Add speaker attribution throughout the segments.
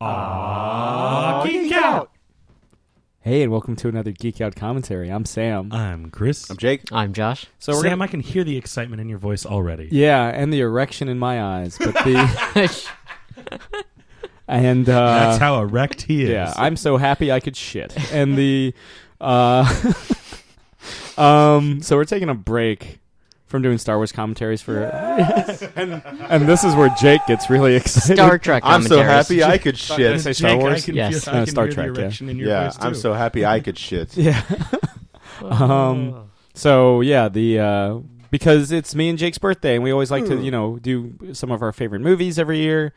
Speaker 1: Geek Out!
Speaker 2: Hey, and welcome to another Geek Out commentary. I'm Sam.
Speaker 1: I'm Chris.
Speaker 3: I'm Jake.
Speaker 4: I'm Josh.
Speaker 1: So Sam, I can hear the excitement in your voice already.
Speaker 2: Yeah, and the erection in my eyes. But the and
Speaker 1: that's how erect he is.
Speaker 2: Yeah, I'm so happy I could shit. And the so we're taking a break from doing Star Wars commentaries for and this is where Jake gets really excited.
Speaker 4: Star Trek
Speaker 3: I'm
Speaker 4: commentaries.
Speaker 3: so happy I could
Speaker 2: Did I
Speaker 3: shit.
Speaker 2: say Star Wars?
Speaker 4: Yes.
Speaker 1: I can
Speaker 2: Star
Speaker 1: hear
Speaker 2: Trek,
Speaker 1: the erection in your
Speaker 3: Yeah,
Speaker 1: voice too.
Speaker 3: I'm so happy I could shit.
Speaker 2: Yeah. So yeah, the because it's me and Jake's birthday, and we always like to do some of our favorite movies every year.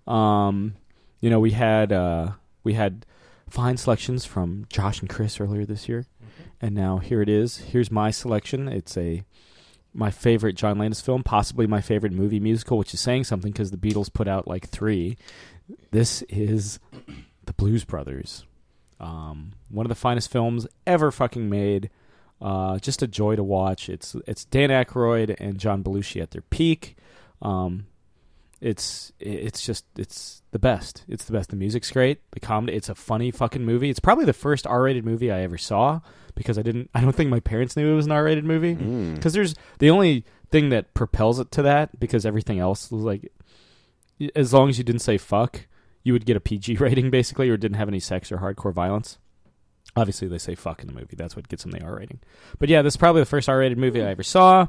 Speaker 2: We had fine selections from Josh and Chris earlier this year, and now here it is. Here's my selection. It's my favorite John Landis film, possibly my favorite movie musical, which is saying something because the Beatles put out like 3. This is The Blues Brothers. One of the finest films ever fucking made. Just a joy to watch. It's Dan Aykroyd and John Belushi at their peak. It's the best. It's the best. The music's great. The comedy. It's a funny fucking movie. It's probably the first R-rated movie I ever saw because I don't think my parents knew it was an R-rated movie. Because there's the only thing that propels it to that, because everything else was like, as long as you didn't say fuck, you would get a PG rating basically, or didn't have any sex or hardcore violence. Obviously, they say fuck in the movie. That's what gets them the R rating. But yeah, this is probably the first R-rated movie I ever saw.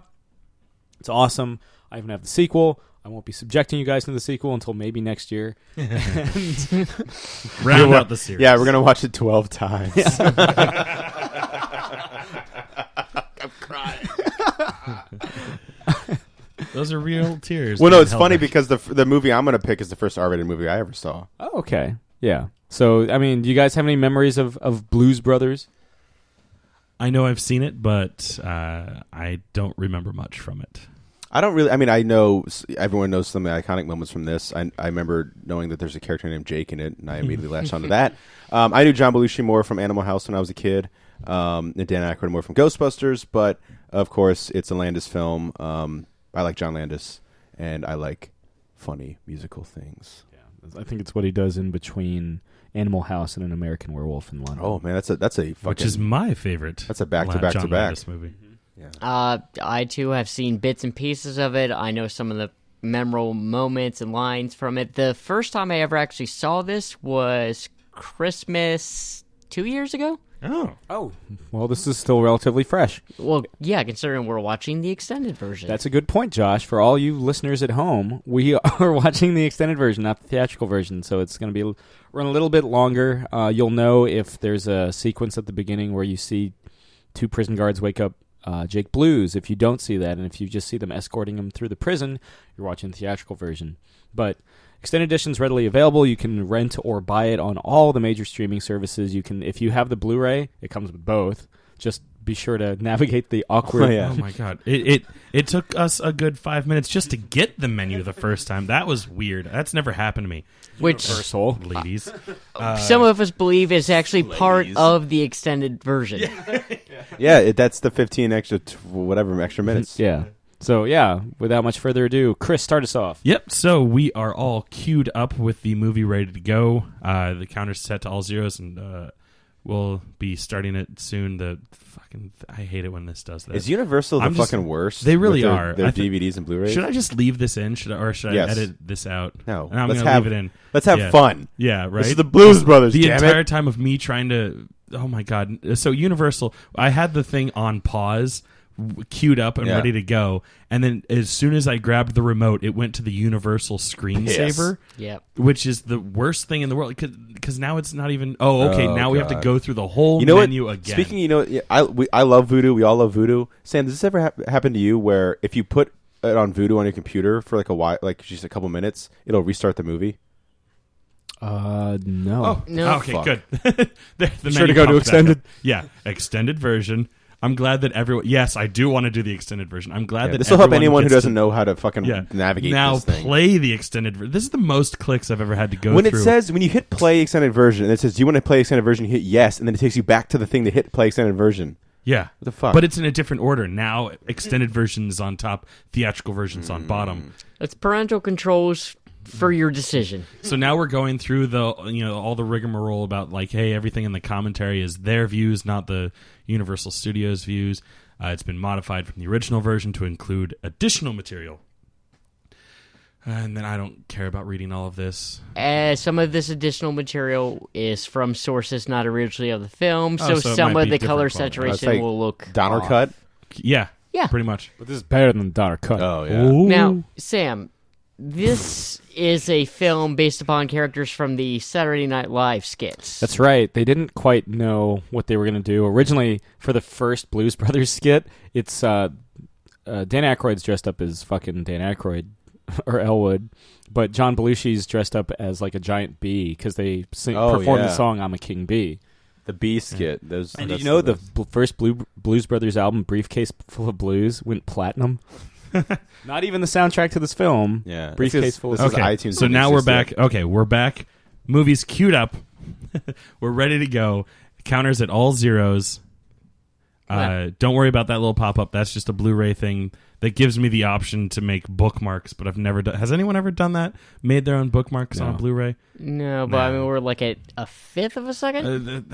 Speaker 2: It's awesome. I even have the sequel. I won't be subjecting you guys to the sequel until maybe next year.
Speaker 1: Round out the series.
Speaker 3: Yeah, we're going to watch it 12 times. I'm crying.
Speaker 1: Those are real tears.
Speaker 3: Well, no, it's funny because the movie I'm going to pick is the first R-rated movie I ever saw.
Speaker 2: Oh, okay. Yeah. So, I mean, do you guys have any memories of Blues Brothers?
Speaker 1: I know I've seen it, but I don't remember much from it.
Speaker 3: I don't really. I mean, I know everyone knows some of the iconic moments from this. I remember knowing that there's a character named Jake in it, and I immediately latched onto that. I knew John Belushi more from Animal House when I was a kid, and Dan Aykroyd more from Ghostbusters. But of course, it's a Landis film. I like John Landis, and I like funny musical things.
Speaker 2: Yeah, I think it's what he does in between Animal House and An American Werewolf in London.
Speaker 3: Oh man, that's a fucking,
Speaker 1: which is my favorite.
Speaker 3: That's a back-to-back-to-back
Speaker 1: John Landis movie.
Speaker 3: Yeah.
Speaker 4: I too have seen bits and pieces of it. I know some of the memorable moments and lines from it. The first time I ever actually saw this was Christmas 2 years ago.
Speaker 2: Oh. Well, this is still relatively fresh.
Speaker 4: Well, yeah, considering we're watching the extended version.
Speaker 2: That's a good point, Josh. For all you listeners at home, we are watching the extended version, not the theatrical version, so it's going to be run a little bit longer. You'll know if there's a sequence at the beginning where you see 2 prison guards wake up Jake Blues. If you don't see that, and if you just see them escorting him through the prison, you're watching the theatrical version. But extended edition's readily available. You can rent or buy it on all the major streaming services. You can, if you have the Blu-ray, it comes with both. Just be sure to navigate the awkward.
Speaker 1: Oh my god! It took us a good 5 minutes just to get the menu the first time. That was weird. That's never happened to me.
Speaker 4: Which
Speaker 2: Universal.
Speaker 1: Ladies,
Speaker 4: some of us believe is actually part of the extended version.
Speaker 3: Yeah, that's the 15 extra minutes.
Speaker 2: Yeah. So, yeah, without much further ado, Chris, start us off.
Speaker 1: Yep, so we are all queued up with the movie ready to go. The counter's set to all zeros, and we'll be starting it soon. I hate it when this does that.
Speaker 3: Is Universal the fucking worst?
Speaker 1: They really
Speaker 3: with
Speaker 1: are.
Speaker 3: Their DVDs and Blu-rays?
Speaker 1: Should I just leave this in, or should I
Speaker 3: Yes.
Speaker 1: edit this out?
Speaker 3: No,
Speaker 1: I'm
Speaker 3: let's
Speaker 1: going to leave it in.
Speaker 3: Let's have fun.
Speaker 1: Yeah, right?
Speaker 3: This is the Blues Brothers,
Speaker 1: The
Speaker 3: damn
Speaker 1: entire
Speaker 3: it.
Speaker 1: time of me trying to... Oh, my God. So Universal, I had the thing on pause, queued up and ready to go, and then as soon as I grabbed the remote, it went to the Universal screensaver,
Speaker 4: Yep.
Speaker 1: which is the worst thing in the world, because now it's not even... Oh, okay, now we have to
Speaker 3: God.
Speaker 1: go through the whole
Speaker 3: You know
Speaker 1: menu
Speaker 3: what?
Speaker 1: again.
Speaker 3: Speaking, I love Vudu. We all love Vudu. Sam, does this ever happen to you where if you put it on Vudu on your computer for like a while, like just a couple minutes, it'll restart the movie?
Speaker 2: No.
Speaker 1: Oh,
Speaker 4: No.
Speaker 1: okay,
Speaker 3: Fuck.
Speaker 1: good. the
Speaker 2: Sure
Speaker 1: menu
Speaker 2: to go to
Speaker 1: popped back
Speaker 2: extended?
Speaker 1: up. Yeah, extended version. I'm glad that everyone... Yes, I do want to do the extended version. I'm glad that
Speaker 3: This will help
Speaker 1: everyone
Speaker 3: anyone who
Speaker 1: gets
Speaker 3: doesn't know how to fucking navigate
Speaker 1: now
Speaker 3: this thing.
Speaker 1: play the extended version. This is the most clicks I've ever had to go
Speaker 3: When
Speaker 1: through.
Speaker 3: it says, when you hit play extended version, and it says, do you want to play extended version? You hit yes, and then it takes you back to the thing to hit play extended version.
Speaker 1: Yeah.
Speaker 3: What the fuck?
Speaker 1: But it's in a different order. Now, extended version's on top, theatrical version's on bottom.
Speaker 4: It's parental controls for your decision.
Speaker 1: So now we're going through all the rigmarole about like, hey, everything in the commentary is their views, not the Universal Studios views. It's been modified from the original version to include additional material. And then I don't care about reading all of this.
Speaker 4: Some of this additional material is from sources not originally of the film,
Speaker 1: Oh,
Speaker 4: so
Speaker 1: so it
Speaker 4: some
Speaker 1: might
Speaker 4: of
Speaker 1: be
Speaker 4: the
Speaker 1: different
Speaker 4: color
Speaker 1: quality.
Speaker 4: saturation
Speaker 3: Like
Speaker 4: will look
Speaker 3: Donner
Speaker 4: off.
Speaker 3: cut.
Speaker 1: Yeah,
Speaker 4: Yeah.
Speaker 1: pretty much.
Speaker 2: But this is better than Donner Cut.
Speaker 3: Oh yeah.
Speaker 4: Now, Sam, this is a film based upon characters from the Saturday Night Live skits.
Speaker 2: That's right. They didn't quite know what they were going to do. Originally, for the first Blues Brothers skit, it's Dan Aykroyd's dressed up as fucking Dan Aykroyd, or Elwood, but John Belushi's dressed up as like a giant bee because they performed the song "I'm a King Bee."
Speaker 3: The B skit.
Speaker 2: And did you know the first Blues Brothers album, "Briefcase Full of Blues," went platinum? Not even the soundtrack to this film.
Speaker 3: Yeah.
Speaker 2: Briefcase Full of
Speaker 3: This is
Speaker 1: Okay,
Speaker 3: iTunes.
Speaker 1: so now we're back. Okay, we're back. Movies queued up. We're ready to go. Counters at all zeros. Don't worry about that little pop-up. That's just a Blu-ray thing that gives me the option to make bookmarks, but I've never done. Has anyone ever done that? Made their own bookmarks on a Blu-ray?
Speaker 4: No, but I mean, we're like at a fifth of a second?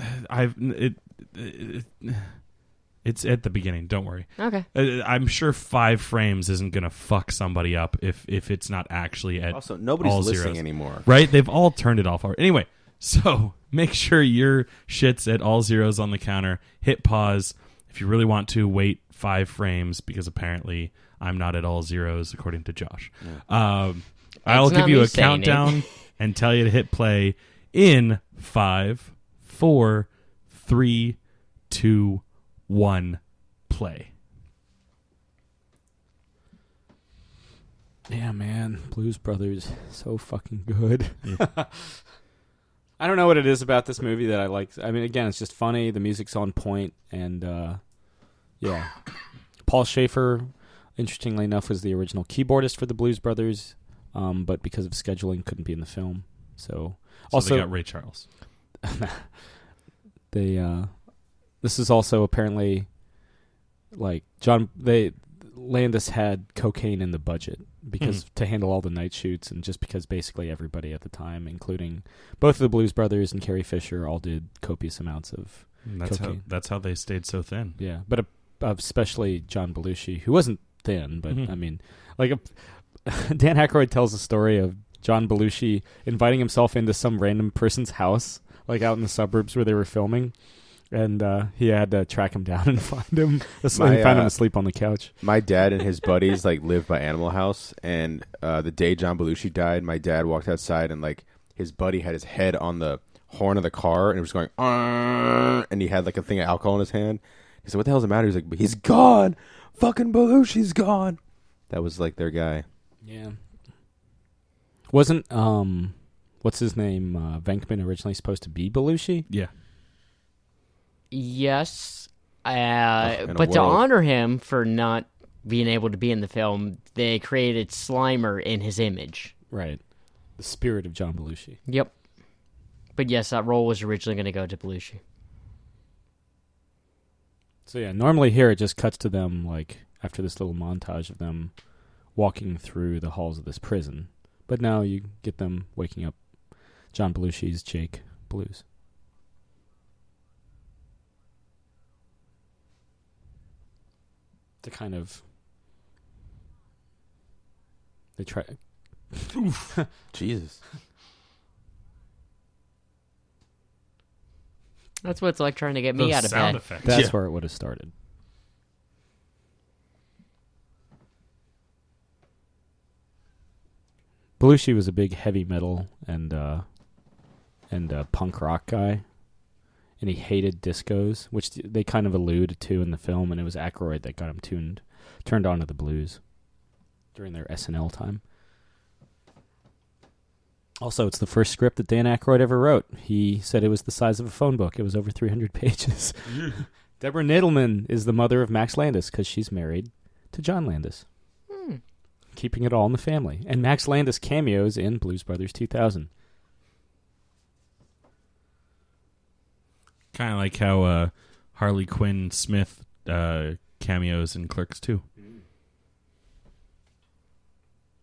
Speaker 1: It's at the beginning. Don't worry.
Speaker 4: Okay.
Speaker 1: I'm sure 5 frames isn't going to fuck somebody up if it's not actually at
Speaker 3: Also, nobody's
Speaker 1: all
Speaker 3: listening
Speaker 1: zeros.
Speaker 3: anymore.
Speaker 1: Right? They've all turned it off already. Anyway, so make sure your shit's at all zeros on the counter. Hit pause. If you really want to, wait 5 frames because apparently I'm not at all zeros according to Josh. I'll
Speaker 4: That's
Speaker 1: give
Speaker 4: not
Speaker 1: you
Speaker 4: me
Speaker 1: a
Speaker 4: saying
Speaker 1: countdown and tell you to hit play in 5, 4, 3, 2, 1, play.
Speaker 2: Yeah, man, Blues Brothers, so fucking good. Yeah. I don't know what it is about this movie that I like. I mean, again, it's just funny. The music's on point, and yeah, Paul Schaefer, interestingly enough, was the original keyboardist for the Blues Brothers, but because of scheduling, couldn't be in the film. So also
Speaker 1: they got Ray Charles.
Speaker 2: This is also apparently like Landis had cocaine in the budget because to handle all the night shoots, and just because basically everybody at the time, including both of the Blues Brothers and Carrie Fisher, all did copious amounts of cocaine.
Speaker 1: That's how they stayed so thin.
Speaker 2: Yeah, but especially John Belushi, who wasn't thin, but I mean, like Dan Aykroyd tells a story of John Belushi inviting himself into some random person's house, like out in the suburbs where they were filming. And he had to track him down and find him. Find him asleep on the couch.
Speaker 3: My dad and his buddies lived by Animal House, and the day John Belushi died, my dad walked outside and his buddy had his head on the horn of the car and it was going, and he had a thing of alcohol in his hand. He said, "What the hell's the matter?" He's like, "But he's gone. Fucking Belushi's gone." That was their guy.
Speaker 2: Yeah. Wasn't what's his name? Venkman originally supposed to be Belushi?
Speaker 1: Yeah.
Speaker 4: Yes, but to
Speaker 3: world.
Speaker 4: honor him for not being able to be in the film, they created Slimer in his image.
Speaker 2: Right. The spirit of John Belushi.
Speaker 4: Yep. But yes, that role was originally going to go to Belushi.
Speaker 2: So yeah, normally here it just cuts to them after this little montage of them walking through the halls of this prison. But now you get them waking up John Belushi's Jake Blues. To kind of they try.
Speaker 3: Jesus.
Speaker 4: That's what it's like trying to get me
Speaker 1: Those
Speaker 4: out of
Speaker 1: sound
Speaker 4: bed.
Speaker 1: effects.
Speaker 2: That's where it would have started. Belushi was a big heavy metal and punk rock guy, and he hated discos, which they kind of allude to in the film, and it was Aykroyd that got him turned on to the blues during their SNL time. Also, it's the first script that Dan Aykroyd ever wrote. He said it was the size of a phone book. It was over 300 pages. Deborah Nadelman is the mother of Max Landis because she's married to John Landis. Keeping it all in the family. And Max Landis cameos in Blues Brothers 2000.
Speaker 1: Kind of like how Harley Quinn Smith cameos in Clerks 2.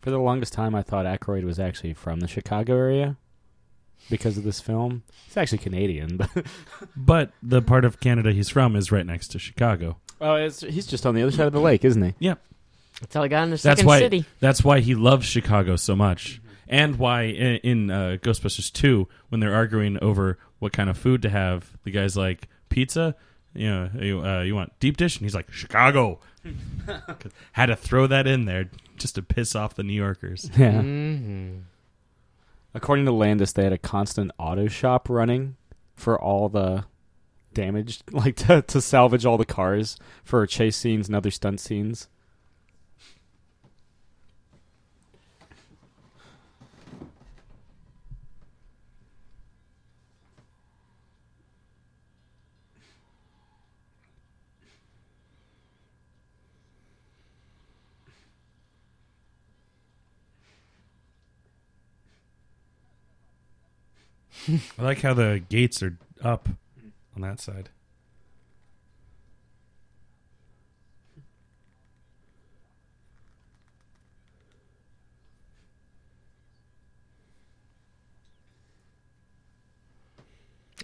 Speaker 2: For the longest time, I thought Aykroyd was actually from the Chicago area because of this film. He's actually Canadian, but
Speaker 1: But the part of Canada he's from is right next to Chicago.
Speaker 2: he's just on the other side of the lake, isn't he?
Speaker 1: Yep.
Speaker 4: That's how I got in the
Speaker 1: That's
Speaker 4: second
Speaker 1: why.
Speaker 4: city.
Speaker 1: That's why he loves Chicago so much, and why in Ghostbusters 2, when they're arguing over what kind of food to have, the guy's like, "Pizza, you want deep dish?" And he's like, "Chicago." Had to throw that in there just to piss off the New Yorkers.
Speaker 2: Yeah.
Speaker 4: Mm-hmm.
Speaker 2: According to Landis, they had a constant auto shop running for all the damage, like to salvage all the cars for chase scenes and other stunt scenes.
Speaker 1: I like how the gates are up on that side.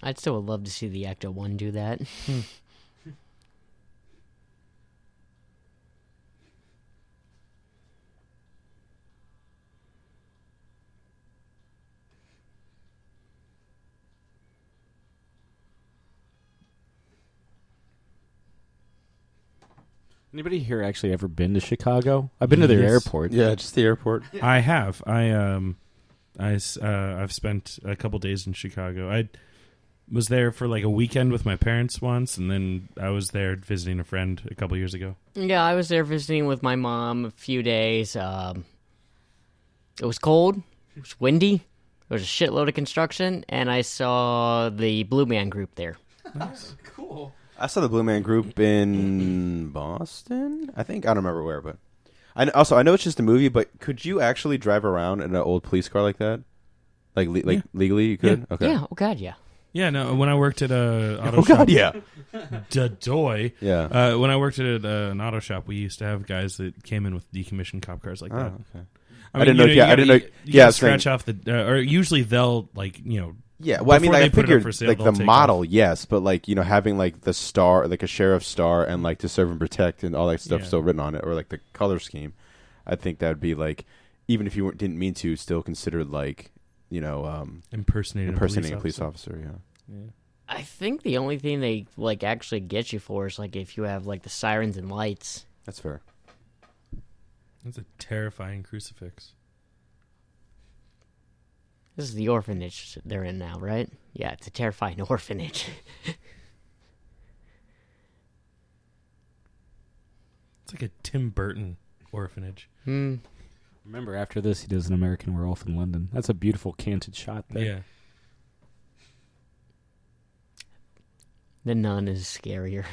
Speaker 4: I'd still would love to see the Ecto 1 do that.
Speaker 2: Anybody here actually ever been to Chicago? I've been to their
Speaker 1: Yes.
Speaker 2: airport.
Speaker 3: Yeah, just the airport.
Speaker 1: I have. I've spent a couple days in Chicago. I was there for like a weekend with my parents once, and then I was there visiting a friend a couple years ago.
Speaker 4: Yeah, I was there visiting with my mom a few days. It was cold. It was windy. There was a shitload of construction, and I saw the Blue Man Group there.
Speaker 2: Cool.
Speaker 3: I saw the Blue Man Group in Boston. I think I don't remember where, but I know it's just a movie. But could you actually drive around in an old police car like that? Like
Speaker 1: Yeah.
Speaker 3: legally, you could.
Speaker 1: Yeah.
Speaker 3: Okay.
Speaker 4: Yeah, oh god, yeah.
Speaker 1: Yeah, no. When I worked at a auto
Speaker 3: Oh
Speaker 1: shop,
Speaker 3: God, yeah.
Speaker 1: Doy.
Speaker 3: Yeah.
Speaker 1: When I worked at an auto shop, we used to have guys that came in with decommissioned cop cars like that.
Speaker 3: Oh, okay.
Speaker 1: I
Speaker 3: didn't know-
Speaker 1: you
Speaker 3: yeah, I
Speaker 1: gotta-
Speaker 3: didn't know-
Speaker 1: You
Speaker 3: yeah,
Speaker 1: gotta
Speaker 3: it's
Speaker 1: scratch off the, or usually they'll
Speaker 3: Yeah, well, I mean,
Speaker 1: Before
Speaker 3: like, I
Speaker 1: they put it up
Speaker 3: figured,
Speaker 1: for sale,
Speaker 3: like,
Speaker 1: they'll
Speaker 3: the
Speaker 1: take
Speaker 3: model, yes, but, like, having, like, the star, like, a sheriff's star and, like, to serve and protect and all that stuff
Speaker 1: Yeah.
Speaker 3: still written on it, or, like, the color scheme, I think that would be, like, even if you didn't mean to, still considered, like,
Speaker 1: impersonating
Speaker 3: impersonating a police officer, yeah.
Speaker 4: I think the only thing they like actually get you for is like if you have like the sirens and lights.
Speaker 3: That's fair.
Speaker 1: That's a terrifying crucifix.
Speaker 4: This is the orphanage they're in now, right? Yeah, it's a terrifying orphanage.
Speaker 1: It's like a Tim Burton orphanage.
Speaker 2: Remember, after this, he does An American Werewolf in London. That's a beautiful canted shot there.
Speaker 1: Yeah.
Speaker 4: The Nun is scarier.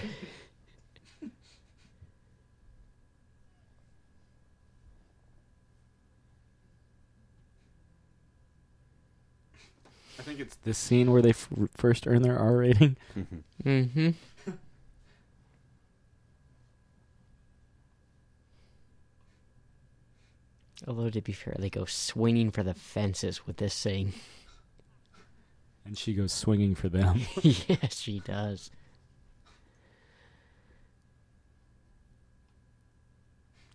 Speaker 2: I think it's this scene where they first earn their R rating.
Speaker 4: Mm-hmm. Although, to be fair, they go swinging for the fences with this thing.
Speaker 2: And she goes swinging for them.
Speaker 4: Yes, she does.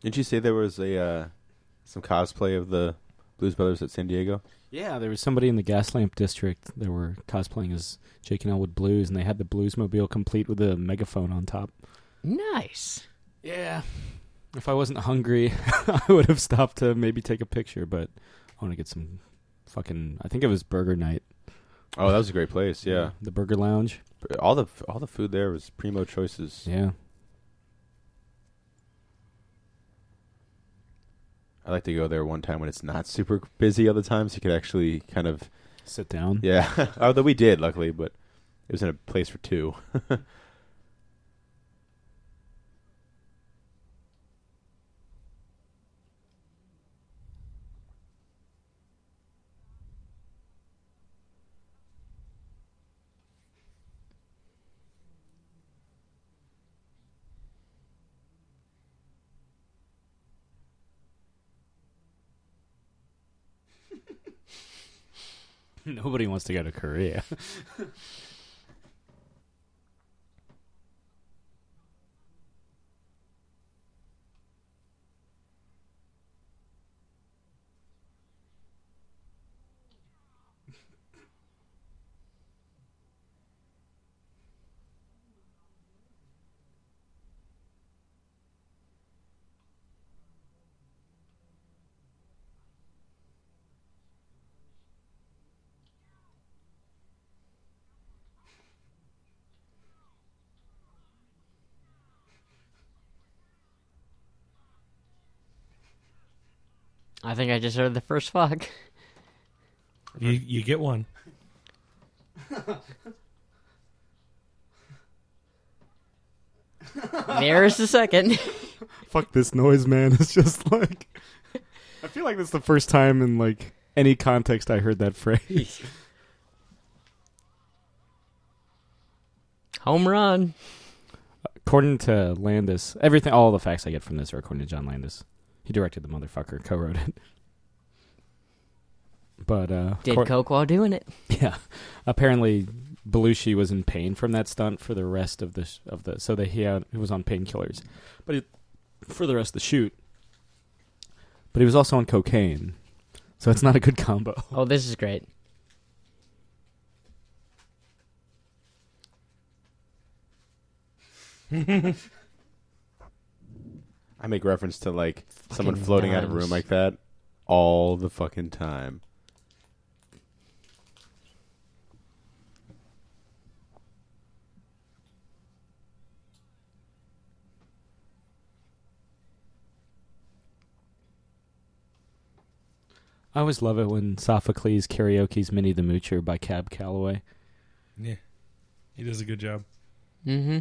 Speaker 3: Didn't you say there was some cosplay of the Blues Brothers at San Diego?
Speaker 2: Yeah, there was somebody in the Gaslamp District that were cosplaying as Jake and Elwood Blues, and they had the Bluesmobile complete with a megaphone on top.
Speaker 4: Nice.
Speaker 2: Yeah. If I wasn't hungry, I would have stopped to maybe take a picture, but I want to get some fucking... I think it was Burger Night.
Speaker 3: Oh, that was a great place, yeah.
Speaker 2: The Burger Lounge.
Speaker 3: All the food there was primo choices.
Speaker 2: Yeah.
Speaker 3: I like to go there one time when it's not super busy all the time, so you could actually kind of...
Speaker 2: Sit down.
Speaker 3: Yeah. Although we did, luckily, but it was in a place for two.
Speaker 2: Nobody wants to go to Korea.
Speaker 4: I think I just heard the first fuck.
Speaker 1: You get one.
Speaker 4: There's the second.
Speaker 2: Fuck this noise, man. It's just like... I feel like that's the first time in, like, any context I heard that phrase.
Speaker 4: Home run.
Speaker 2: According to Landis, all the facts I get from this are according to John Landis. He directed the motherfucker, co-wrote it. But
Speaker 4: Did coke while doing it.
Speaker 2: yeah, apparently Belushi was in pain from that stunt for the rest of the so that he was on painkillers, but for the rest of the shoot. But he was also on cocaine, so it's not a good combo.
Speaker 4: Oh, this is great.
Speaker 3: I make reference to like someone
Speaker 4: Fucking
Speaker 3: floating out of a room
Speaker 4: dimes.
Speaker 3: like that all the fucking time.
Speaker 2: I always love it when Sophocles karaoke's Minnie the Moocher by Cab Calloway.
Speaker 1: Yeah, he does a good job.
Speaker 4: Mm-hmm.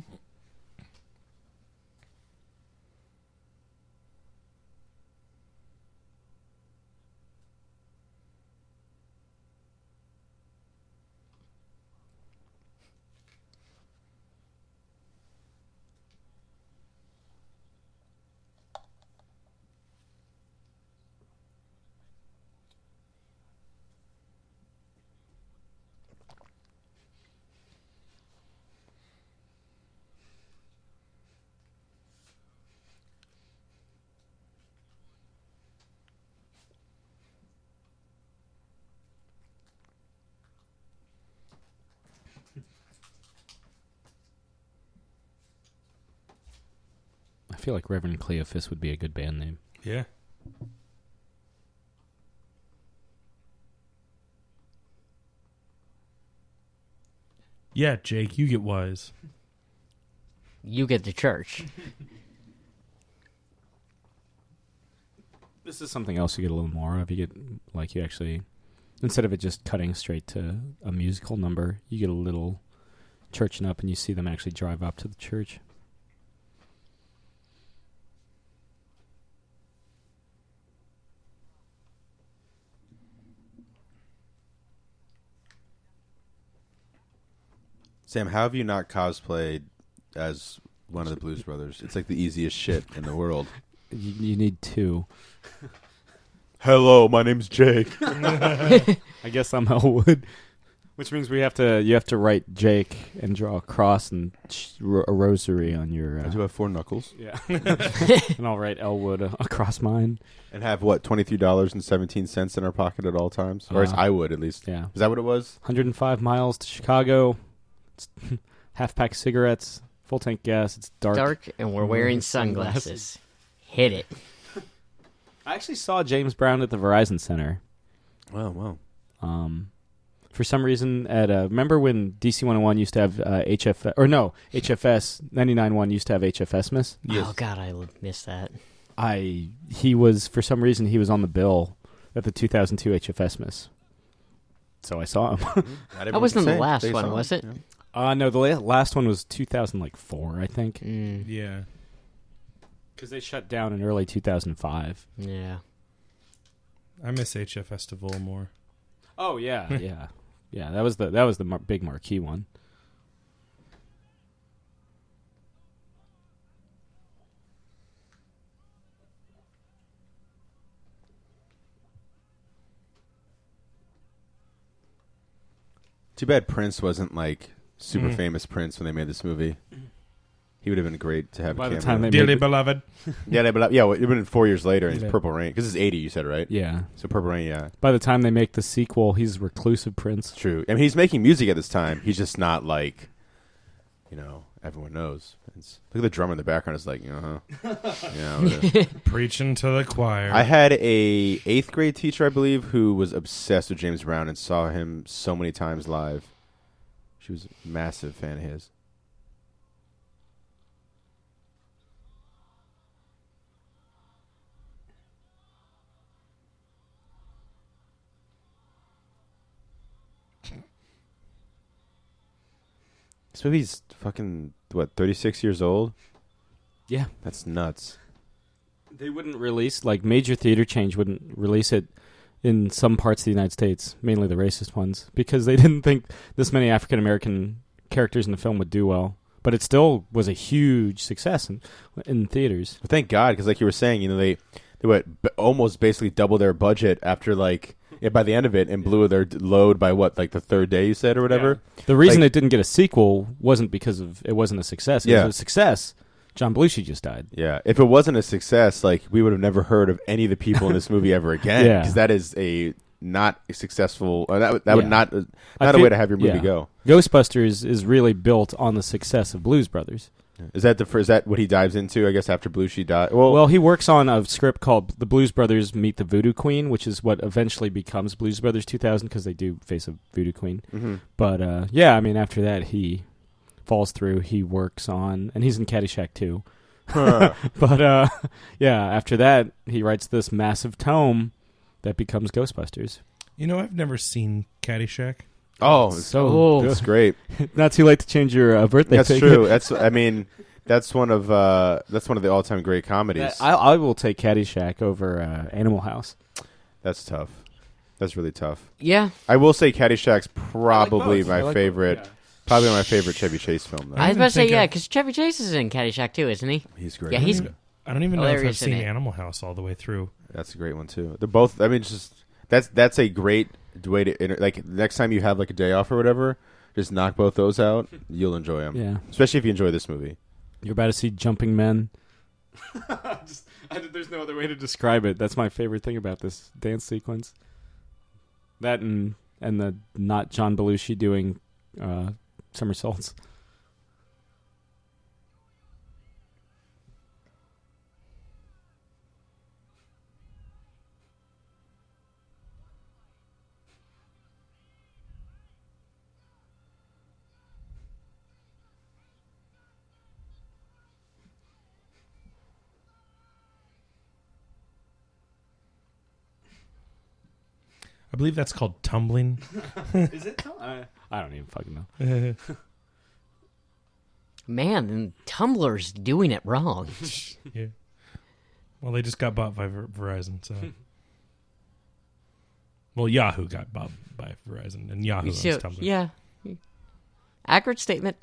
Speaker 2: I feel like Reverend Cleophas would be a good band name.
Speaker 1: Yeah. Yeah, Jake, you get wise.
Speaker 4: You get the church.
Speaker 2: This is something else you get a little more of. You get, like, you actually, instead of it just cutting straight to a musical number, you get a little churching up and you see them actually drive up to the church.
Speaker 3: Sam, how have you not cosplayed as one of the Blues Brothers? It's like the easiest shit in the world.
Speaker 2: You need two.
Speaker 3: Hello, my name's Jake.
Speaker 2: I guess I'm Elwood. Which means you have to write Jake and draw a cross and a rosary on your...
Speaker 3: I do have 4 knuckles.
Speaker 2: Yeah. And I'll write Elwood across mine.
Speaker 3: And have, what, $23.17 in our pocket at all times? Or as I would, at least.
Speaker 2: Yeah.
Speaker 3: Is that what it was?
Speaker 2: 105 miles to Chicago. It's half-pack cigarettes, full tank gas. It's dark.
Speaker 4: And we're wearing sunglasses. Hit it.
Speaker 2: I actually saw James Brown at the Verizon Center.
Speaker 3: Oh, wow.
Speaker 2: For some reason, remember when DC 101 used to have HFS 99.1 used to have HFSmas?
Speaker 3: Yes.
Speaker 4: Oh God, I missed that.
Speaker 2: For some reason he was on the bill at the 2002 HFSmas. So I saw him.
Speaker 4: That wasn't the last one, was it?
Speaker 3: Yeah.
Speaker 2: No, the last one was 2004, I think.
Speaker 1: Yeah.
Speaker 2: Because they shut down in early 2005.
Speaker 4: Yeah.
Speaker 1: I miss HF Festival more.
Speaker 2: Oh yeah, yeah. That was the big marquee one.
Speaker 3: Too bad Prince wasn't like super famous Prince when they made this movie. He would have been great to have
Speaker 2: By
Speaker 3: a
Speaker 2: the
Speaker 3: cameo.
Speaker 2: time they
Speaker 1: Dearly
Speaker 2: made
Speaker 1: beloved.
Speaker 3: Yeah, but it would have been 4 years later, and he's
Speaker 2: Yeah.
Speaker 3: Purple Rain. Because it's 80, you said, right?
Speaker 2: yeah.
Speaker 3: So Purple Rain, yeah.
Speaker 2: By the time they make the sequel, he's reclusive Prince.
Speaker 3: True. I mean, he's making music at this time. He's just not like, everyone knows. Look at the drummer in the background. It's like, yeah.
Speaker 1: Preaching to the choir.
Speaker 3: I had a 8th grade teacher, I believe, who was obsessed with James Brown and saw him so many times live. She was a massive fan of his. This movie's fucking, 36 years old?
Speaker 2: Yeah.
Speaker 3: That's nuts.
Speaker 2: They wouldn't release, like, major theater chains wouldn't release it in some parts of the United States, mainly the racist ones, because they didn't think this many African-American characters in the film would do well. But it still was a huge success in theaters.
Speaker 3: But thank God, because like you were saying, they almost basically double their budget after, by the end of it, and blew their load by the third day, you said, or whatever?
Speaker 2: Yeah. The reason it didn't get a sequel wasn't because it wasn't a success. It was a success. John Belushi just died.
Speaker 3: Yeah. If it wasn't a success, we would have never heard of any of the people in this movie ever again.
Speaker 2: Yeah.
Speaker 3: Because that is not a successful, would not a way to have your movie go.
Speaker 2: Ghostbusters is really built on the success of Blues Brothers.
Speaker 3: Is that what he dives into, I guess, after Belushi died?
Speaker 2: Well, he works on a script called The Blues Brothers Meet the Voodoo Queen, which is what eventually becomes Blues Brothers 2000, because they do face a voodoo queen.
Speaker 3: Mm-hmm.
Speaker 2: But, after that, he falls through. He works on, and he's in Caddyshack too. But, after that, he writes this massive tome that becomes Ghostbusters.
Speaker 1: I've never seen Caddyshack.
Speaker 3: Oh,
Speaker 2: So
Speaker 3: that's great.
Speaker 2: Not too late to change your birthday.
Speaker 3: That's
Speaker 2: pick.
Speaker 3: true. That's one of the all-time great comedies.
Speaker 2: I will take Caddyshack over Animal House.
Speaker 3: That's tough. That's really tough.
Speaker 4: Yeah.
Speaker 3: I will say Caddyshack's probably
Speaker 2: I
Speaker 3: my
Speaker 2: like
Speaker 3: favorite.
Speaker 2: both, yeah.
Speaker 3: Probably my favorite Chevy Chase film. Though.
Speaker 4: I was about to say,
Speaker 1: think
Speaker 4: yeah,
Speaker 1: I-
Speaker 4: because Chevy Chase is in Caddyshack too, isn't he?
Speaker 3: He's great.
Speaker 4: Yeah, he's
Speaker 1: I don't even know if I've
Speaker 4: hilarious in
Speaker 1: seen
Speaker 4: it.
Speaker 1: Animal House all the way through.
Speaker 3: That's a great one too. They're both. That's a great way to next time you have a day off or whatever, just knock both those out. You'll enjoy them.
Speaker 2: Yeah.
Speaker 3: Especially if you enjoy this movie.
Speaker 2: You're about to see Jumping Men. There's no other way to describe it. That's my favorite thing about this dance sequence. That and the not John Belushi doing somersaults.
Speaker 1: I believe that's called tumbling.
Speaker 2: Is it? I don't even fucking know.
Speaker 4: Man, then Tumblr's doing it wrong.
Speaker 1: Yeah. Well, they just got bought by Verizon, so. Well, Yahoo got bought by Verizon, and Yahoo owns Tumblr.
Speaker 4: Yeah. Accurate statement.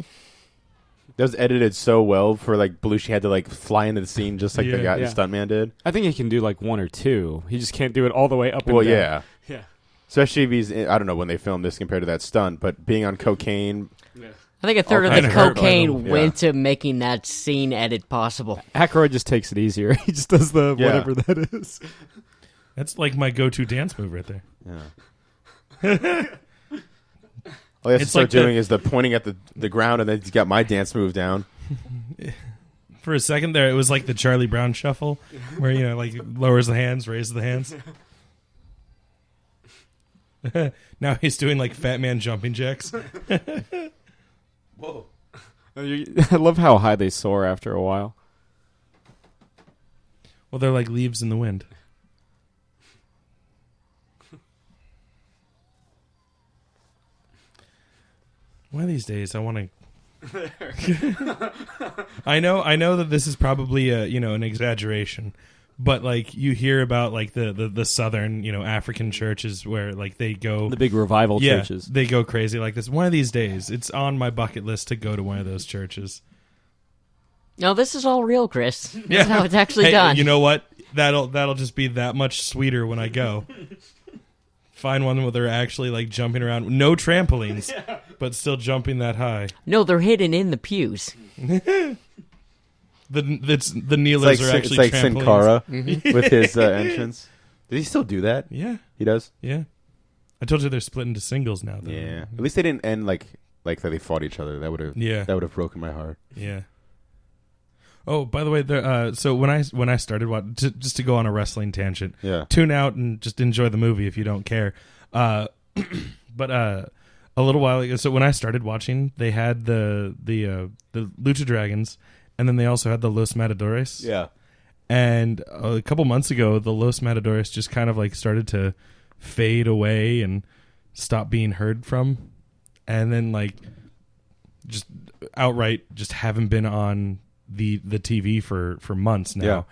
Speaker 3: That was edited so well for Belushi had to fly into the scene just like the guy, the stuntman did.
Speaker 2: I think he can do one or two. He just can't do it all the way up and
Speaker 3: Well,
Speaker 2: down.
Speaker 3: yeah.
Speaker 2: Yeah.
Speaker 3: Especially if he's, I don't know when they filmed this compared to that stunt, but being on cocaine.
Speaker 4: I think a third of
Speaker 3: Okay.
Speaker 4: the
Speaker 1: Hurt by
Speaker 4: cocaine
Speaker 1: them,
Speaker 4: went to making that scene edit possible.
Speaker 2: Aykroyd just takes it easier. He just does the
Speaker 3: Yeah.
Speaker 2: whatever that is.
Speaker 1: That's like my go-to dance move right there.
Speaker 3: Yeah. All he has to
Speaker 1: It's
Speaker 3: start
Speaker 1: like the-
Speaker 3: doing is the pointing at the ground, and then he's got my dance move down.
Speaker 1: For a second there, it was like the Charlie Brown shuffle, where lowers the hands, raises the hands. Now he's doing Fat Man jumping jacks.
Speaker 2: Whoa. I love how high they soar after a while.
Speaker 1: Well, they're like leaves in the wind. One of these days, I want to. I know that this is probably an exaggeration, but you hear about the southern African churches where they go
Speaker 2: The big revival
Speaker 1: yeah,
Speaker 2: churches.
Speaker 1: they go crazy like this. One of these days, it's on my bucket list to go to one of those churches.
Speaker 4: No, this is all real, Chris. This
Speaker 1: Yeah.
Speaker 4: is how it's actually
Speaker 1: Hey,
Speaker 4: done.
Speaker 1: you know what? That'll just be that much sweeter when I go. find one where they're actually like jumping around, no trampolines, but still jumping that high.
Speaker 4: No, they're hidden in the pews.
Speaker 1: The kneelers are actually
Speaker 3: it's like
Speaker 1: trampolines.
Speaker 3: Sin Cara with his entrance. Does he still do that?
Speaker 1: Yeah,
Speaker 3: He does.
Speaker 1: yeah. I told you they're split into singles now. Though.
Speaker 3: Yeah. At least they didn't end like that. They fought each other. That would have.
Speaker 1: Yeah.
Speaker 3: That would have broken my heart.
Speaker 1: Yeah. Oh, by the way, so when I started watching, just to go on a wrestling tangent,
Speaker 3: Yeah.
Speaker 1: tune out and just enjoy the movie if you don't care. But a little while ago, so when I started watching, they had the Lucha Dragons, and then they also had the Los Matadores.
Speaker 3: Yeah.
Speaker 1: And a couple months ago, the Los Matadores just kind of like started to fade away and stop being heard from, and then like just outright just haven't been on the TV for months now.
Speaker 3: Yeah.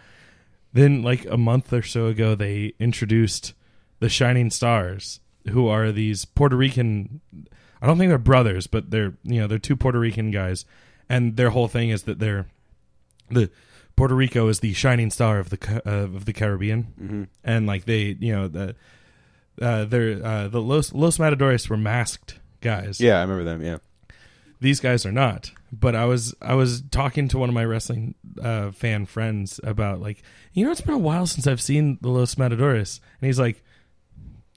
Speaker 1: Then like a month or so ago, they introduced the Shining Stars, who are these Puerto Rican. I don't think they're brothers, but they're two Puerto Rican guys, and their whole thing is that the Puerto Rico is the shining star of the Caribbean, and like they the Los Matadores were masked guys.
Speaker 3: Yeah, I remember them. Yeah.
Speaker 1: These guys are not. But I was talking to one of my wrestling fan friends about like, it's been a while since I've seen the Los Matadores, and he's like,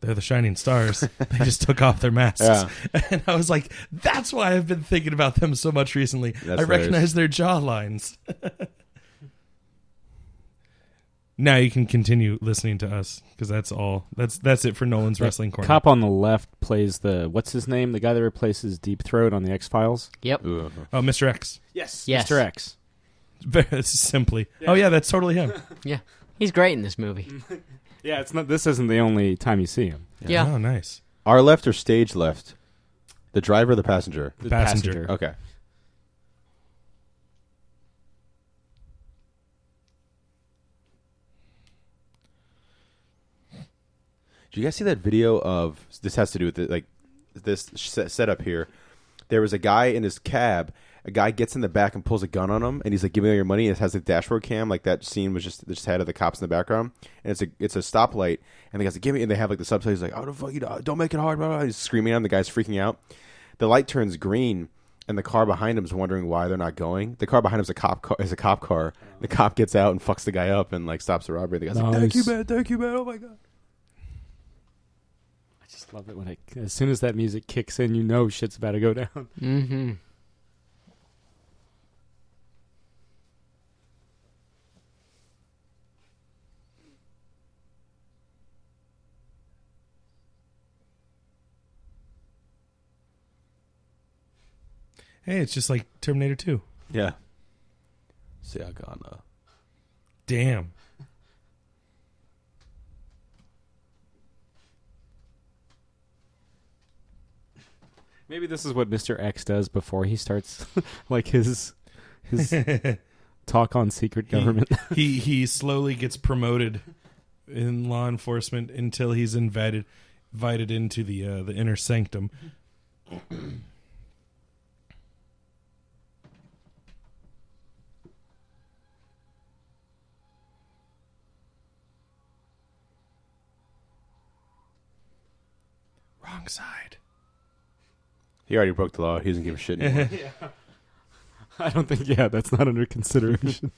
Speaker 1: they're the Shining Stars. They just took off their masks.
Speaker 3: Yeah.
Speaker 1: And I was like, that's why I've been thinking about them so much recently.
Speaker 3: That's
Speaker 1: I recognize their jaw lines. Now you can continue listening to us, because that's all. That's it for Nolan's Wrestling Corner.
Speaker 2: Cop on the left plays what's his name? The guy that replaces Deep Throat on the X-Files.
Speaker 4: Yep.
Speaker 3: Ooh.
Speaker 1: Oh, Mr. X.
Speaker 2: Yes.
Speaker 4: Yes.
Speaker 2: Mr. X.
Speaker 1: Very simply. Yeah. Oh yeah, that's totally him.
Speaker 4: Yeah. He's great in this movie.
Speaker 2: Yeah, it's not. This isn't the only time you see him.
Speaker 4: Yeah.
Speaker 1: Oh, nice.
Speaker 3: Our left or stage left? The driver or the passenger?
Speaker 2: The
Speaker 1: Passenger.
Speaker 3: Okay. Did you guys see that video of this? Has to do with like this setup here. There was a guy in his cab. A guy gets in the back and pulls a gun on him, and he's like, "Give me all your money." And it has a dashboard cam, like that scene was just had of the cops in the background, and it's a stoplight, and the guy's like, "Give me," and they have like the subtitles like, "Oh, the fuck you, don't make it hard," blah, blah. He's screaming at him. The guy's freaking out. The light turns green, and the car behind him is wondering why they're not going. The car behind him is a cop car. The cop gets out and fucks the guy up and like stops the robbery. The guy's like, "Thank you, man. Oh my god."
Speaker 2: I just love it when as soon as that music kicks in, shit's about to go down.
Speaker 4: Mm-hmm.
Speaker 1: Hey, it's just like Terminator 2.
Speaker 3: Yeah. See, I gonna.
Speaker 1: Damn.
Speaker 2: Maybe this is what Mr. X does before he starts like his talk on secret government.
Speaker 1: He slowly gets promoted in law enforcement until he's invited into the inner sanctum. Wrong side.
Speaker 3: He already broke the law. He doesn't give a shit anymore.
Speaker 2: I don't think, that's not under consideration.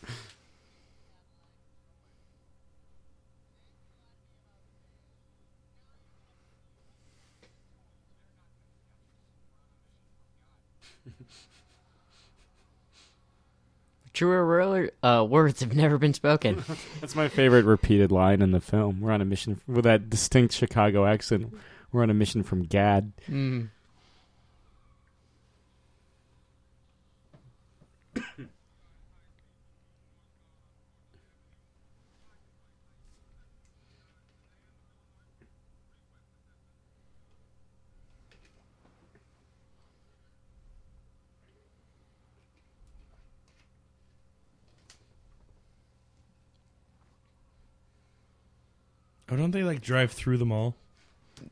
Speaker 4: Truer words have never been spoken.
Speaker 2: That's my favorite repeated line in the film. We're on a mission with that distinct Chicago accent. We're on a mission from Gad.
Speaker 4: Mm.
Speaker 1: Oh, don't they like drive through the mall?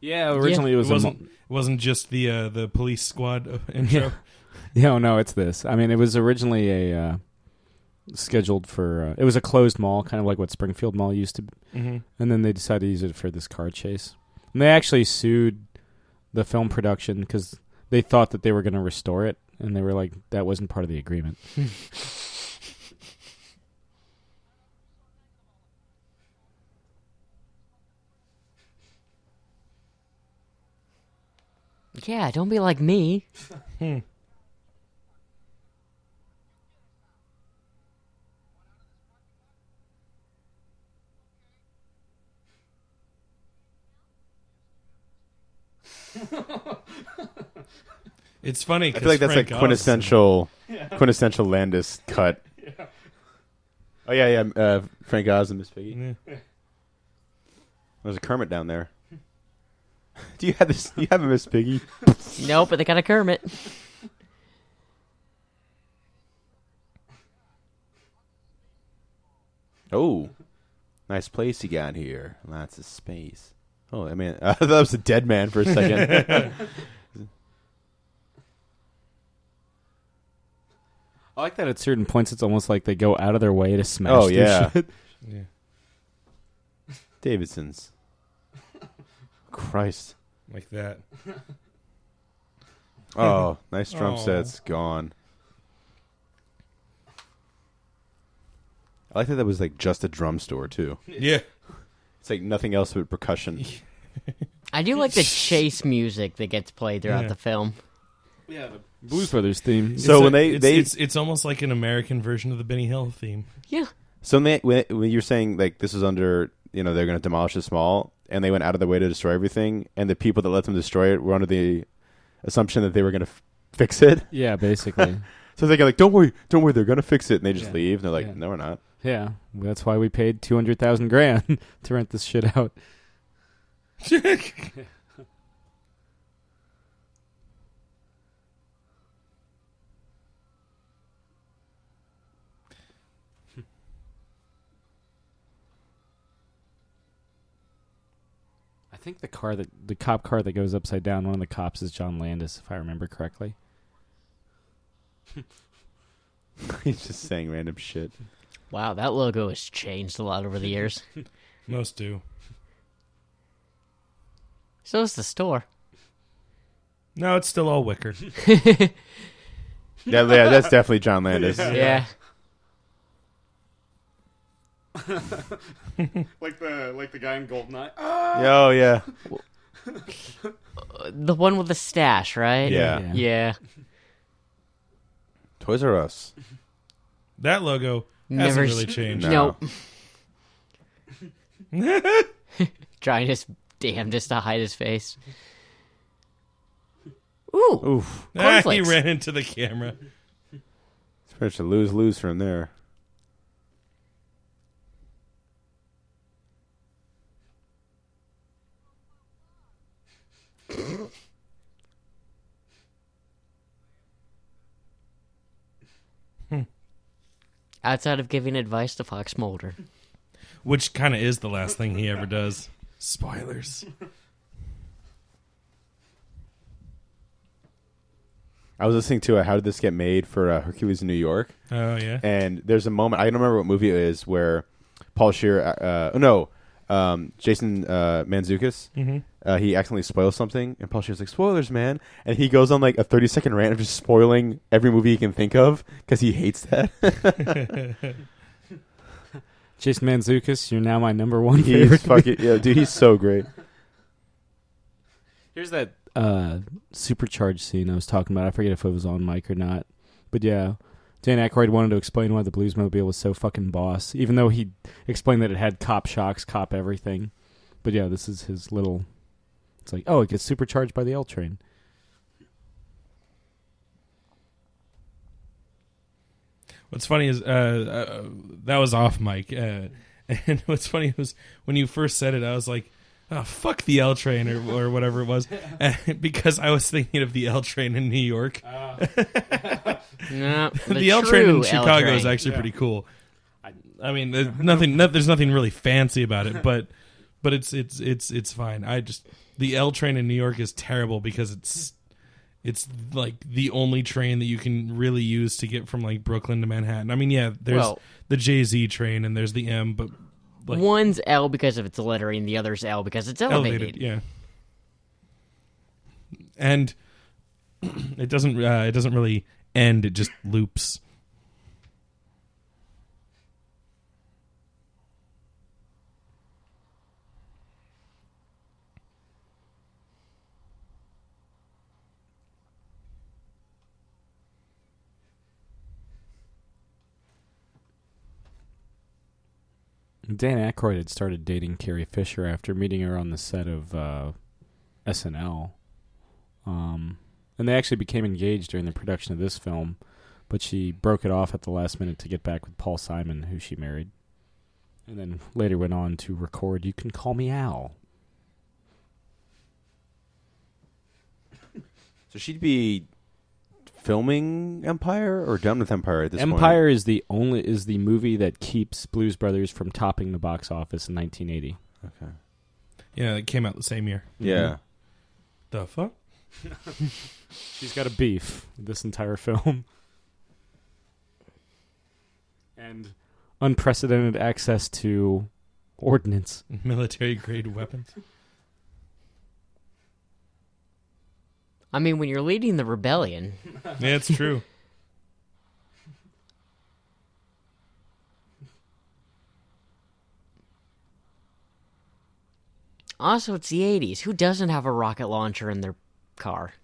Speaker 2: Yeah, originally it
Speaker 1: wasn't just the police squad intro.
Speaker 2: Yeah, no, it's this. I mean, it was originally a scheduled for. It was a closed mall, kind of like what Springfield Mall used to be.
Speaker 1: Mm-hmm.
Speaker 2: And then they decided to use it for this car chase. And they actually sued the film production because they thought that they were going to restore it, and they were like, that wasn't part of the agreement.
Speaker 4: Yeah, don't be like me.
Speaker 1: It's funny.
Speaker 3: I feel like that's
Speaker 1: Frank
Speaker 3: like quintessential Landis cut. Yeah. Oh yeah. Frank Oz and Miss Piggy.
Speaker 1: Yeah.
Speaker 3: There's a Kermit down there. Do you have this? Do you have a Miss Piggy?
Speaker 4: Nope, but they got a Kermit.
Speaker 3: Oh, nice place you got here. Lots of space. Oh, I mean, I thought that was a dead man for a second.
Speaker 2: I like that at certain points it's almost like they go out of their way to smash
Speaker 3: Oh,
Speaker 2: through
Speaker 3: yeah.
Speaker 2: shit.
Speaker 1: Yeah.
Speaker 3: Davidson's. Christ.
Speaker 1: Like that.
Speaker 3: Oh, nice drum
Speaker 1: Oh.
Speaker 3: sets. Gone. I like that was like just a drum store, too.
Speaker 1: Yeah.
Speaker 3: It's like nothing else but percussion.
Speaker 4: I do like the chase music that gets played throughout
Speaker 1: Yeah.
Speaker 4: the film.
Speaker 2: Yeah, the Blues Brothers theme.
Speaker 3: So when
Speaker 1: it's almost like an American version of the Benny Hill theme.
Speaker 4: Yeah.
Speaker 3: So when you're saying like this is under, they're going to demolish this mall, and they went out of their way to destroy everything, and the people that let them destroy it were under the assumption that they were going to fix it.
Speaker 2: Yeah, basically.
Speaker 3: So they're like, don't worry, they're going to fix it, and they just leave. And they're like,
Speaker 2: Yeah.
Speaker 3: no, we're not.
Speaker 2: Yeah, that's why we paid $200,000 to rent this shit out. I think the cop car that goes upside down, one of the cops is John Landis, if I remember correctly.
Speaker 3: He's just saying random shit.
Speaker 4: Wow, that logo has changed a lot over the years.
Speaker 1: Most do.
Speaker 4: So is the store.
Speaker 1: No, it's still all wicker.
Speaker 3: Yeah, that's definitely John Landis.
Speaker 4: Yeah.
Speaker 2: Like the guy in Goldeneye.
Speaker 3: Oh, yeah.
Speaker 4: The one with the stash, right?
Speaker 3: Yeah.
Speaker 4: Yeah.
Speaker 3: Toys R Us.
Speaker 1: That logo
Speaker 4: Never
Speaker 1: hasn't really changed.
Speaker 3: No.
Speaker 4: Nope. Trying his damnedest to hide his face. Ooh.
Speaker 3: Oof.
Speaker 1: He
Speaker 4: Cornflakes.
Speaker 1: ran into the camera.
Speaker 3: It's pretty much a lose-lose from there.
Speaker 4: Outside of giving advice to Fox Mulder.
Speaker 1: Which kind of is the last thing he ever does. Spoilers.
Speaker 3: I was listening to How Did This Get Made for Hercules in New York.
Speaker 1: Oh, yeah?
Speaker 3: And there's a moment, I don't remember what movie it is, where Paul Scheer, Jason Mantzoukas, he accidentally spoils something, and Paul Scheer's like, spoilers, man. And he goes on like a 30-second rant of just spoiling every movie he can think of, because he hates that.
Speaker 2: Jason Mantzoukas, you're now my number one
Speaker 3: He's
Speaker 2: favorite.
Speaker 3: fucking, yeah, dude, he's so great.
Speaker 2: Here's that supercharged scene I was talking about. I forget if it was on mic or not. But yeah, Dan Aykroyd wanted to explain why the Bluesmobile was so fucking boss, even though he explained that it had cop shocks, cop everything. But yeah, this is his little... It's like, oh, it gets supercharged by the L train.
Speaker 1: What's funny is that was off mic. And what's funny was when you first said it, I was like, oh, fuck the L train or whatever it was. Because I was thinking of the L train in New York.
Speaker 4: No,
Speaker 1: The L train in
Speaker 4: true L
Speaker 1: Chicago
Speaker 4: train.
Speaker 1: is actually pretty cool. I mean, there's nothing really fancy about it, but it's fine. The L train in New York is terrible because it's like the only train that you can really use to get from like Brooklyn to Manhattan. I mean, yeah, there's the JZ train and there's the M, but like
Speaker 4: One's L because of its lettering, the other's L because it's elevated.
Speaker 1: yeah. And it doesn't really end. It just loops.
Speaker 2: Dan Aykroyd had started dating Carrie Fisher after meeting her on the set of SNL. And they actually became engaged during the production of this film, but she broke it off at the last minute to get back with Paul Simon, who she married. And then later went on to record You Can Call Me Al.
Speaker 3: So she'd be filming Empire or done with Empire at this point?
Speaker 2: Empire is the movie that keeps Blues Brothers from topping the box office in 1980.
Speaker 3: Okay.
Speaker 1: Yeah, it came out the same year.
Speaker 3: Yeah.
Speaker 1: The fuck?
Speaker 2: She's got a beef with this entire film. And unprecedented access to ordnance.
Speaker 1: Military-grade weapons.
Speaker 4: I mean, when you're leading the rebellion.
Speaker 1: Yeah, it's true.
Speaker 4: Also, it's the 80s. Who doesn't have a rocket launcher in their car?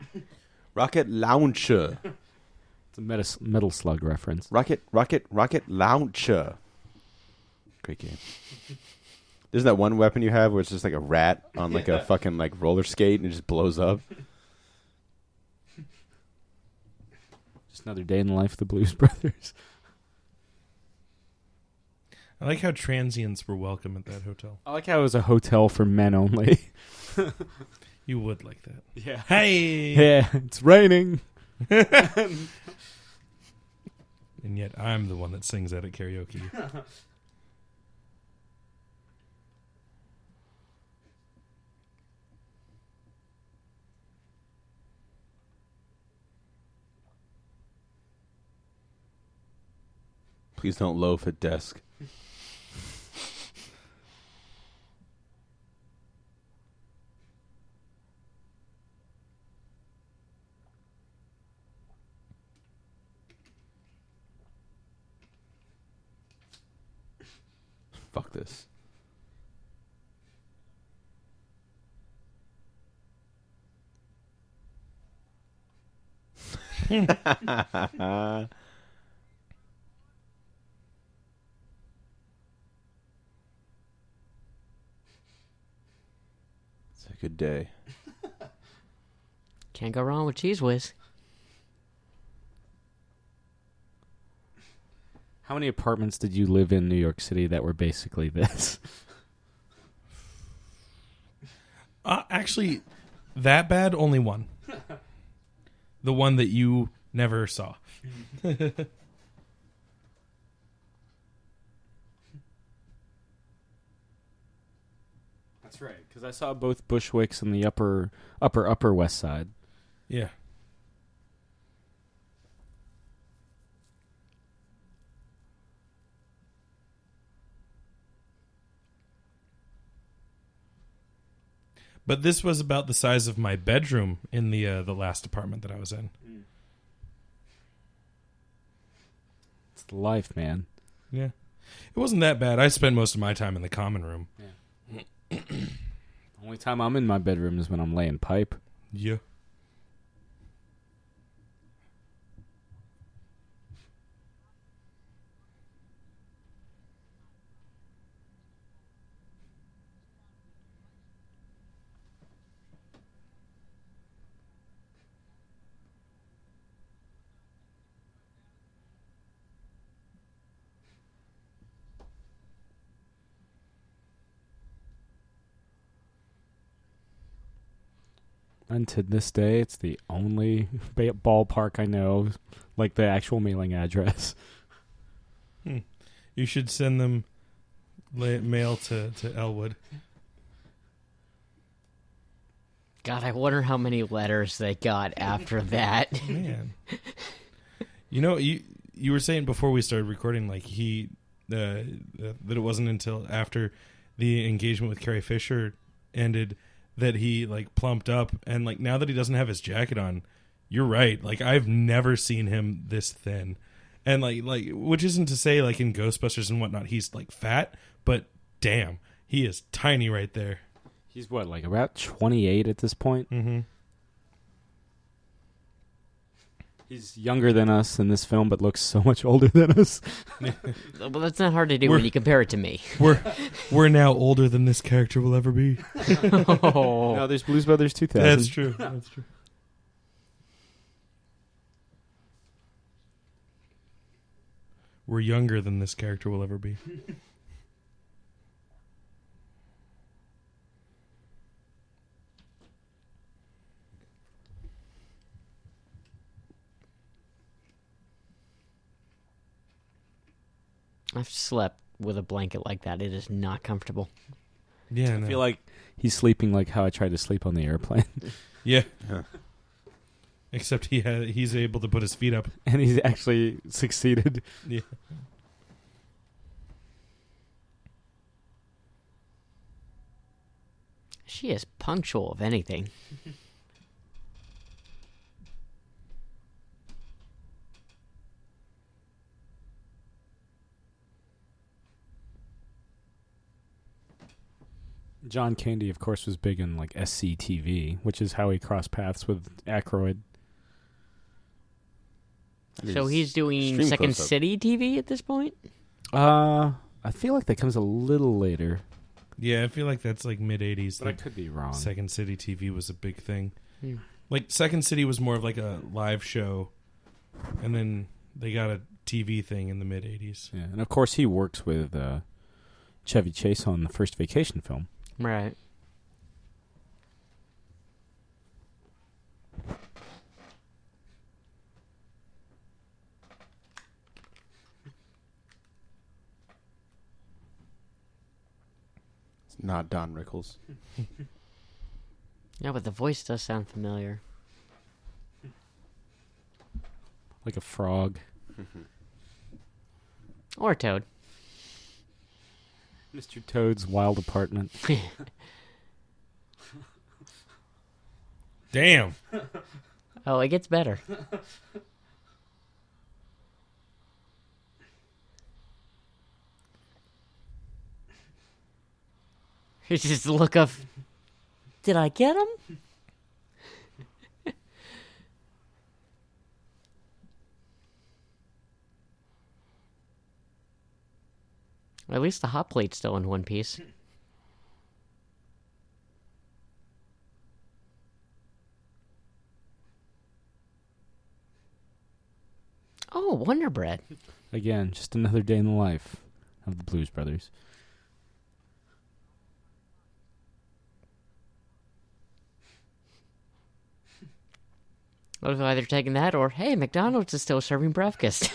Speaker 3: Rocket Launcher.
Speaker 2: It's a Metal Slug reference.
Speaker 3: Rocket Launcher. Great game. Isn't that one weapon you have where it's just like a rat on like a fucking like roller skate and it just blows up?
Speaker 2: Just another day in the life of the Blues Brothers.
Speaker 1: I like how transients were welcome at that hotel.
Speaker 2: I like how it was a hotel for men only.
Speaker 1: You would like that.
Speaker 2: Yeah.
Speaker 1: Hey!
Speaker 2: Yeah, it's raining.
Speaker 1: And yet I'm the one that sings that at karaoke.
Speaker 3: Please don't loaf at desk. Fuck this. It's a good day.
Speaker 4: Can't go wrong with Cheese Whiz.
Speaker 2: How many apartments did you live in New York City that were basically this?
Speaker 1: Actually, that bad, only one. The one that you never saw.
Speaker 2: That's right, because I saw both Bushwicks and the upper West Side.
Speaker 1: Yeah. But this was about the size of my bedroom in the last apartment that I was in.
Speaker 2: It's the life, man.
Speaker 1: Yeah. It wasn't that bad. I spent most of my time in the common room.
Speaker 2: Yeah. The only time I'm in my bedroom is when I'm laying pipe.
Speaker 1: Yeah.
Speaker 2: And to this day, it's the only ballpark I know, like the actual mailing address.
Speaker 1: You should send them mail to Elwood.
Speaker 4: God, I wonder how many letters they got after that.
Speaker 1: Man. You know, you were saying before we started recording, like that it wasn't until after the engagement with Carrie Fisher ended that he like plumped up, and like now that he doesn't have his jacket on, you're right. Like I've never seen him this thin, and like which isn't to say like in Ghostbusters and whatnot he's like fat, but damn, he is tiny right there.
Speaker 2: He's what, like about 28 at this point?
Speaker 1: Mm-hmm.
Speaker 2: He's younger than us in this film, but looks so much older than us.
Speaker 4: Well, that's not hard to do when you compare it to me.
Speaker 1: We're now older than this character will ever be.
Speaker 4: Oh.
Speaker 2: No, there's Blues Brothers 2000.
Speaker 1: That's true. That's true. We're younger than this character will ever be.
Speaker 4: I've slept with a blanket like that. It is not comfortable.
Speaker 1: Yeah,
Speaker 2: I feel like he's sleeping like how I tried to sleep on the airplane.
Speaker 1: yeah. Except he's able to put his feet up.
Speaker 2: And he's actually succeeded.
Speaker 1: Yeah.
Speaker 4: She is punctual, if anything.
Speaker 2: John Candy, of course, was big in like SCTV, which is how he crossed paths with Aykroyd.
Speaker 4: So he's doing
Speaker 3: Stream
Speaker 4: Second
Speaker 3: close-up.
Speaker 4: City TV at this point?
Speaker 2: I feel like that comes a little later,
Speaker 1: Yeah, I feel like that's like mid 80s.
Speaker 2: but I could be wrong.
Speaker 1: Second City TV was a big thing.
Speaker 4: Hmm.
Speaker 1: Like Second City was more of like a live show, and then they got a TV thing in the mid 80s.
Speaker 2: Yeah, and of course he works with Chevy Chase on the first Vacation film.
Speaker 4: Right.
Speaker 3: It's not Don Rickles.
Speaker 4: Yeah, but the voice does sound familiar.
Speaker 2: Like a frog.
Speaker 4: Or Toad.
Speaker 2: Mr. Toad's Wild Apartment.
Speaker 1: Damn.
Speaker 4: Oh, it gets better. It's just the look of, did I get him? At least the hot plate's still in one piece. Oh, Wonder Bread.
Speaker 2: Again, just another day in the life of the Blues Brothers.
Speaker 4: Well, I've either taken that or, hey, McDonald's is still serving breakfast.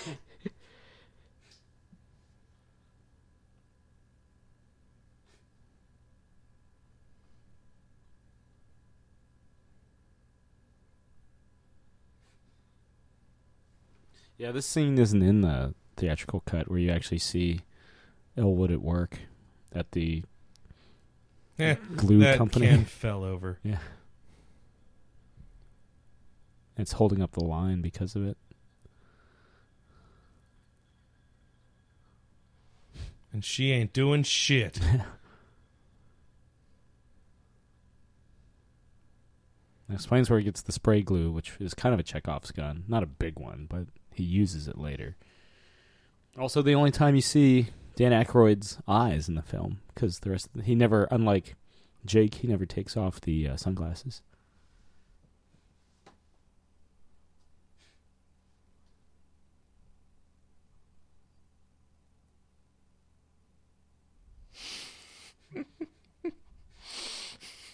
Speaker 2: Yeah, this scene isn't in the theatrical cut where you actually see Elwood at work at the glue
Speaker 1: that
Speaker 2: company.
Speaker 1: can fell over.
Speaker 2: Yeah. It's holding up the line because of it.
Speaker 1: And she ain't doing shit.
Speaker 2: It explains where he gets the spray glue, which is kind of a Chekhov's gun. Not a big one, but he uses it later. Also, the only time you see Dan Aykroyd's eyes in the film, because the rest he never, unlike Jake, he never takes off the sunglasses.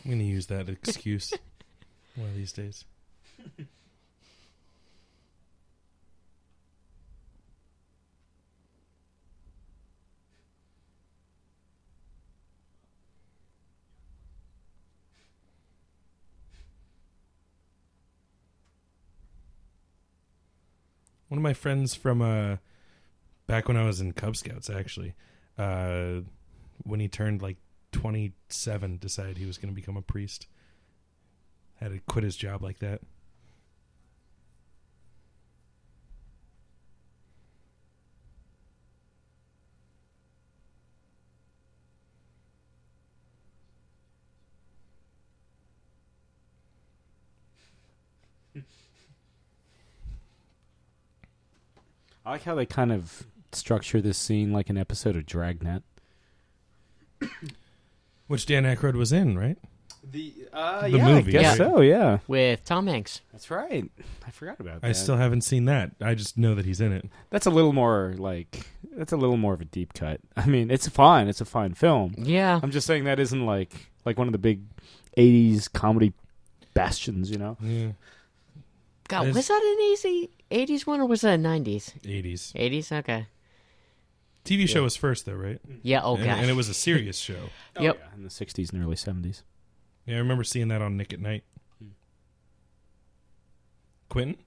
Speaker 1: I'm going to use that excuse one of these days. One of my friends from back when I was in Cub Scouts, actually, when he turned like 27 decided he was going to become a priest. Had to quit his job like that.
Speaker 2: I like how they kind of structure this scene like an episode of Dragnet.
Speaker 1: Which Dan Aykroyd was in, right?
Speaker 2: The
Speaker 1: movie,
Speaker 2: I guess
Speaker 4: right?
Speaker 2: so, yeah.
Speaker 4: With Tom Hanks.
Speaker 2: That's right. I forgot about that.
Speaker 1: I still haven't seen that. I just know that he's in it.
Speaker 2: That's a little more of a deep cut. I mean, it's fine. It's a fine film.
Speaker 4: Yeah.
Speaker 2: I'm just saying that isn't like one of the big 80s comedy bastions, you know?
Speaker 1: Yeah.
Speaker 4: God, was that an easy 80s one or was that a 90s?
Speaker 1: 80s.
Speaker 4: 80s? Okay.
Speaker 1: TV show was first, though, right?
Speaker 4: Yeah, oh gosh.
Speaker 1: And it was a serious show.
Speaker 4: Yep.
Speaker 2: Yeah, in the 60s and early 70s.
Speaker 1: Yeah, I remember seeing that on Nick at Night. Quentin?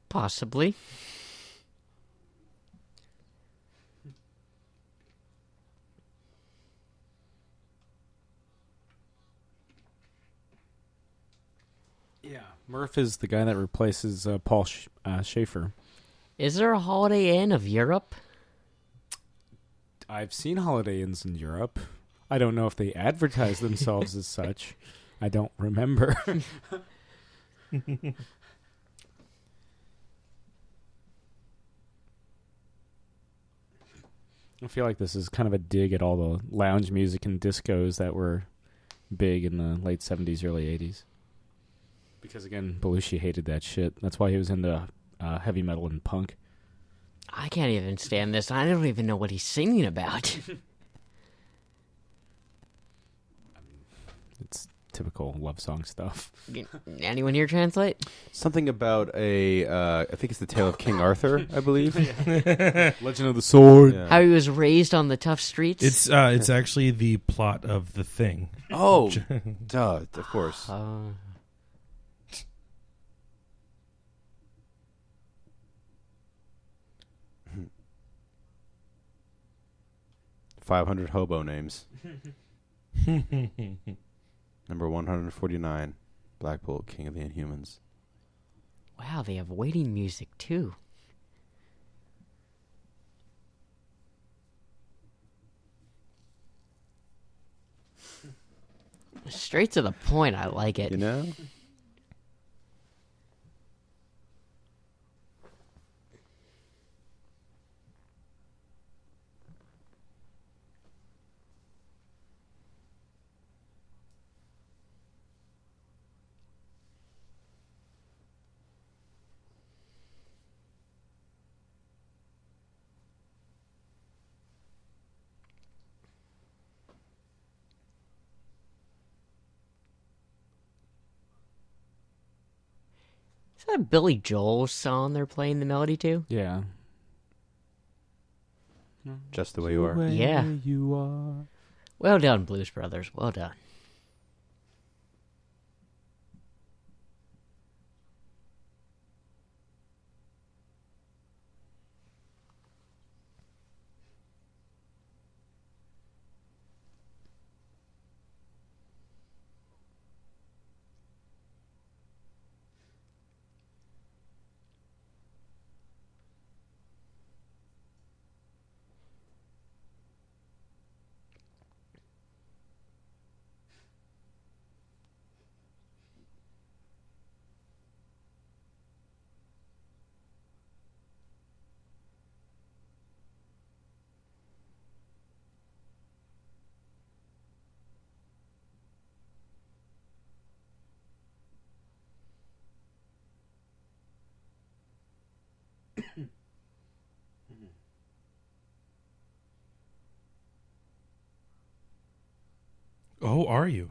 Speaker 4: Possibly.
Speaker 2: Yeah. Murph is the guy that replaces Paul Schaefer.
Speaker 4: Is there a Holiday Inn of Europe?
Speaker 2: I've seen Holiday Inns in Europe. I don't know if they advertise themselves as such. I don't remember. I feel like this is kind of a dig at all the lounge music and discos that were big in the late 70s, early 80s. Because, again, Belushi hated that shit. That's why he was into heavy metal and punk.
Speaker 4: I can't even stand this. I don't even know what he's singing about.
Speaker 2: It's typical love song stuff.
Speaker 4: Anyone here translate?
Speaker 3: Something about I think it's the tale of King Arthur, I believe.
Speaker 2: Legend of the Sword.
Speaker 3: Yeah.
Speaker 4: How he was raised on the tough streets?
Speaker 1: It's actually the plot of The Thing.
Speaker 3: Oh, duh, of course. 500 hobo names. Number 149, Black Bolt, King of the Inhumans.
Speaker 4: Wow, they have waiting music, too. Straight to the point, I like it.
Speaker 3: You know?
Speaker 4: Is that a Billy Joel song they're playing the melody to?
Speaker 2: Yeah.
Speaker 3: Just the way you are.
Speaker 4: Yeah.
Speaker 2: You are.
Speaker 4: Well done, Blues Brothers. Well done.
Speaker 1: Oh, are you?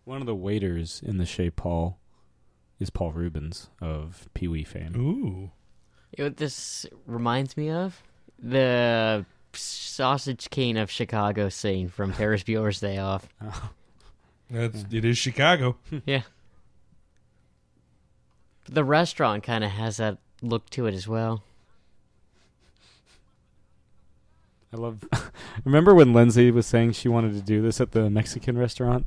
Speaker 2: One of the waiters in the Chez Paul is Paul Rubens of Pee Wee fame.
Speaker 1: Ooh.
Speaker 4: You know what this reminds me of? The Sausage King of Chicago scene from Ferris Bueller's Day Off.
Speaker 1: It is Chicago.
Speaker 4: Yeah. The restaurant kind of has that look to it as well.
Speaker 2: I love. Remember when Lindsay was saying she wanted to do this at the Mexican restaurant?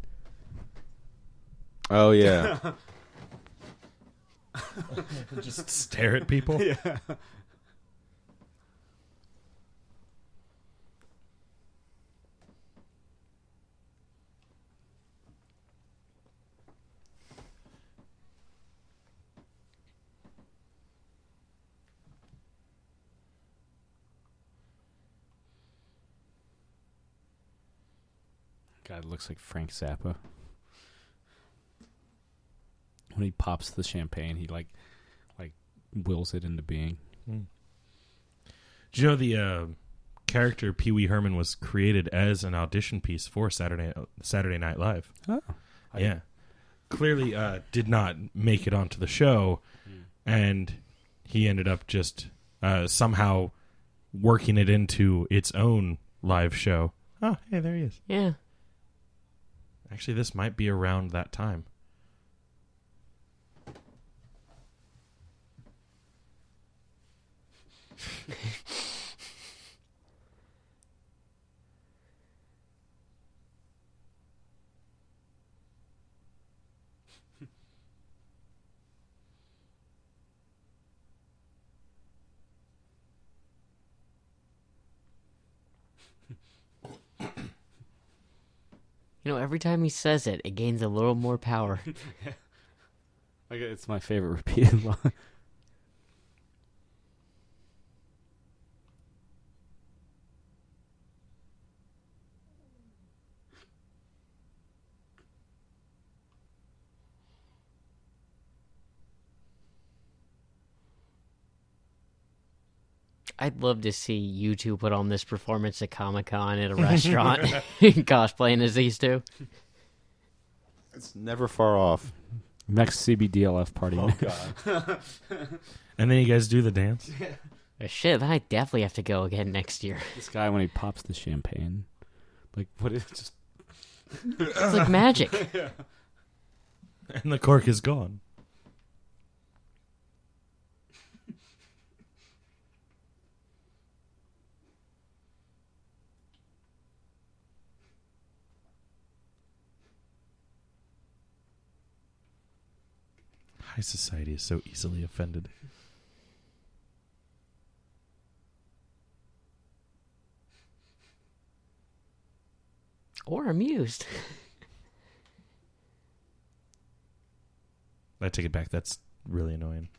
Speaker 3: Oh yeah.
Speaker 1: Just stare at people.
Speaker 2: Yeah. God, it looks like Frank Zappa. When he pops the champagne, he like wills it into being.
Speaker 1: Do you know the character Pee Wee Herman was created as an audition piece for Saturday Night Live?
Speaker 2: Oh,
Speaker 1: Yeah. Clearly did not make it onto the show, and he ended up just somehow working it into its own live show. Oh, hey, there he is.
Speaker 4: Yeah.
Speaker 1: Actually, this might be around that time.
Speaker 4: You know, every time he says it, it gains a little more power.
Speaker 2: Like it's my favorite repeated line.
Speaker 4: I'd love to see you two put on this performance at Comic-Con at a restaurant, cosplaying as these two.
Speaker 3: It's never far off.
Speaker 2: Next CBDLF party.
Speaker 3: Oh god.
Speaker 1: And then you guys do the dance?
Speaker 4: Shit, then I definitely have to go again next year.
Speaker 2: This guy when he pops the champagne, like what is it? Just
Speaker 4: It's like magic.
Speaker 1: And the cork is gone. High society is so easily offended.
Speaker 4: Or amused.
Speaker 1: I take it back. That's really annoying.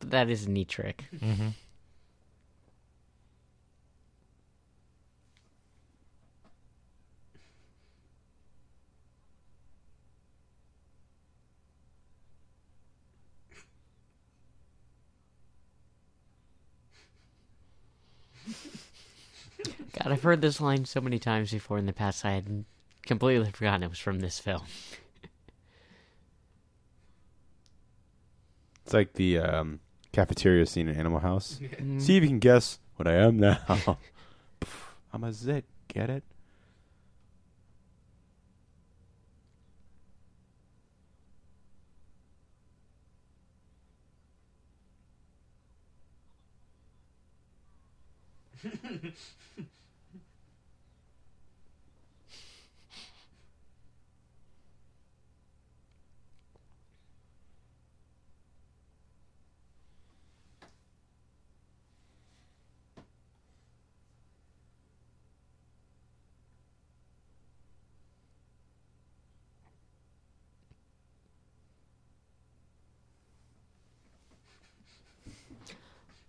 Speaker 4: But that is a neat trick.
Speaker 1: Mm-hmm.
Speaker 4: God, I've heard this line so many times before in the past, I had completely forgotten it was from this film.
Speaker 3: It's like the cafeteria scene in Animal House. See if you can guess what I am now. I'm a zit. Get it?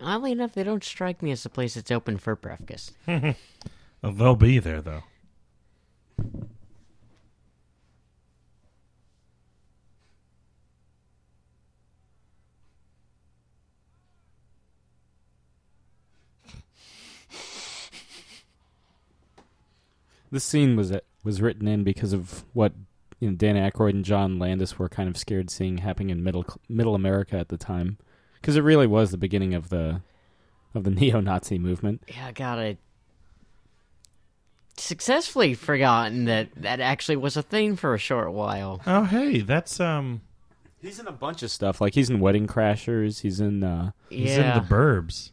Speaker 4: Oddly enough, they don't strike me as a place that's open for breakfast.
Speaker 1: They'll be there, though.
Speaker 2: This scene was written in because of what Dan Aykroyd and John Landis were kind of scared seeing happening in middle America at the time, because it really was the beginning of the neo-Nazi movement.
Speaker 4: Yeah, I gotta successfully forgotten that actually was a thing for a short while.
Speaker 1: Oh, hey, that's
Speaker 2: He's in a bunch of stuff. Like he's in Wedding Crashers. He's in
Speaker 1: the Burbs.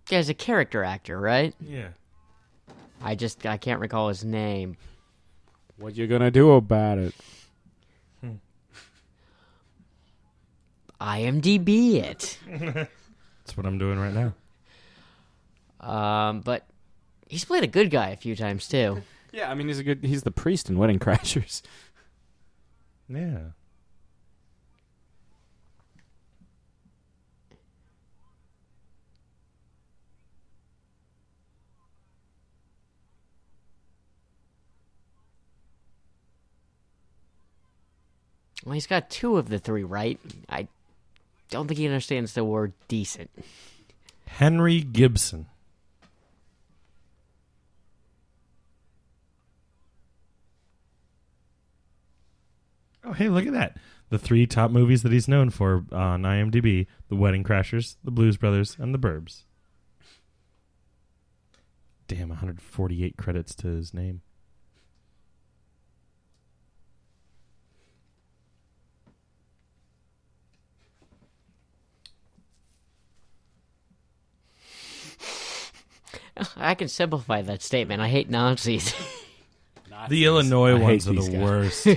Speaker 4: Yeah, he's a character actor, right?
Speaker 1: Yeah.
Speaker 4: I can't recall his name.
Speaker 2: What you gonna do about it?
Speaker 4: IMDb it.
Speaker 1: That's what I'm doing right now.
Speaker 4: But he's played a good guy a few times too.
Speaker 2: Yeah, I mean he's the priest in Wedding Crashers.
Speaker 1: Yeah.
Speaker 4: Well, he's got 2 of the 3 right. I don't think he understands the word decent.
Speaker 1: Henry Gibson. Oh, hey, look at that. The 3 top movies that he's known for on IMDb: The Wedding Crashers, The Blues Brothers, and The Burbs. Damn, 148 credits to his name.
Speaker 4: I can simplify that statement. I hate Nazis.
Speaker 1: The Illinois
Speaker 2: I
Speaker 1: ones
Speaker 2: hate
Speaker 1: are
Speaker 2: these
Speaker 1: the
Speaker 2: guys.
Speaker 1: worst.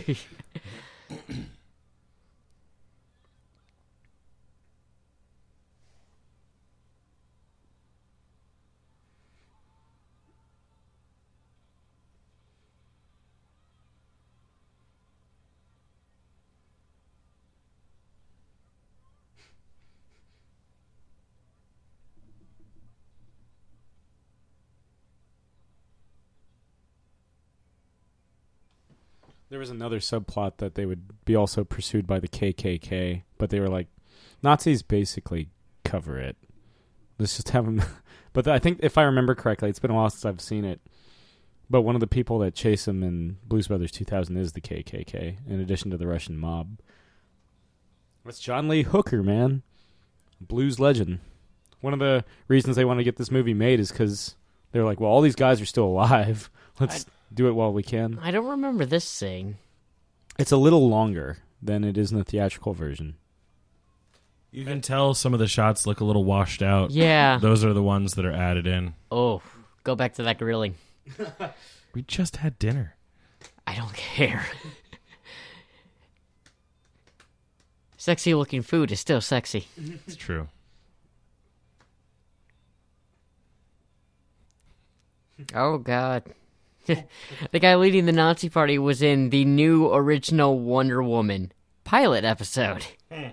Speaker 2: There was another subplot that they would be also pursued by the KKK, but they were like, Nazis basically cover it. Let's just have them. But I think, if I remember correctly, it's been a while since I've seen it, but one of the people that chase him in Blues Brothers 2000 is the KKK, in addition to the Russian mob. That's John Lee Hooker, man. Blues legend. One of the reasons they want to get this movie made is because they're like, well, all these guys are still alive. Let's do it while we can.
Speaker 4: I don't remember this scene.
Speaker 2: It's a little longer than it is in the theatrical version.
Speaker 1: You can tell some of the shots look a little washed out.
Speaker 4: Yeah.
Speaker 1: Those are the ones that are added in.
Speaker 4: Oh, go back to that grilling.
Speaker 1: We just had dinner.
Speaker 4: I don't care. Sexy looking food is still sexy.
Speaker 1: It's true.
Speaker 4: Oh, God. The guy leading the Nazi party was in the new original Wonder Woman pilot episode.
Speaker 1: The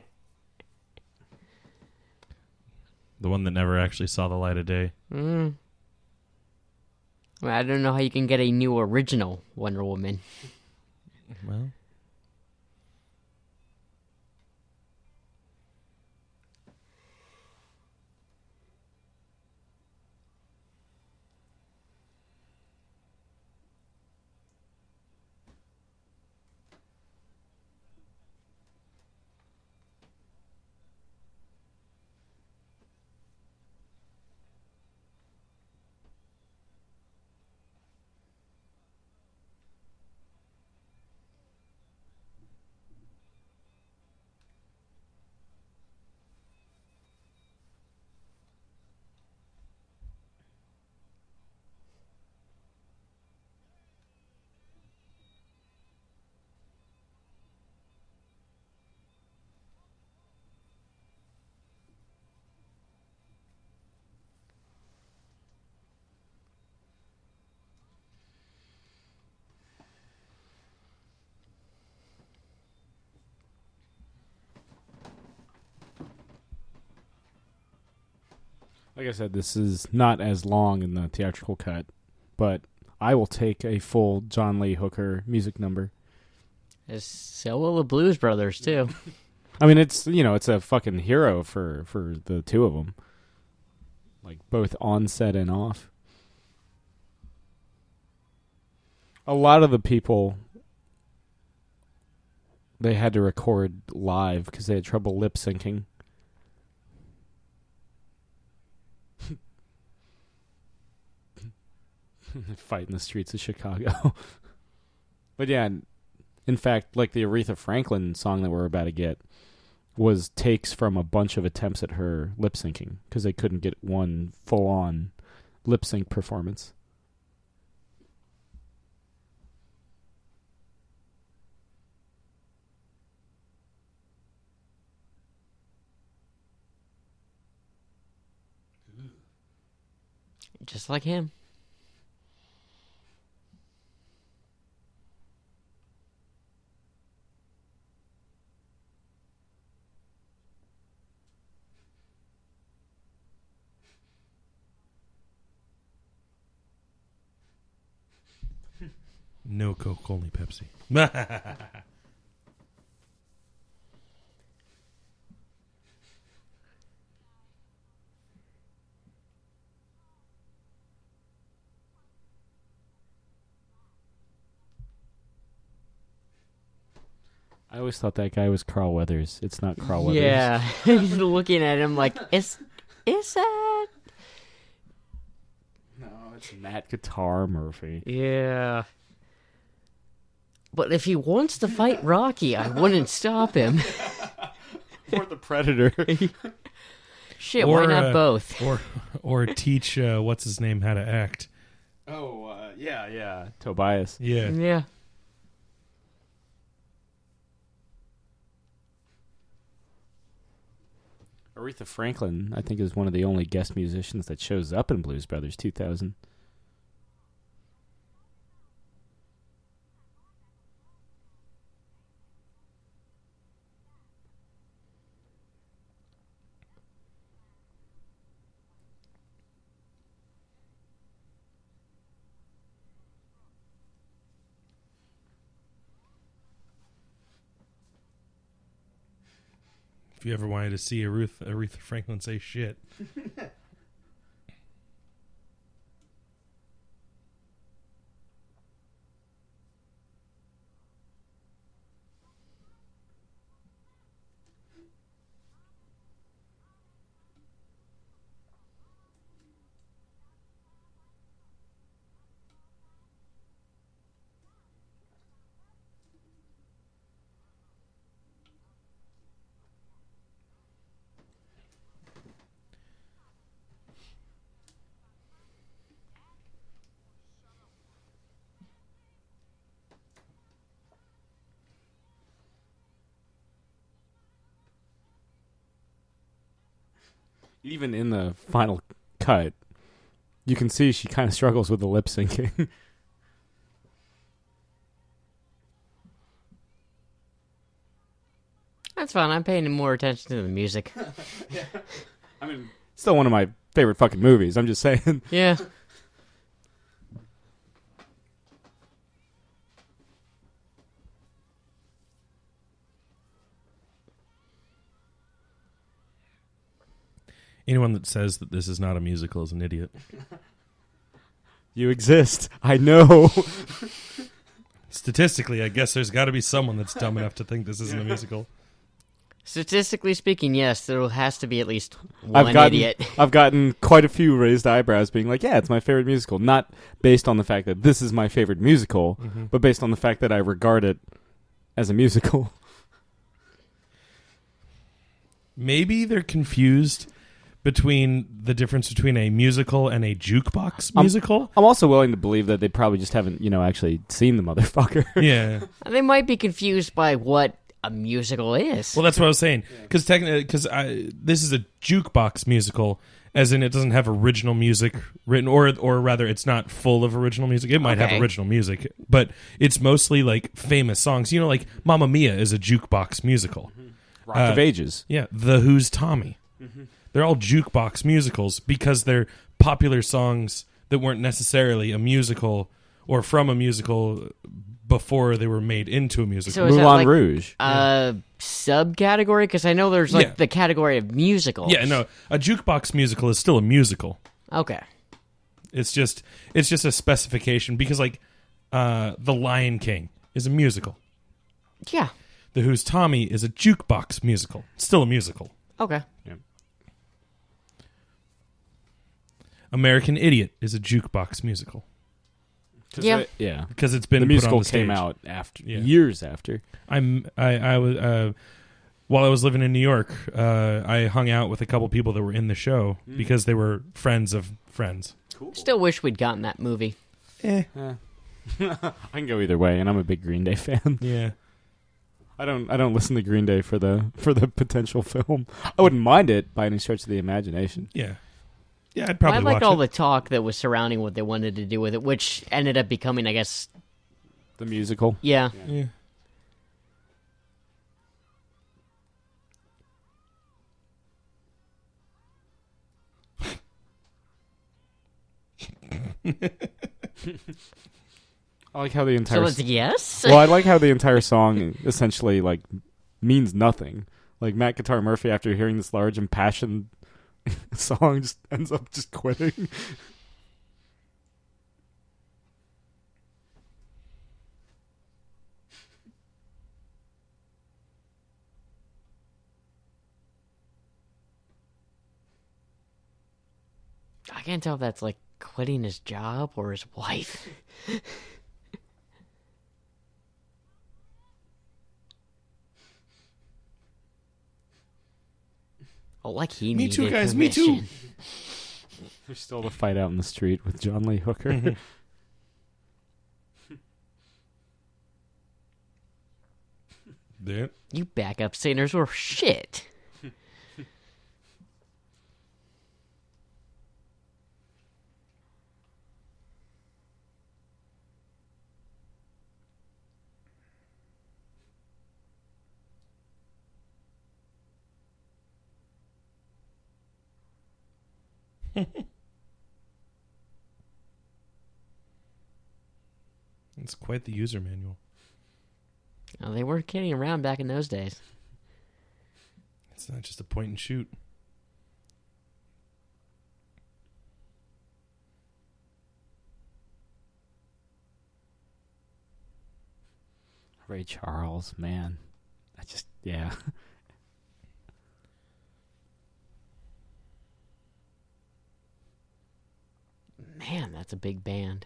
Speaker 1: one that never actually saw the light of day.
Speaker 4: Well, I don't know how you can get a new original Wonder Woman.
Speaker 1: Well,
Speaker 2: Like I said, this is not as long in the theatrical cut, but I will take a full John Lee Hooker music number.
Speaker 4: So will the Blues Brothers, too.
Speaker 2: I mean, it's a fucking hero for the two of them, like both on set and off. A lot of the people, they had to record live because they had trouble lip syncing. Fight in the streets of Chicago. But yeah, in fact, like the Aretha Franklin song that we're about to get was takes from a bunch of attempts at her lip syncing because they couldn't get one full on lip sync performance.
Speaker 4: Just like him.
Speaker 1: No Coke, only Pepsi.
Speaker 2: I always thought that guy was Carl Weathers. It's not Carl Weathers.
Speaker 4: Yeah. He's looking at him like, is that?
Speaker 2: No, it's Matt Guitar Murphy.
Speaker 4: Yeah. But if he wants to fight Rocky, I wouldn't stop him.
Speaker 2: Or the Predator.
Speaker 4: Shit, why not both?
Speaker 1: Or teach what's his name how to act.
Speaker 2: Oh, yeah. Tobias.
Speaker 1: Yeah.
Speaker 4: Yeah.
Speaker 2: Aretha Franklin, I think, is one of the only guest musicians that shows up in Blues Brothers 2000.
Speaker 1: If you ever wanted to see Aretha Franklin say shit.
Speaker 2: Even in the final cut, you can see she kind of struggles with the lip syncing.
Speaker 4: That's fine. I'm paying more attention to the music.
Speaker 2: Yeah. I mean, still one of my favorite fucking movies. I'm just saying.
Speaker 4: Yeah.
Speaker 1: Anyone that says that this is not a musical is an idiot.
Speaker 2: You exist. I know.
Speaker 1: Statistically, I guess there's got to be someone that's dumb enough to think this isn't a musical.
Speaker 4: Statistically speaking, yes, there has to be at least one idiot.
Speaker 2: I've gotten quite a few raised eyebrows being like, yeah, it's my favorite musical. Not based on the fact that this is my favorite musical, but based on the fact that I regard it as a musical.
Speaker 1: Maybe they're confused between the difference between a musical and a jukebox musical.
Speaker 2: I'm also willing to believe that they probably just haven't, actually seen the motherfucker.
Speaker 1: Yeah.
Speaker 4: They might be confused by what a musical is.
Speaker 1: Well, that's what I was saying. Because this is a jukebox musical, as in it doesn't have original music written, or rather, it's not full of original music. It might have original music, but it's mostly like famous songs. Like Mamma Mia is a jukebox musical.
Speaker 2: Rock of Ages.
Speaker 1: Yeah, The Who's Tommy. they're all jukebox musicals because they're popular songs that weren't necessarily a musical or from a musical before they were made into a musical.
Speaker 4: So is that
Speaker 2: Moulin
Speaker 4: like
Speaker 2: Rouge.
Speaker 4: subcategory? Because I know there's like the category of musicals.
Speaker 1: Yeah, no, a jukebox musical is still a musical.
Speaker 4: Okay.
Speaker 1: It's just a specification because like The Lion King is a musical.
Speaker 4: Yeah.
Speaker 1: The Who's Tommy is a jukebox musical. It's still a musical.
Speaker 4: Okay.
Speaker 2: Yeah.
Speaker 1: American Idiot is a jukebox musical
Speaker 4: Yeah.
Speaker 2: Yeah.
Speaker 1: because it's been
Speaker 2: The
Speaker 1: put
Speaker 2: musical
Speaker 1: on the stage.
Speaker 2: came out after
Speaker 1: Yeah.
Speaker 2: years after.
Speaker 1: I was while I was living in New York, I hung out with a couple people that were in the show because they were friends of friends.
Speaker 4: Still wish we'd gotten that movie.
Speaker 2: I can go either way, and I'm a big Green Day fan.
Speaker 1: Yeah.
Speaker 2: I don't listen to Green Day for the potential film. I wouldn't mind it by any stretch of the imagination.
Speaker 1: Yeah. Yeah, I'd probably
Speaker 4: I liked
Speaker 1: watch
Speaker 4: all
Speaker 1: it.
Speaker 4: the talk that was surrounding what they wanted to do with it, which ended up becoming, I guess,
Speaker 2: The musical.
Speaker 4: yeah.
Speaker 1: Yeah.
Speaker 2: I like how the entire.
Speaker 4: So it's a yes?
Speaker 2: Well, I like how the entire song essentially like means nothing. Like Matt Guitar Murphy, after hearing this large impassioned song, just ends up just quitting.
Speaker 4: I can't tell if that's like quitting his job or his wife. Oh, like he
Speaker 1: Me
Speaker 4: needed
Speaker 1: too, guys, me too.
Speaker 4: permission.
Speaker 2: There's still the fight out in the street with John Lee Hooker.
Speaker 1: Yeah.
Speaker 4: You backup singers were shit.
Speaker 1: It's quite the user manual.
Speaker 4: Oh, they weren't kidding around back in those days.
Speaker 1: It's not just a point and shoot.
Speaker 2: Ray Charles, man. Yeah.
Speaker 4: Man, that's a big band.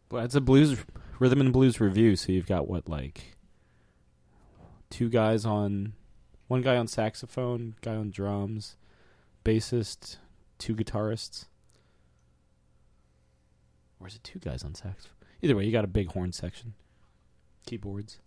Speaker 2: Well, it's a blues, rhythm and blues review, so you've got like one guy on saxophone, guy on drums, bassist, two guitarists. Or is it two guys on saxophone? Either way, you got a big horn section. Keyboards.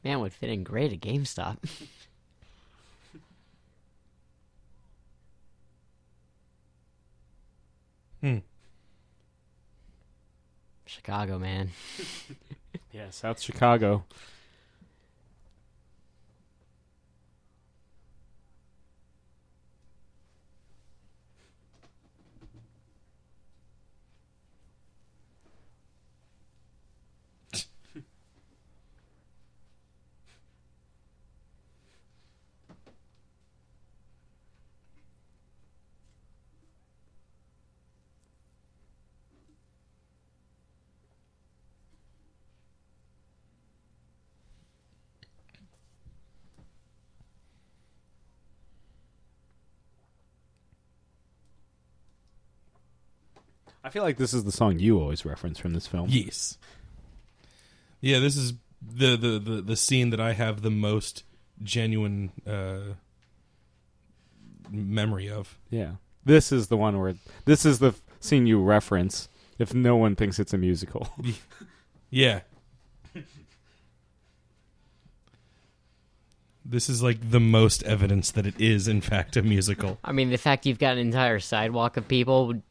Speaker 4: Man, would fit in great at GameStop. Chicago, man.
Speaker 2: Yeah, South Chicago. I feel like this is the song you always reference from this film.
Speaker 1: Yes. Yeah, this is the scene that I have the most genuine memory of.
Speaker 2: Yeah. This is the one where... This is the scene you reference if no one thinks it's a musical.
Speaker 1: Yeah. This is like the most evidence that it is, in fact, a musical.
Speaker 4: I mean, the fact you've got an entire sidewalk of people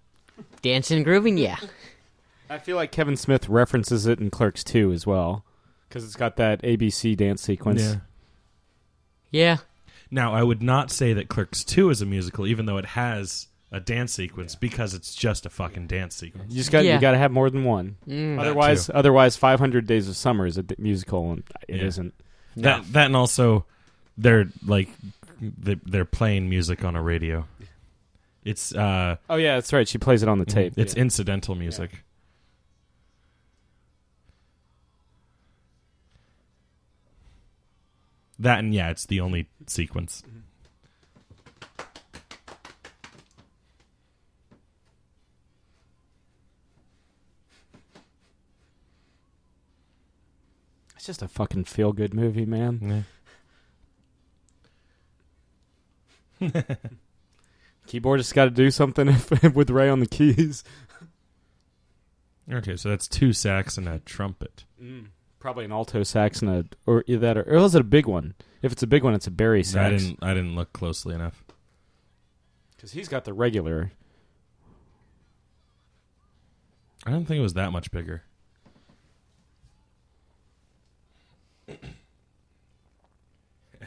Speaker 4: dancing and grooving, yeah.
Speaker 2: I feel like Kevin Smith references it in Clerks 2 as well, because it's got that ABC dance sequence.
Speaker 1: Yeah.
Speaker 4: Yeah.
Speaker 1: Now, I would not say that Clerks 2 is a musical, even though it has a dance sequence, because it's just a fucking dance sequence.
Speaker 2: You just got you got to have more than one. Otherwise, 500 Days of Summer is a musical, and it isn't.
Speaker 1: That and also they're like they're playing music on a radio. It's
Speaker 2: oh yeah, that's right. She plays it on the tape.
Speaker 1: It's incidental music. Yeah. That and it's the only sequence.
Speaker 2: It's just a fucking feel-good movie, man.
Speaker 1: Yeah.
Speaker 2: Keyboardist got to do something with Ray on the keys.
Speaker 1: Okay, so that's 2 sax and a trumpet.
Speaker 2: Probably an alto sax and or is it a big one? If it's a big one, it's a Barry sax.
Speaker 1: I didn't look closely enough.
Speaker 2: Because he's got the regular.
Speaker 1: I don't think it was that much bigger. And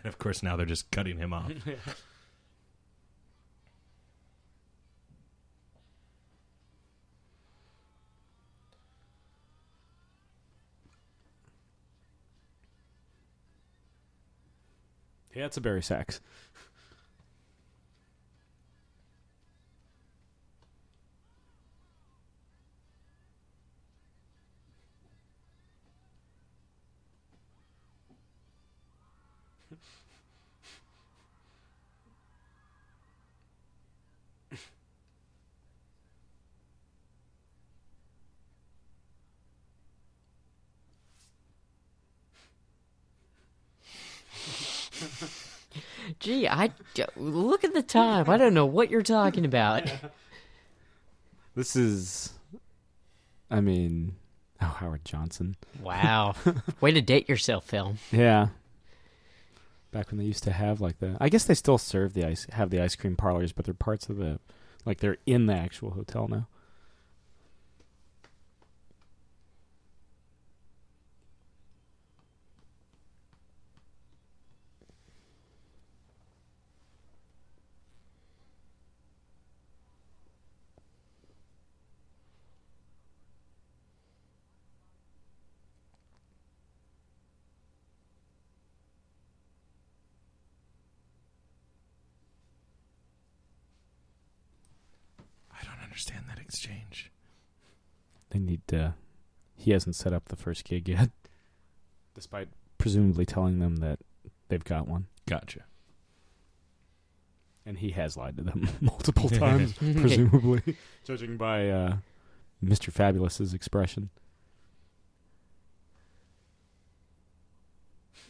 Speaker 1: of course, now they're just cutting him off.
Speaker 2: Yeah, it's a Barry sax.
Speaker 4: Gee, look at the time. I don't know what you're talking about.
Speaker 2: This is, Howard Johnson.
Speaker 4: Wow. Way to date yourself, film.
Speaker 2: Yeah. Back when they used to have I guess they still serve the ice cream parlors, but they're parts of they're in the actual hotel now.
Speaker 1: Understand that exchange.
Speaker 2: They need he hasn't set up the first gig yet, despite presumably telling them that they've got one.
Speaker 1: Gotcha.
Speaker 2: And he has lied to them multiple times, presumably, judging by Mr. Fabulous's expression.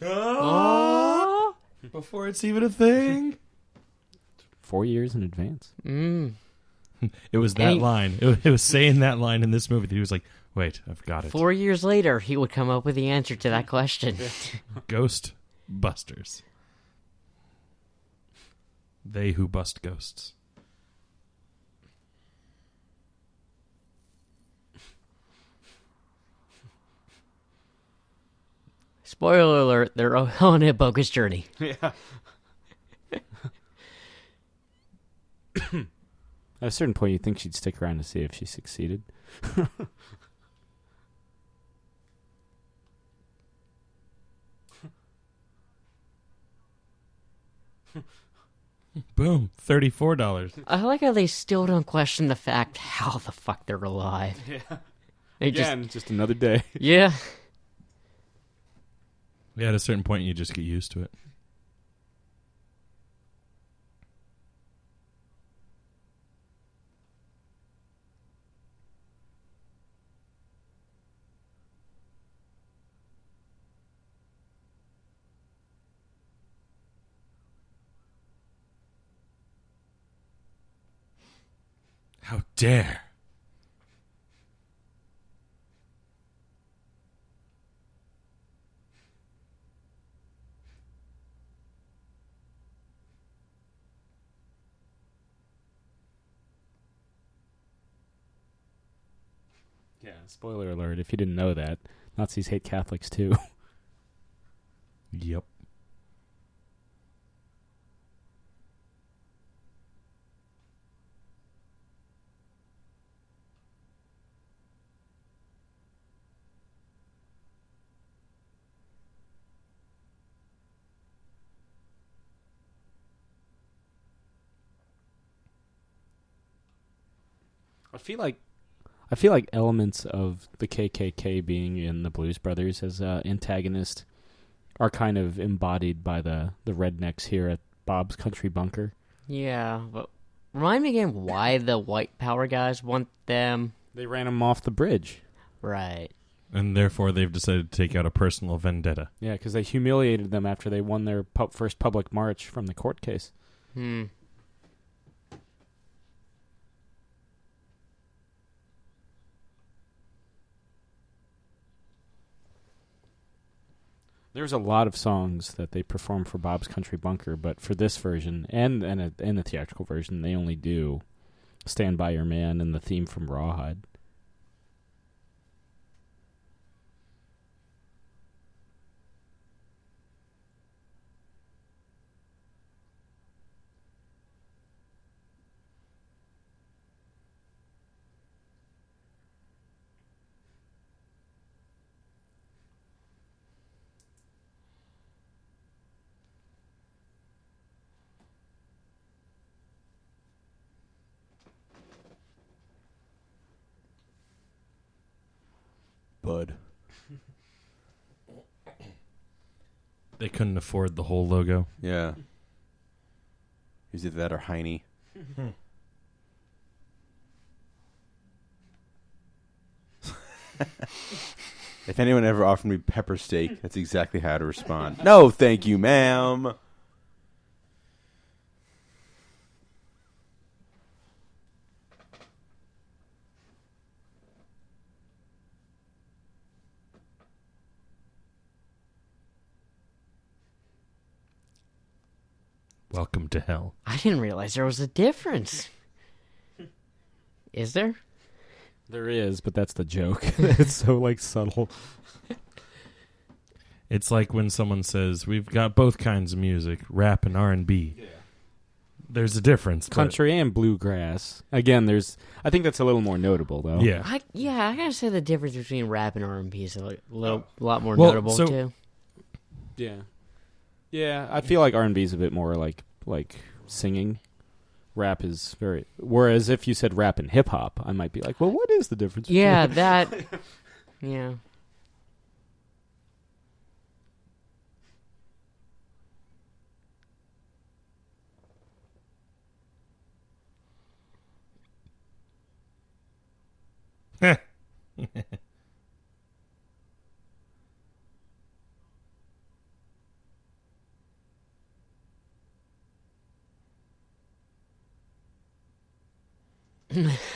Speaker 1: Oh! Before it's even a thing.
Speaker 2: 4 years in advance.
Speaker 1: It was that line. It was saying that line in this movie that he was like, wait, I've got it.
Speaker 4: 4 years later, he would come up with the answer to that question.
Speaker 1: Ghost busters. They who bust ghosts.
Speaker 4: Spoiler alert, they're on a bogus journey.
Speaker 2: Yeah. At a certain point, you think she'd stick around to see if she succeeded.
Speaker 1: Boom, $34.
Speaker 4: I like how they still don't question the fact how the fuck they're alive.
Speaker 2: Yeah.
Speaker 4: They
Speaker 2: Again, just another day.
Speaker 4: Yeah.
Speaker 1: Yeah, at a certain point, you just get used to it. How dare.
Speaker 2: Yeah, spoiler alert, if you didn't know that, Nazis hate Catholics too.
Speaker 1: Yep.
Speaker 2: I feel like elements of the KKK being in the Blues Brothers as antagonist are kind of embodied by the rednecks here at Bob's Country Bunker.
Speaker 4: Yeah, but remind me again why the white power guys want them.
Speaker 2: They ran them off the bridge.
Speaker 4: Right.
Speaker 1: And therefore they've decided to take out a personal vendetta.
Speaker 2: Yeah, because they humiliated them after they won their first public march from the court case. There's a lot of songs that they perform for Bob's Country Bunker, but for this version and the theatrical version, they only do "Stand By Your Man" and the theme from Rawhide.
Speaker 3: Bud.
Speaker 1: They couldn't afford the whole logo.
Speaker 3: Yeah. Is it that or Heine? If anyone ever offered me pepper steak, that's exactly how to respond. No, thank you, ma'am.
Speaker 1: Welcome to hell.
Speaker 4: I didn't realize there was a difference. Is there?
Speaker 2: There is, but that's the joke. It's so subtle.
Speaker 1: It's like when someone says, we've got both kinds of music, rap and R&B. Yeah. There's a difference.
Speaker 2: Country and bluegrass. Again, I think that's a little more notable, though.
Speaker 1: Yeah.
Speaker 4: I gotta say the difference between rap and R&B is a lot more notable, too.
Speaker 2: Yeah. Yeah, I feel like R&B is a bit more like singing. Rap is very... Whereas if you said rap and hip-hop, I might be like, well, what is the difference?
Speaker 4: Yeah, that... Yeah.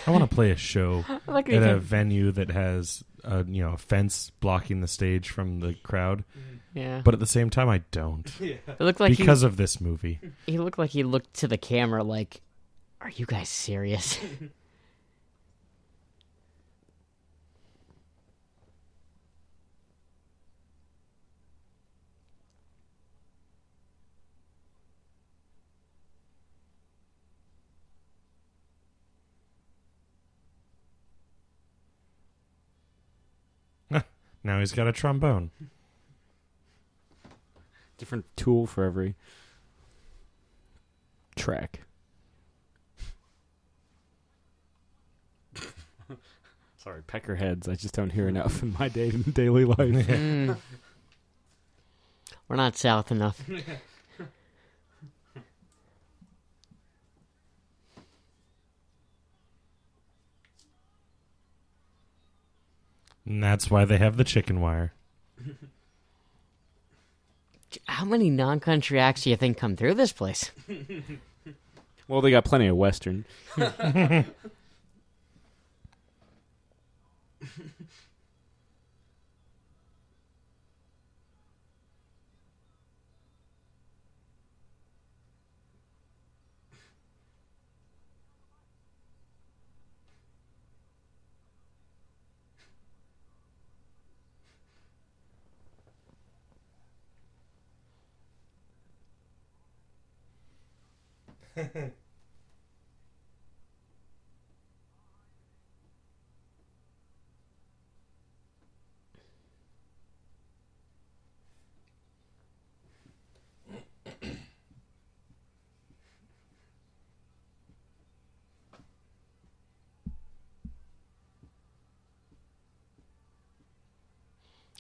Speaker 1: I want to play a show
Speaker 4: Like
Speaker 1: at a venue that has a fence blocking the stage from the crowd.
Speaker 4: Yeah.
Speaker 1: But at the same time, I don't.
Speaker 4: It looked like
Speaker 1: because of this movie.
Speaker 4: he looked like he looked to the camera like, are you guys serious?
Speaker 1: Now he's got a trombone.
Speaker 2: Different tool for every track. Sorry, peckerheads. I just don't hear enough in my daily life.
Speaker 4: We're not south enough.
Speaker 1: And that's why they have the chicken wire.
Speaker 4: How many non-country acts do you think come through this place?
Speaker 2: Well, they got plenty of Western.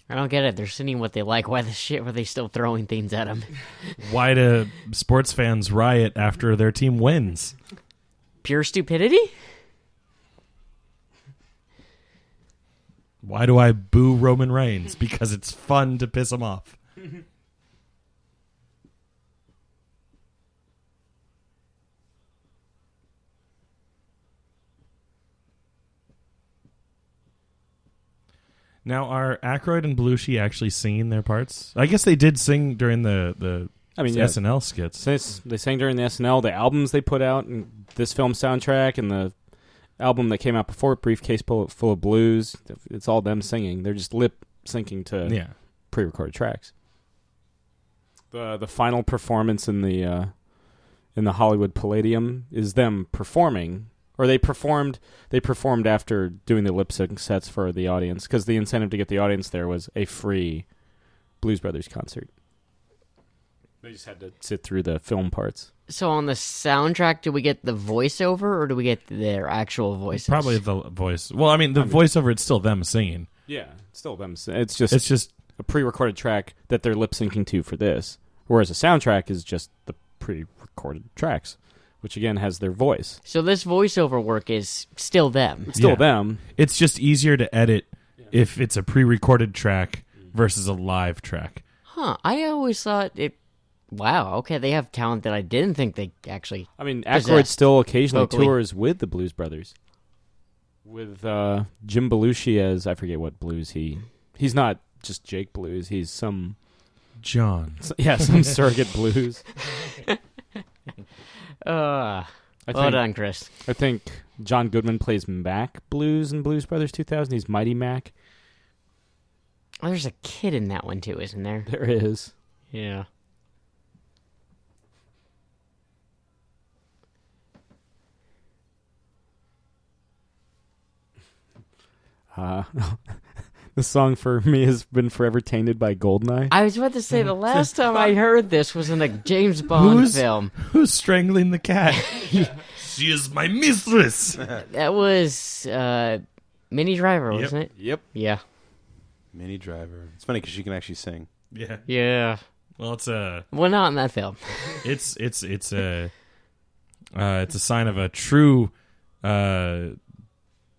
Speaker 4: I don't get it. They're singing what they like. Why the shit were they still throwing things at them?
Speaker 1: Why do sports fans riot after their team wins?
Speaker 4: Pure stupidity?
Speaker 1: Why do I boo Roman Reigns? Because it's fun to piss him off. Now, are Aykroyd and Belushi actually singing their parts? I guess they did sing during the SNL skits.
Speaker 2: They sang during the SNL, the albums they put out, and this film soundtrack, and the album that came out before, Briefcase Full of Blues. It's all them singing. They're just lip syncing to pre-recorded tracks. The final performance in the Hollywood Palladium is them performing. Or they performed after doing the lip sync sets for the audience, because the incentive to get the audience there was a free Blues Brothers concert. They just had to sit through the film parts.
Speaker 4: So on the soundtrack, do we get the voiceover, or do we get their actual voices?
Speaker 1: Probably the voice. Well, I mean, voiceover, it's still them singing.
Speaker 2: Yeah, it's still them. It's just a pre-recorded track that they're lip syncing to for this, whereas a soundtrack is just the pre-recorded tracks, which again has their voice.
Speaker 4: So this voiceover work is still them.
Speaker 2: It's still them.
Speaker 1: It's just easier to edit if it's a pre-recorded track versus a live track.
Speaker 4: Huh. I always thought it... Wow, okay, they have talent that I didn't think they actually
Speaker 2: I mean,
Speaker 4: possessed
Speaker 2: Aykroyd still occasionally
Speaker 4: vocally.
Speaker 2: tours with the Blues Brothers. With Jim Belushi as, I forget what blues he's not just Jake Blues, he's some...
Speaker 1: John.
Speaker 2: Some surrogate blues.
Speaker 4: Well done, Chris.
Speaker 2: I think John Goodman plays Mac Blues in Blues Brothers 2000. He's Mighty Mac.
Speaker 4: Oh, there's a kid in that one, too, isn't there?
Speaker 2: There is.
Speaker 4: Yeah.
Speaker 2: The song for me has been forever tainted by Goldeneye.
Speaker 4: I was about to say, the last time I heard this was in a James Bond film.
Speaker 1: Who's strangling the cat? She is my mistress.
Speaker 4: That was Minnie Driver, wasn't it?
Speaker 2: Yep.
Speaker 4: Yeah.
Speaker 3: Minnie Driver. It's funny because she can actually sing.
Speaker 1: Yeah.
Speaker 4: Yeah.
Speaker 1: Well, it's
Speaker 4: Well, not in that film.
Speaker 1: it's a sign of a true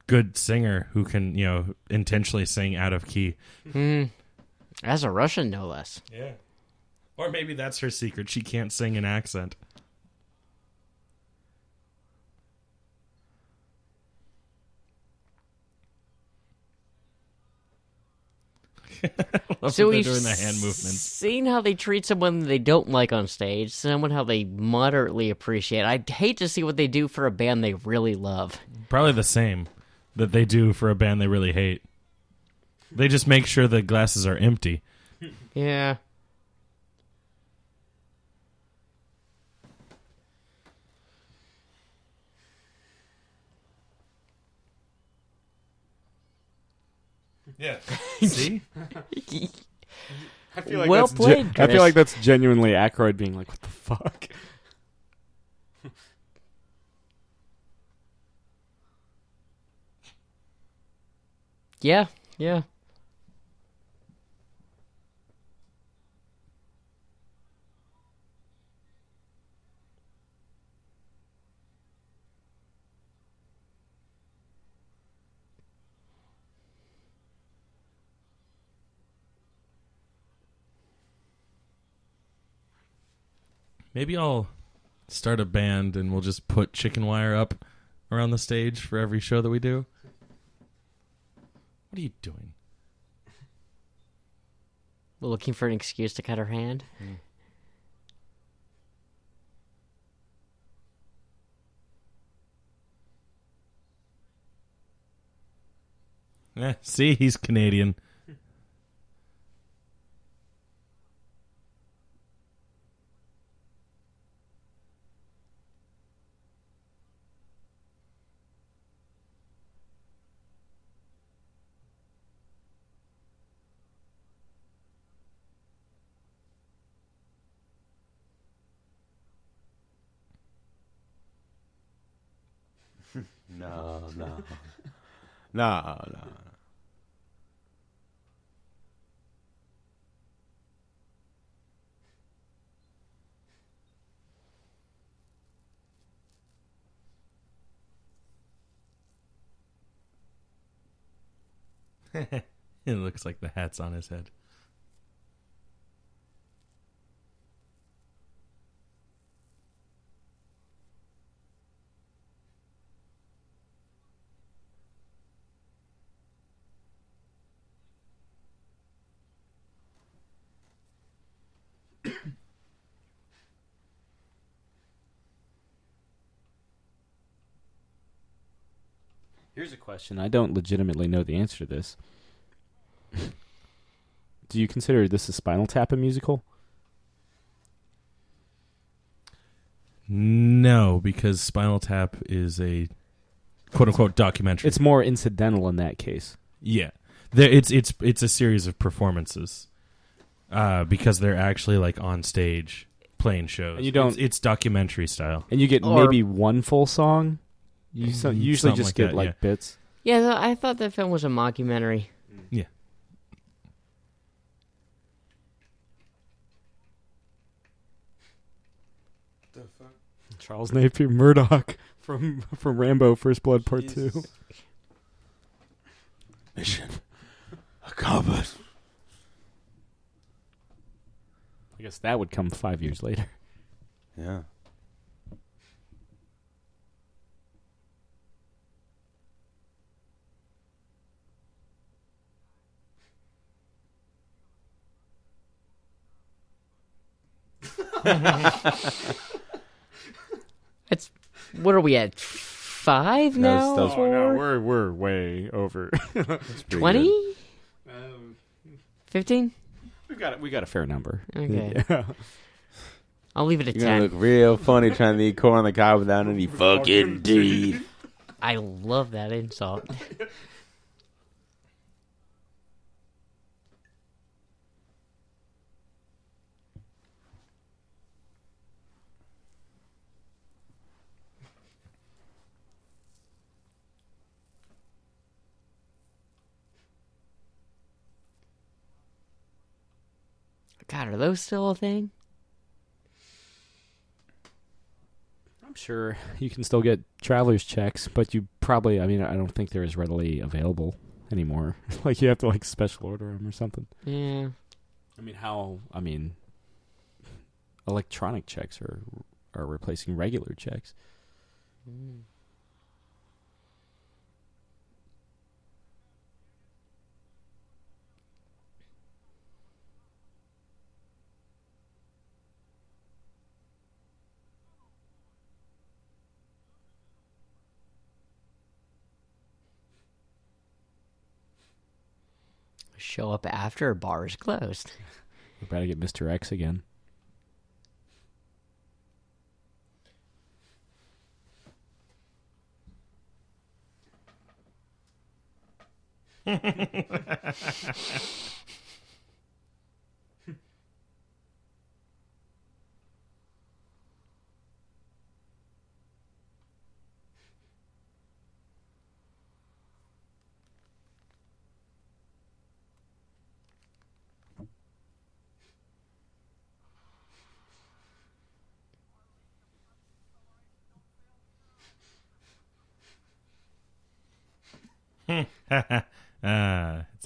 Speaker 1: good singer who can, intentionally sing out of key.
Speaker 4: As a Russian, no less.
Speaker 1: Yeah. Or maybe that's her secret. She can't sing an accent.
Speaker 4: So we've
Speaker 1: doing the hand movements.
Speaker 4: seen how they treat someone they don't like on stage, someone how they moderately appreciate. I'd hate to see what they do for a band they really love.
Speaker 1: Probably the same that they do for a band they really hate. They just make sure the glasses are empty.
Speaker 4: Yeah.
Speaker 1: Yeah. See?
Speaker 2: I feel like
Speaker 4: Well
Speaker 2: that's
Speaker 4: played,
Speaker 2: I feel
Speaker 4: Chris.
Speaker 2: like that's genuinely Aykroyd being like, what the fuck?
Speaker 4: Yeah. Yeah.
Speaker 1: Maybe I'll start a band and we'll just put chicken wire up around the stage for every show that we do. What are you doing?
Speaker 4: Looking for an excuse to cut her hand.
Speaker 1: See, he's Canadian.
Speaker 3: No. No.
Speaker 1: It looks like the hat's on his head.
Speaker 2: Here's a question. I don't legitimately know the answer to this. Do you consider this a Spinal Tap a musical?
Speaker 1: No, because Spinal Tap is a quote-unquote documentary.
Speaker 2: It's more incidental in that case.
Speaker 1: Yeah. It's a series of performances because they're actually like on stage playing shows.
Speaker 2: And you don't-
Speaker 1: It's documentary style.
Speaker 2: And you get
Speaker 4: Or-
Speaker 2: maybe one full song? You usually
Speaker 1: Something
Speaker 2: just
Speaker 1: like
Speaker 2: get
Speaker 1: that,
Speaker 2: like
Speaker 1: yeah.
Speaker 2: bits.
Speaker 4: Yeah, I thought that film was a mockumentary.
Speaker 1: Yeah.
Speaker 2: Charles Napier Murdoch from Rambo First Blood Part 2.
Speaker 3: Mission accomplished.
Speaker 2: I guess that would come 5 years later.
Speaker 3: Yeah.
Speaker 4: It's what are we at? 5 now?
Speaker 3: That was
Speaker 2: we're way over.
Speaker 3: pretty
Speaker 4: 20? 15?
Speaker 2: We got a fair number.
Speaker 4: Okay.
Speaker 2: Yeah.
Speaker 4: I'll leave it at
Speaker 3: You're gonna
Speaker 4: 10.
Speaker 3: look real funny trying to eat corn on the cob without any fucking teeth.
Speaker 4: I love that insult. God, are those still a thing?
Speaker 2: I'm sure you can still get traveler's checks, but you probably, I don't think they're as readily available anymore. Like you have to special order them or something.
Speaker 4: Yeah.
Speaker 2: Electronic checks are replacing regular checks.
Speaker 4: Show up after a bar is closed.
Speaker 2: We better get Mr. X again.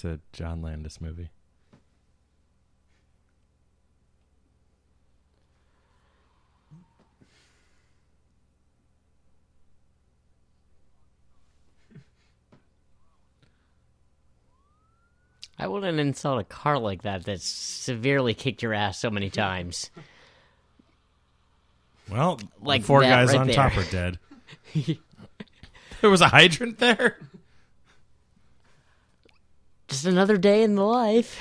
Speaker 1: It's a John Landis movie.
Speaker 4: I wouldn't install a car like that that's severely kicked your ass so many times.
Speaker 1: Well,
Speaker 4: Like
Speaker 1: the 4
Speaker 4: that
Speaker 1: guys
Speaker 4: right
Speaker 1: on
Speaker 4: there.
Speaker 1: top are dead. There was a hydrant there?
Speaker 4: Just another day in the life.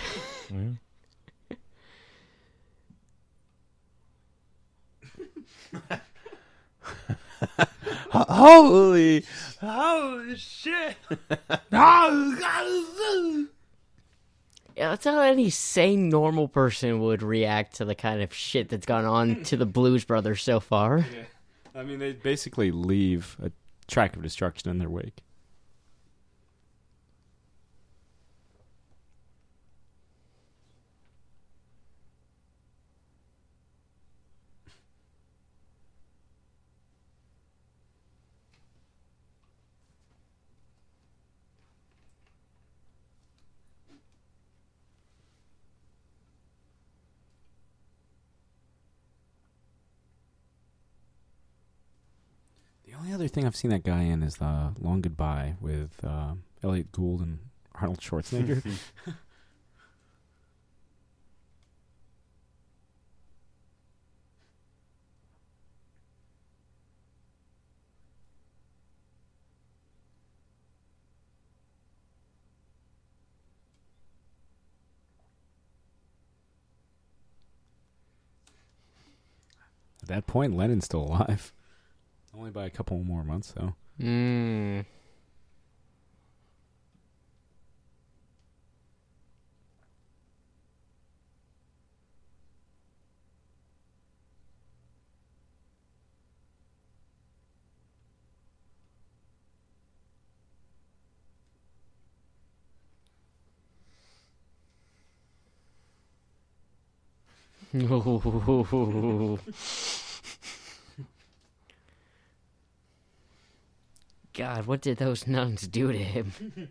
Speaker 3: Holy
Speaker 1: shit!
Speaker 4: Yeah, that's how any sane, normal person would react to the kind of shit that's gone on to the Blues Brothers so far.
Speaker 2: Yeah. I mean, they basically leave a track of destruction in their wake. The only other thing I've seen that guy in is the Long Goodbye with Elliot Gould and Arnold Schwarzenegger. At that point, Lennon's still alive. Only by a couple more months, though.
Speaker 4: God, what did those nuns do to him?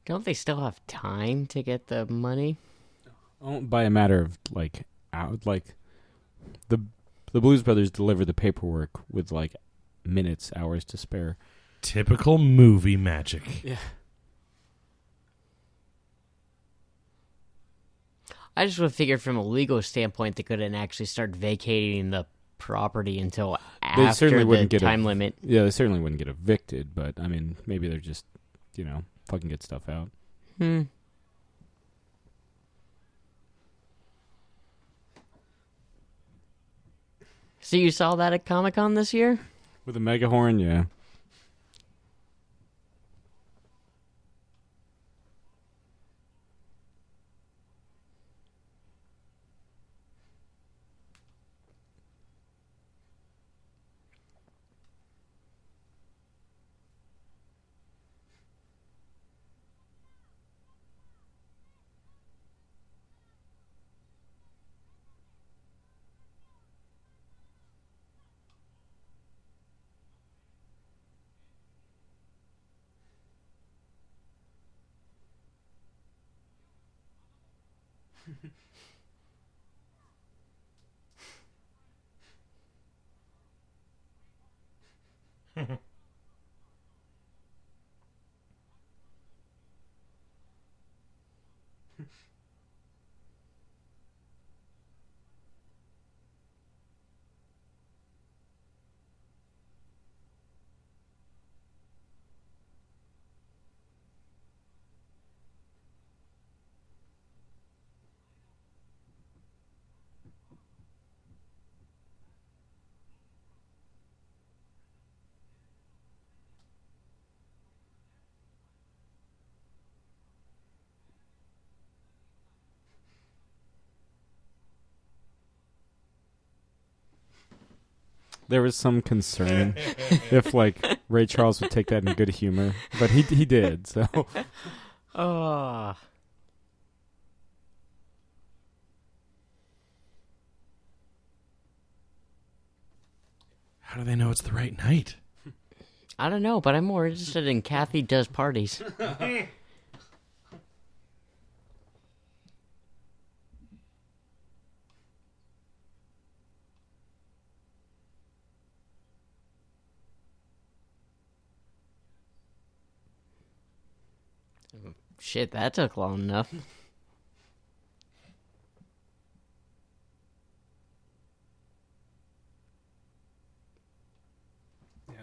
Speaker 4: Don't they still have time to get the money?
Speaker 2: Oh, by a matter of the Blues Brothers deliver the paperwork with minutes, hours to spare.
Speaker 1: Typical movie magic.
Speaker 2: Yeah.
Speaker 4: I just would have figured from a legal standpoint they couldn't actually start vacating the property until
Speaker 2: They
Speaker 4: after
Speaker 2: certainly
Speaker 4: the
Speaker 2: wouldn't get
Speaker 4: time limit.
Speaker 2: Yeah, they certainly wouldn't get evicted, but I mean, maybe they're just, fucking get stuff out.
Speaker 4: So you saw that at Comic-Con this year?
Speaker 2: With a mega horn, yeah. There was some concern if like Ray Charles would take that in good humor, but he did. So,
Speaker 4: Oh.
Speaker 1: How do they know it's the right night?
Speaker 4: I don't know, but I'm more interested in Kathy does parties. Shit, that took long enough.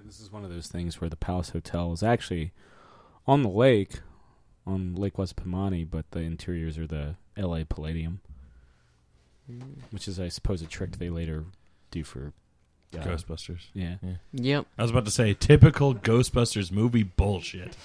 Speaker 2: yeah, this is one of those things where the Palace Hotel is actually on the lake, on Lake West Pimani, but the interiors are the L.A. Palladium, which is, I suppose, a trick they later do for
Speaker 1: Ghostbusters.
Speaker 2: Yeah.
Speaker 4: Yep.
Speaker 1: I was about to say, typical Ghostbusters movie bullshit.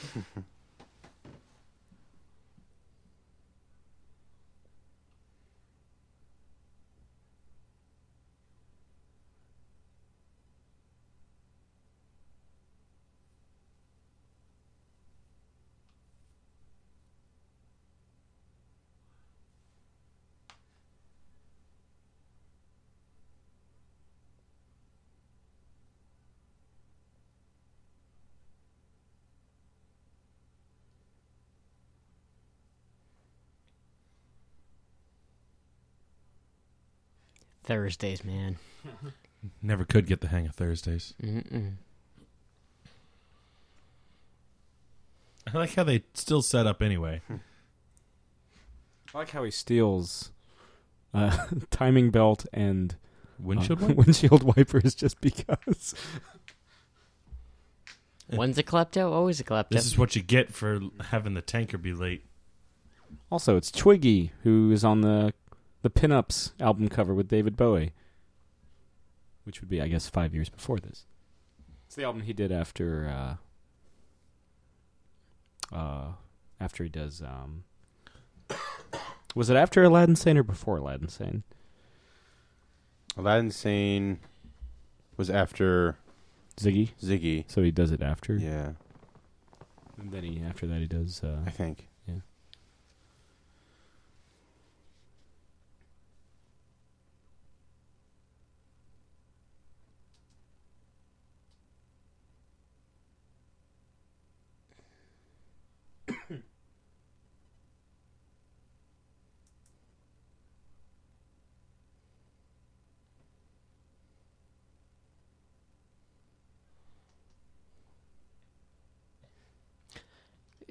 Speaker 4: Thursdays, man.
Speaker 1: Never could get the hang of Thursdays.
Speaker 4: Mm-mm.
Speaker 1: I like how they still set up anyway.
Speaker 2: I like how he steals timing belt and
Speaker 1: Windshield wiper?
Speaker 2: windshield wipers just because.
Speaker 4: One's a klepto, always a klepto.
Speaker 1: This is what you get for having the tanker be late.
Speaker 2: Also, it's Twiggy, who is on the Pinups album cover with David Bowie, which would be, I guess, 5 years before this. It's the album he did after he does. Was it after Aladdin Sane or before Aladdin Sane?
Speaker 3: Aladdin Sane was after
Speaker 2: Ziggy. So he does it after.
Speaker 3: Yeah,
Speaker 2: And then after that he does.
Speaker 3: I think.
Speaker 2: Yeah.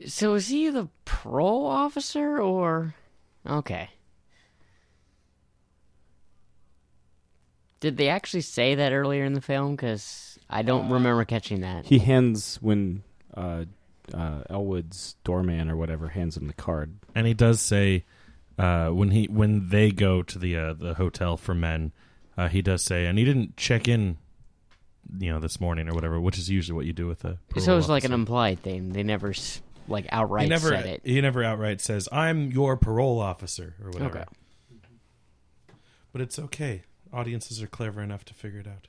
Speaker 4: So is he the parole officer or... Okay. Did they actually say that earlier in the film? Because I don't remember catching that.
Speaker 2: He hands when Elwood's doorman or whatever hands him the card.
Speaker 1: And he does say when they go to the hotel for men, he does say, and he didn't check in, this morning or whatever, which is usually what you do with a parole
Speaker 4: So it's like an
Speaker 1: officer.
Speaker 4: implied thing. They never outright said it.
Speaker 1: He never outright says, "I'm your parole officer" or whatever.
Speaker 4: Okay.
Speaker 1: But it's okay. Audiences are clever enough to figure it out.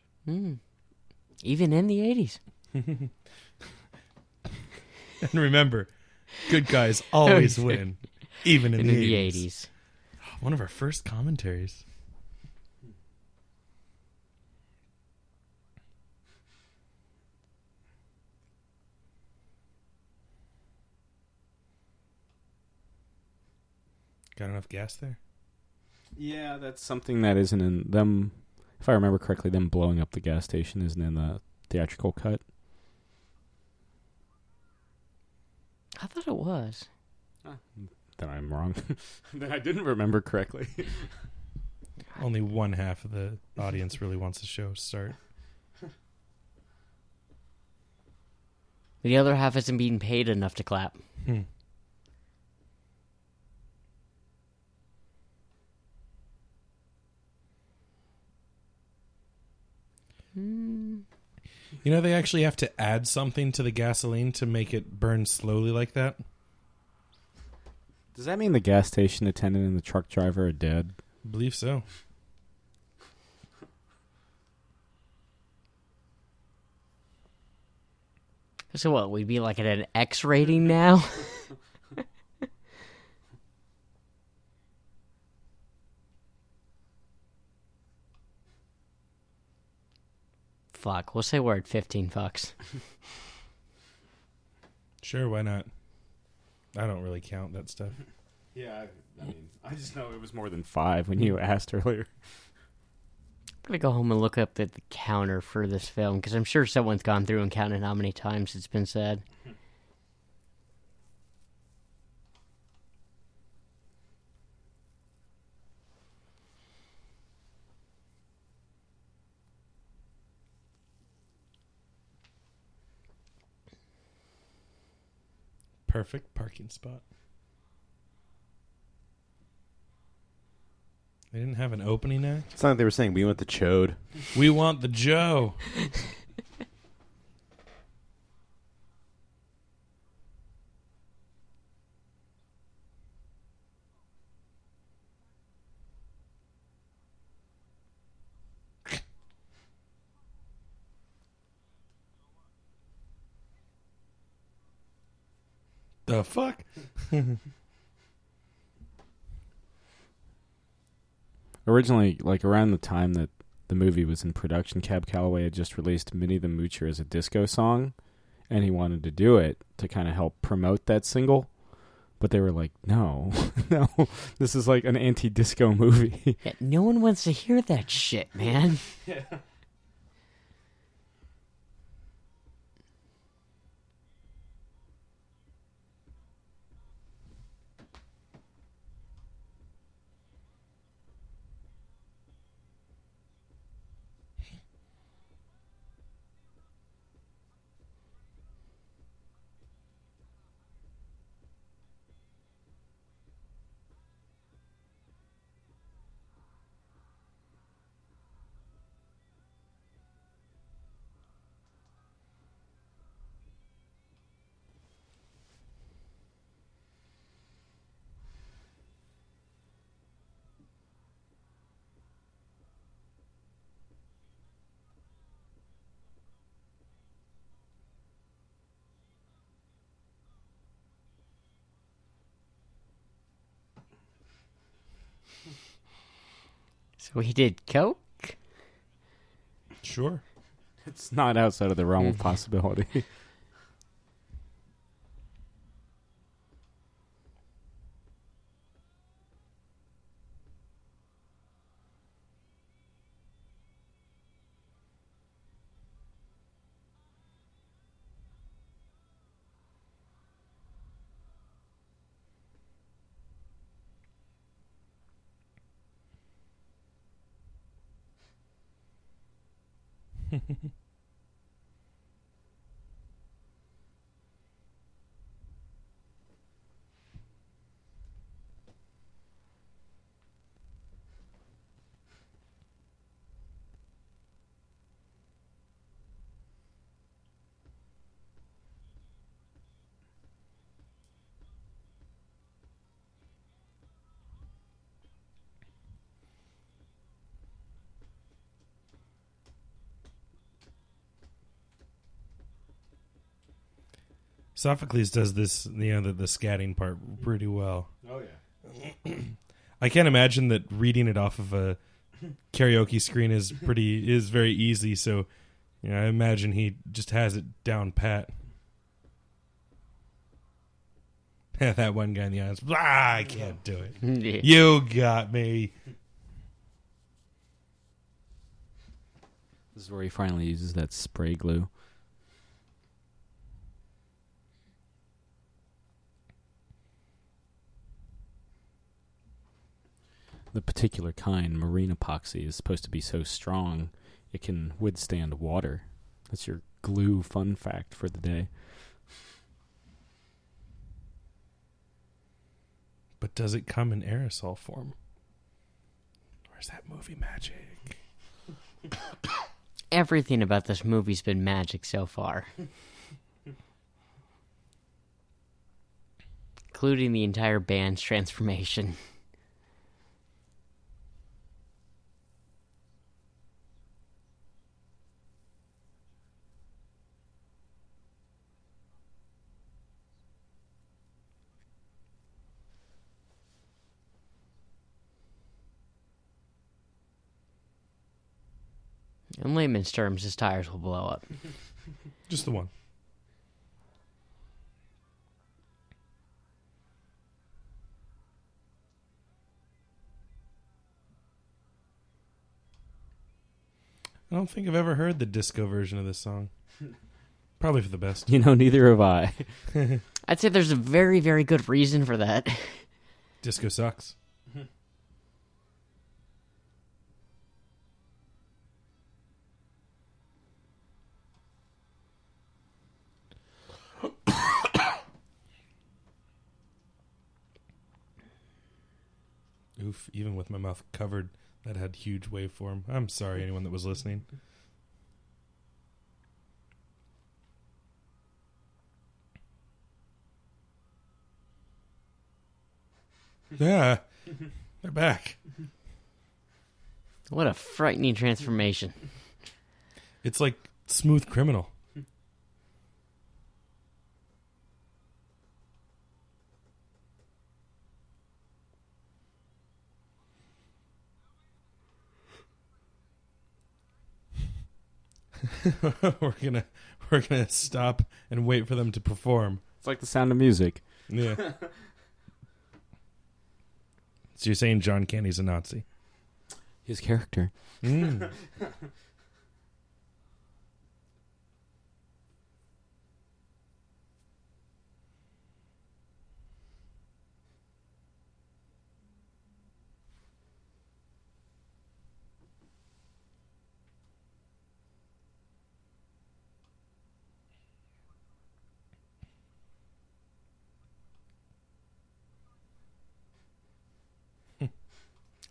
Speaker 4: Even in the 80s.
Speaker 1: And remember, good guys always win, even in the 80s. One of our first commentaries. Got enough gas there?
Speaker 2: Yeah, that's something that isn't in them. If I remember correctly, them blowing up the gas station isn't in the theatrical cut.
Speaker 4: I thought it was.
Speaker 2: Then I'm wrong. Then I didn't remember correctly.
Speaker 1: Only one half of the audience really wants the show to start.
Speaker 4: The other half isn't being paid enough to clap.
Speaker 1: They actually have to add something to the gasoline to make it burn slowly like that.
Speaker 2: Does that mean the gas station attendant and the truck driver are dead?
Speaker 1: I believe so.
Speaker 4: So what, we'd be like at an X rating now? Fuck, we'll say we're at 15 fucks.
Speaker 1: Sure, why not? I don't really count that stuff.
Speaker 2: Yeah, I mean, I just know it was more than 5 when you asked earlier.
Speaker 4: I'm gonna go home and look up the counter for this film, because I'm sure someone's gone through and counted how many times it's been said.
Speaker 1: Perfect parking spot. They didn't have an opening act?
Speaker 3: It's not like they were saying we want the chode.
Speaker 1: We want the Joe. The fuck?
Speaker 2: Originally, like around the time that the movie was in production, Cab Calloway had just released Minnie the Moocher as a disco song, and he wanted to do it to kind of help promote that single. But they were like, no, no, this is like an anti-disco movie.
Speaker 4: Yeah, no one wants to hear that shit, man.
Speaker 2: Yeah.
Speaker 4: So he did coke?
Speaker 1: Sure.
Speaker 2: It's not outside of the realm of possibility.
Speaker 1: Sophocles does this, the scatting part pretty well.
Speaker 2: Oh, yeah.
Speaker 1: I can't imagine that reading it off of a karaoke screen is very easy. So, I imagine he just has it down pat. That one guy in the eyes. I can't do it.
Speaker 4: Yeah.
Speaker 1: You got me.
Speaker 2: This is where he finally uses that spray glue. The particular kind, marine epoxy, is supposed to be so strong it can withstand water. That's your glue fun fact for the day.
Speaker 1: But does it come in aerosol form? Or is that movie magic?
Speaker 4: Everything about this movie's been magic so far. Including the entire band's transformation. In layman's terms, his tires will blow up.
Speaker 1: Just the one. I don't think I've ever heard the disco version of this song. Probably for the best.
Speaker 2: Neither have I.
Speaker 4: I'd say there's a very, very good reason for that.
Speaker 1: Disco sucks. Oof, even with my mouth covered, that had huge waveform. I'm sorry, anyone that was listening. Yeah, they're back.
Speaker 4: What a frightening transformation.
Speaker 1: It's like Smooth Criminal. we're gonna stop and wait for them to perform.
Speaker 2: It's like The Sound of Music.
Speaker 1: Yeah. So you're saying John Candy's a Nazi?
Speaker 2: His character.
Speaker 1: Mm.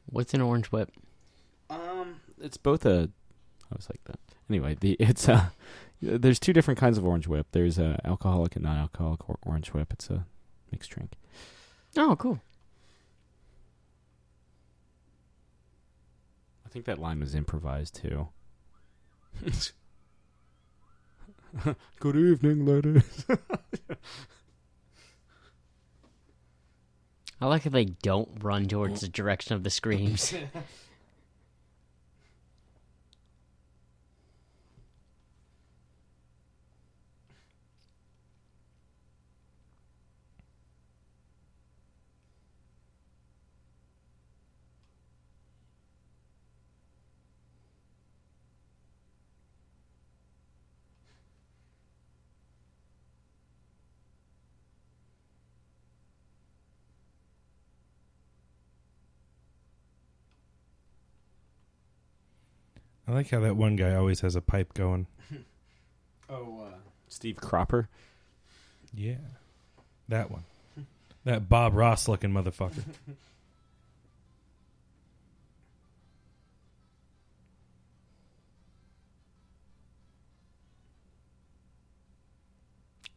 Speaker 4: What's an orange whip?
Speaker 2: It's both a. I was like that. Anyway, it's there's two different kinds of orange whip. There's a alcoholic and non-alcoholic orange whip. It's a mixed drink.
Speaker 4: Oh, cool.
Speaker 2: I think that line was improvised too. Good evening, ladies.
Speaker 4: I like how they don't run towards the direction of the screams.
Speaker 1: I like how that one guy always has a pipe going.
Speaker 2: Steve Cropper.
Speaker 1: Yeah. That one. That Bob Ross looking motherfucker.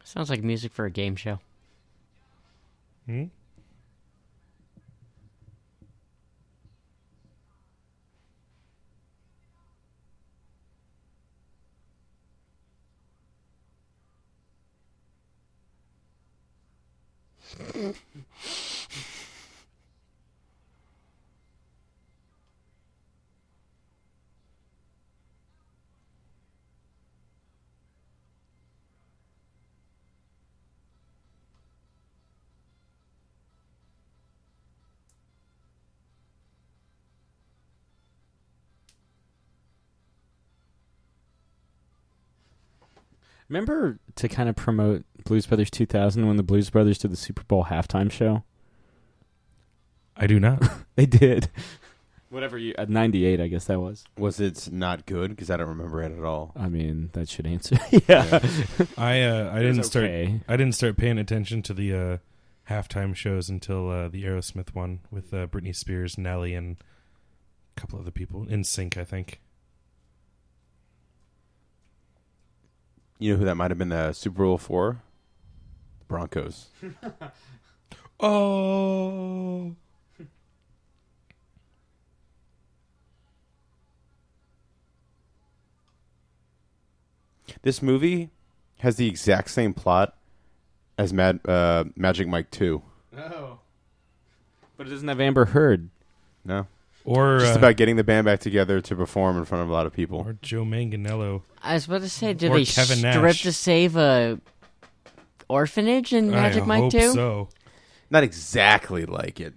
Speaker 4: Sounds like music for a game show.
Speaker 1: Hmm?
Speaker 2: Remember to kind of promote Blues Brothers 2000 when the Blues Brothers did the Super Bowl halftime show?
Speaker 1: I do not.
Speaker 2: They did. Whatever you... 98, I guess that was.
Speaker 3: Was it not good? Because I don't remember it at all.
Speaker 2: I mean, that should answer. Yeah.
Speaker 1: I didn't start.
Speaker 2: okay.
Speaker 1: I didn't start paying attention to the halftime shows until the Aerosmith one with Britney Spears, Nelly, and a couple other people in sync. I think.
Speaker 3: You know who that might have been the Super Bowl for? Broncos.
Speaker 1: Oh.
Speaker 3: This movie has the exact same plot as Magic Mike 2.
Speaker 2: Oh. But it doesn't have Amber Heard.
Speaker 3: No?
Speaker 1: Or
Speaker 3: Just about getting the band back together to perform in front of a lot of people.
Speaker 1: Or Joe Manganiello.
Speaker 4: I was about to say, did
Speaker 1: Or
Speaker 4: they
Speaker 1: Kevin
Speaker 4: strip
Speaker 1: Nash.
Speaker 4: to save a orphanage in Magic
Speaker 1: I
Speaker 4: Mike
Speaker 1: hope
Speaker 4: 2?
Speaker 1: so.
Speaker 3: Not exactly like it,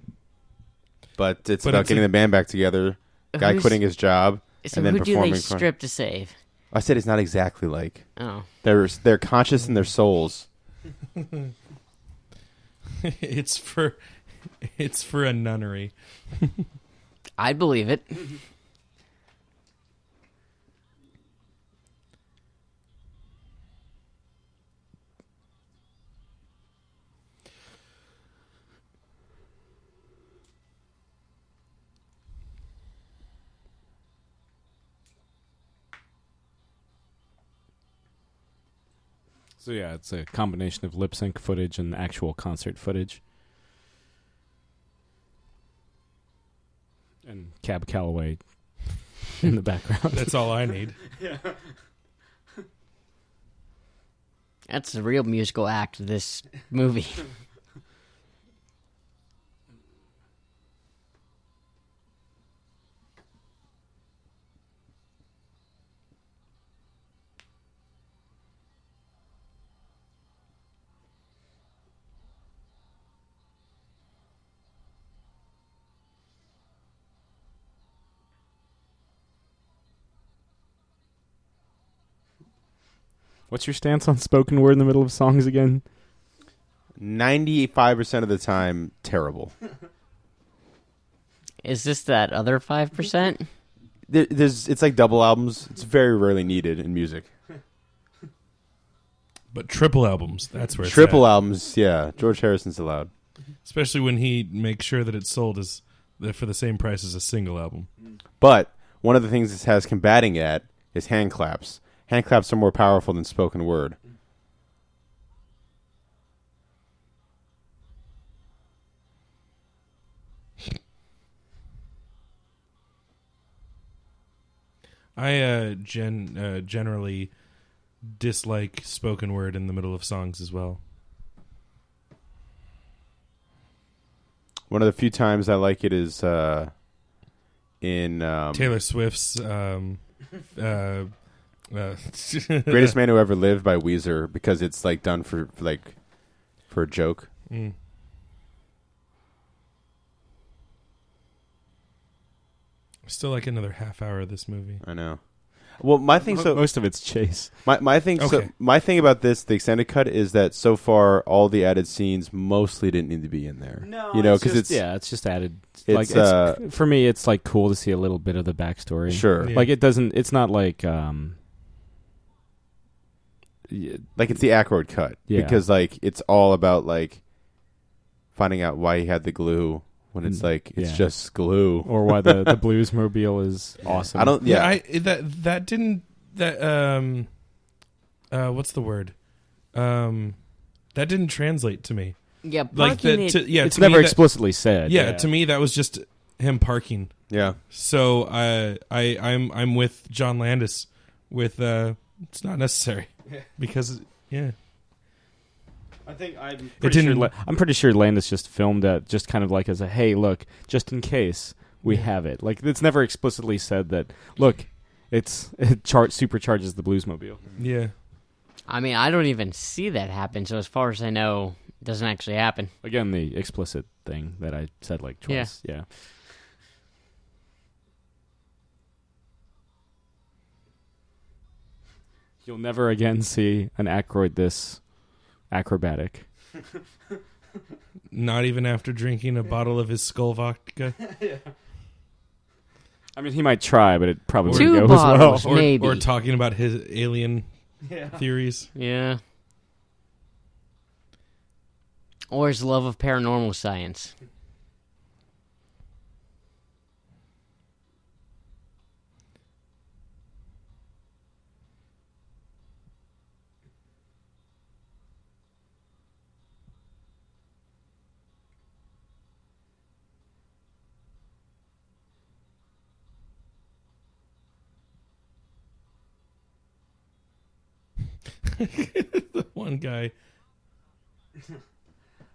Speaker 3: but it's
Speaker 1: But
Speaker 3: about
Speaker 1: it's
Speaker 3: getting the band back together. Guy
Speaker 4: Who's-
Speaker 3: quitting his job
Speaker 4: So
Speaker 3: and then
Speaker 4: who do
Speaker 3: performing.
Speaker 4: they
Speaker 3: in front-
Speaker 4: strip to save?
Speaker 3: I said it's not exactly like.
Speaker 4: Oh.
Speaker 3: They're conscious in their souls.
Speaker 1: It's for a nunnery.
Speaker 4: I'd believe it.
Speaker 2: So yeah, it's a combination of lip sync footage and actual concert footage. And Cab Calloway in the background.
Speaker 1: That's all I need.
Speaker 4: That's the real musical act of this movie.
Speaker 2: What's your stance on spoken word in the middle of songs again?
Speaker 3: 95% of the time, terrible.
Speaker 4: Is this that other 5%?
Speaker 3: It's like double albums. It's very rarely needed in music.
Speaker 1: But triple albums, that's where it's
Speaker 3: Triple
Speaker 1: at.
Speaker 3: albums, yeah. George Harrison's allowed.
Speaker 1: Especially when he makes sure that it's sold for the same price as a single album.
Speaker 3: But one of the things this has combating at is hand claps. Hand claps are more powerful than spoken word.
Speaker 1: I generally dislike spoken word in the middle of songs as well.
Speaker 3: One of the few times I like it is in
Speaker 1: Taylor Swift's
Speaker 3: Greatest Man Who Ever Lived by Weezer, because it's like done for a joke.
Speaker 1: Mm. Still like another half hour of this movie.
Speaker 3: I know. Well, my thing
Speaker 2: Most of it's chase.
Speaker 3: my thing
Speaker 1: Okay.
Speaker 3: my thing about this, the extended cut, is that so far all the added scenes mostly didn't need to be in there.
Speaker 2: No,
Speaker 3: you know, because it's
Speaker 2: it's just added.
Speaker 3: It's,
Speaker 2: Like for me, it's like cool to see a little bit of the backstory.
Speaker 3: sure.
Speaker 1: Yeah.
Speaker 2: Like it doesn't. It's not like
Speaker 3: Like it's the Aykroyd cut,
Speaker 2: Yeah.
Speaker 3: because like it's all about like finding out why he had the glue when it's like it's
Speaker 2: Yeah.
Speaker 3: just glue.
Speaker 2: or why the Bluesmobile is awesome.
Speaker 3: I don't. Yeah,
Speaker 1: that didn't what's the word? That didn't translate to me.
Speaker 4: Yeah,
Speaker 1: Like
Speaker 4: parking
Speaker 1: that.
Speaker 4: it,
Speaker 2: It's
Speaker 1: to me
Speaker 2: never
Speaker 1: that-
Speaker 2: explicitly said.
Speaker 1: Yeah, to me that was just him parking.
Speaker 3: yeah.
Speaker 1: So I'm with John Landis with it's not necessary because yeah.
Speaker 2: I think I'm
Speaker 1: didn't-
Speaker 2: pretty sure Landis just filmed that just kind of like as a hey, look, just in case we have it. Like it's never explicitly said that. Look, it supercharges the Bluesmobile.
Speaker 1: Yeah.
Speaker 4: I mean, I don't even see that happen, so as far as I know, it doesn't actually happen.
Speaker 2: Again, the explicit thing that I said like twice. Yeah. You'll never again see an Aykroyd this acrobatic.
Speaker 1: Not even after drinking a bottle of his skull vodka.
Speaker 2: I mean, he might try, but it probably
Speaker 4: Two
Speaker 2: wouldn't go as well.
Speaker 4: bottles.
Speaker 1: Or,
Speaker 4: Maybe.
Speaker 1: or talking about his alien theories.
Speaker 4: Yeah. Or his love of paranormal science.
Speaker 1: The one guy.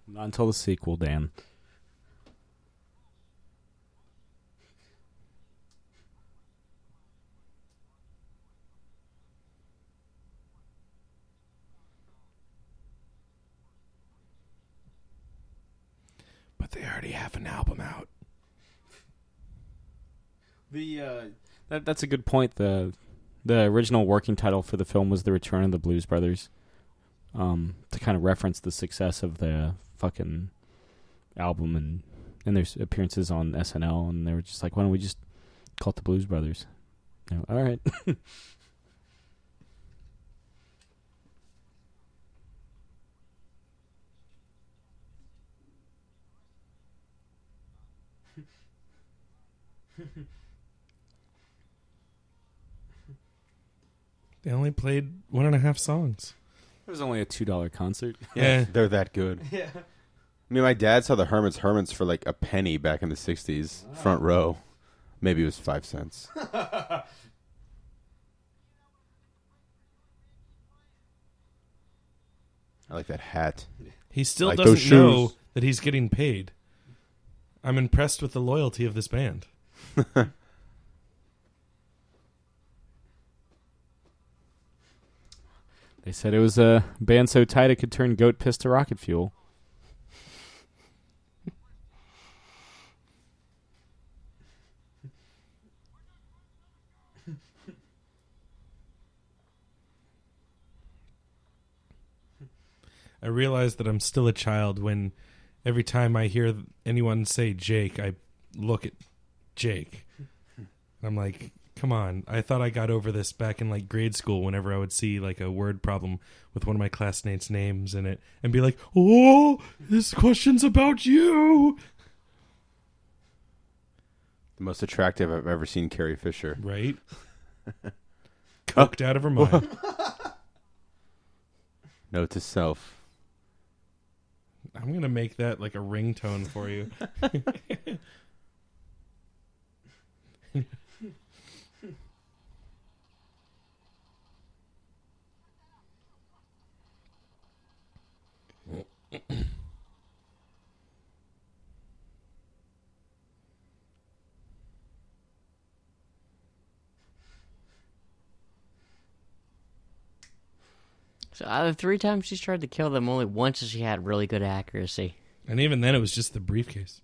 Speaker 2: Not until the sequel, Dan.
Speaker 1: already have an album out.
Speaker 2: That's a good point. The original working title for the film was The Return of the Blues Brothers, to kind of reference the success of the fucking album and their appearances on SNL, and they were just like, why don't we just call it the Blues Brothers? You know, all right.
Speaker 1: They only played 1.5 songs.
Speaker 2: It was only a $2 concert.
Speaker 1: Yeah.
Speaker 3: They're that good.
Speaker 2: Yeah.
Speaker 3: I mean, my dad saw the Hermits for like a penny back in the 60s, front row. Maybe it was 5 cents.
Speaker 1: I
Speaker 3: like that hat.
Speaker 1: He still
Speaker 3: Like
Speaker 1: doesn't
Speaker 3: those
Speaker 1: know
Speaker 3: shoes.
Speaker 1: that he's getting paid. I'm impressed with the loyalty of this band.
Speaker 2: They said it was a band so tight it could turn goat piss to rocket fuel.
Speaker 1: I realize that I'm still a child when every time I hear anyone say Jake, I look at Jake. I'm like, come on. I thought I got over this back in like grade school whenever I would see like a word problem with one of my classmates' names in it and be like, oh, this question's about you.
Speaker 3: The most attractive I've ever seen Carrie Fisher.
Speaker 1: Right? Coked out of her mind.
Speaker 3: Note to self.
Speaker 1: I'm going to make that like a ringtone for you.
Speaker 4: So out of 3 times she's tried to kill them, only once she had really good accuracy.
Speaker 1: And even then, it was just the briefcase.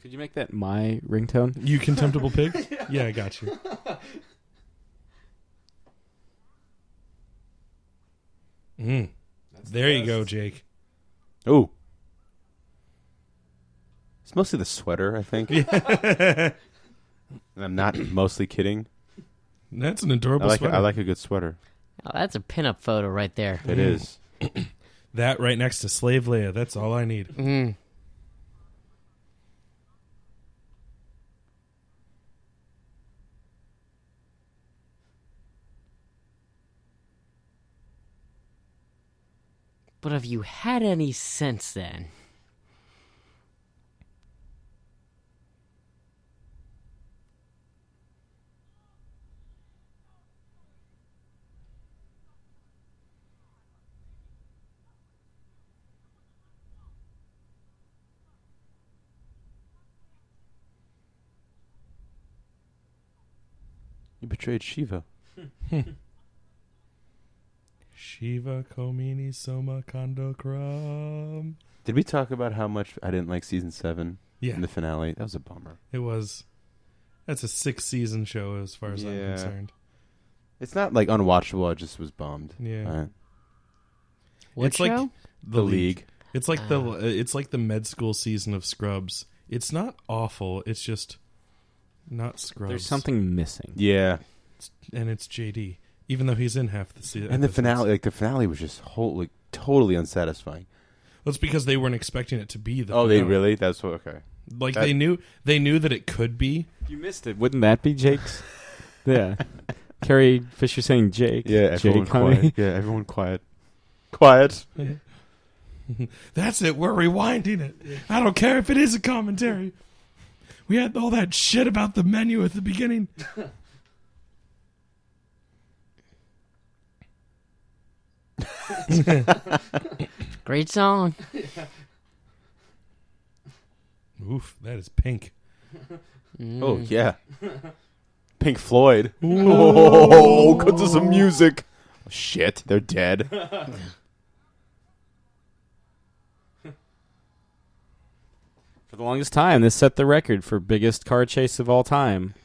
Speaker 2: Could you make that my ringtone?
Speaker 1: You contemptible pig? Yeah, I got you. There you go, Jake.
Speaker 3: Ooh. It's mostly the sweater, I think. And I'm not mostly kidding.
Speaker 1: That's an adorable sweater.
Speaker 3: I like a good sweater.
Speaker 4: Oh, that's a pinup photo right there.
Speaker 3: It is.
Speaker 1: That right next to Slave Leia. That's all I need.
Speaker 4: Mm. But have you had any sense then?
Speaker 3: You betrayed Shiva.
Speaker 1: Shiva Komini Soma Kondo Kram.
Speaker 3: Did we talk about how much I didn't like season 7
Speaker 1: Yeah,
Speaker 3: in the finale? That was a bummer.
Speaker 1: it was. That's a 6-season show as far as I'm
Speaker 3: Yeah.
Speaker 1: concerned.
Speaker 3: It's not like unwatchable. I just was bummed.
Speaker 1: Yeah.
Speaker 4: What
Speaker 1: It's
Speaker 4: show?
Speaker 1: like
Speaker 3: The League.
Speaker 1: It's like it's like the med school season of Scrubs. It's not awful. It's just not Scrubs.
Speaker 2: There's something missing.
Speaker 3: Yeah.
Speaker 1: And it's JD, even though he's in half the season.
Speaker 3: And the finale was just totally unsatisfying.
Speaker 1: Well, it's because they weren't expecting it to be the.
Speaker 3: Oh, they
Speaker 1: finale.
Speaker 3: really? That's what. Okay.
Speaker 1: Like they knew that it could be.
Speaker 2: You missed it. Wouldn't that be Jake's? Yeah. Carrie Fisher saying Jake.
Speaker 3: Yeah. Everyone
Speaker 2: Jake, honey.
Speaker 3: quiet. Yeah. Everyone quiet. Quiet.
Speaker 1: That's it. We're rewinding it. I don't care if it is a commentary. We had all that shit about the menu at the beginning.
Speaker 4: Great song.
Speaker 1: Oof, that is pink.
Speaker 3: Oh yeah. Pink Floyd. Oh, cut to some music. Oh, shit, they're dead.
Speaker 2: For the longest time, this set the record for biggest car chase of all time,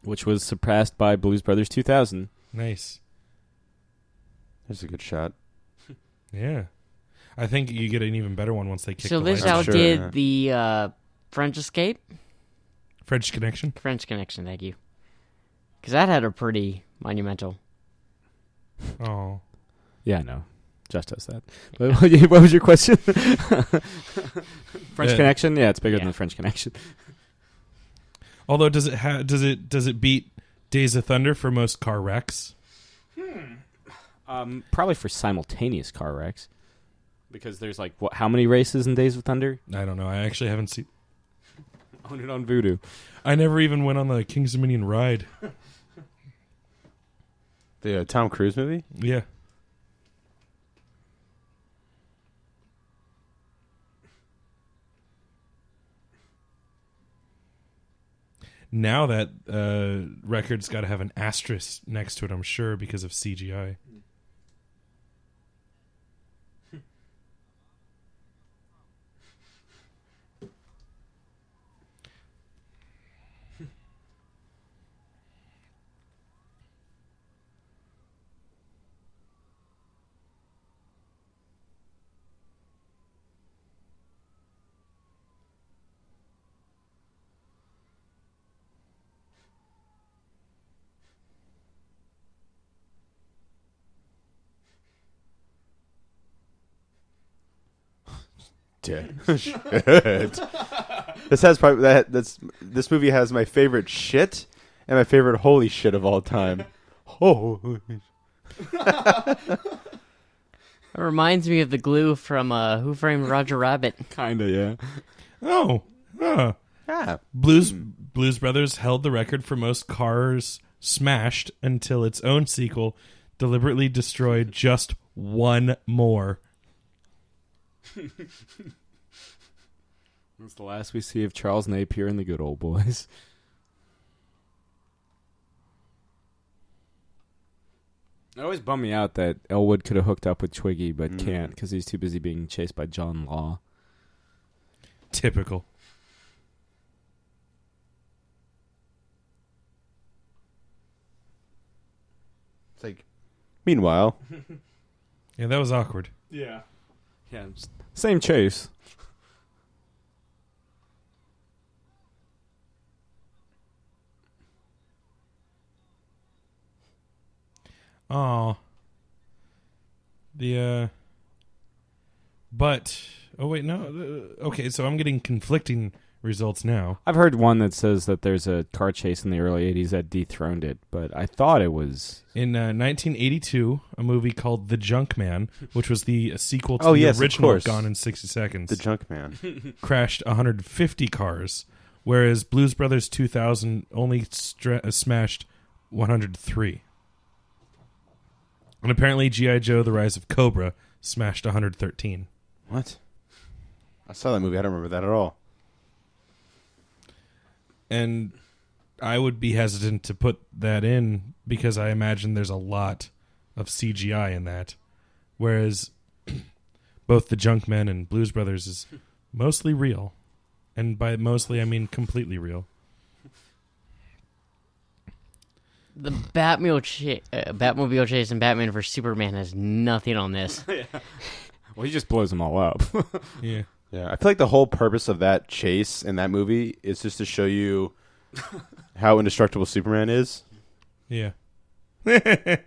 Speaker 2: which was surpassed by Blues Brothers 2000.
Speaker 1: Nice.
Speaker 3: There's a good shot.
Speaker 1: Yeah. I think you get an even better one once they kick
Speaker 4: So
Speaker 1: the
Speaker 4: this
Speaker 1: lights.
Speaker 4: outdid the French Escape?
Speaker 1: French Connection?
Speaker 4: French Connection, thank you. Because that had a pretty monumental.
Speaker 1: Oh.
Speaker 2: Yeah, I know. Josh does that. What was your question? French Connection? Yeah, it's bigger than the French Connection.
Speaker 1: Although, does it beat Days of Thunder for most car wrecks?
Speaker 2: Probably for simultaneous car wrecks. Because there's like, how many races in Days of Thunder?
Speaker 1: I don't know. I actually haven't seen.
Speaker 2: Own it on Voodoo.
Speaker 1: I never even went on the Kings Dominion ride.
Speaker 3: The Tom Cruise movie?
Speaker 1: Yeah. Now that record's got to have an asterisk next to it, I'm sure, because of CGI.
Speaker 3: Shit. This movie has my favorite shit and my favorite holy shit of all time. Oh.
Speaker 4: It reminds me of the glue from Who Framed Roger Rabbit.
Speaker 2: Kinda, yeah.
Speaker 1: Oh.
Speaker 3: Yeah.
Speaker 1: Blues Brothers held the record for most cars smashed until its own sequel deliberately destroyed just one more.
Speaker 2: That's the last we see of Charles Napier and the Good Old Boys. It always bummed me out that Elwood could have hooked up with Twiggy, but can't because he's too busy being chased by John Law.
Speaker 1: Typical.
Speaker 3: It's like, meanwhile,
Speaker 1: Yeah, that was awkward.
Speaker 2: Yeah. Yeah. Same chase.
Speaker 1: Oh. But oh wait, no. Okay, so I'm getting conflicting results now.
Speaker 2: I've heard one that says that there's a car chase in the early 80s that dethroned it, but I thought it was...
Speaker 1: In 1982, a movie called The Junkman, which was the sequel to
Speaker 3: Oh,
Speaker 1: the
Speaker 3: yes, of
Speaker 1: original
Speaker 3: course.
Speaker 1: Gone in 60 Seconds,
Speaker 3: the junk man.
Speaker 1: crashed 150 cars, whereas Blues Brothers 2000 only smashed 103. And apparently G.I. Joe, The Rise of Cobra, smashed 113.
Speaker 3: What? I saw that movie. I don't remember that at all.
Speaker 1: And I would be hesitant to put that in because I imagine there's a lot of CGI in that. Whereas both The Junkmen and Blues Brothers is mostly real. And by mostly, I mean completely real.
Speaker 4: The Batmobile chase in Batman vs Superman has nothing on this.
Speaker 2: Well, he just blows them all up.
Speaker 1: Yeah.
Speaker 3: Yeah, I feel like the whole purpose of that chase in that movie is just to show you how indestructible Superman is.
Speaker 1: Yeah.
Speaker 3: I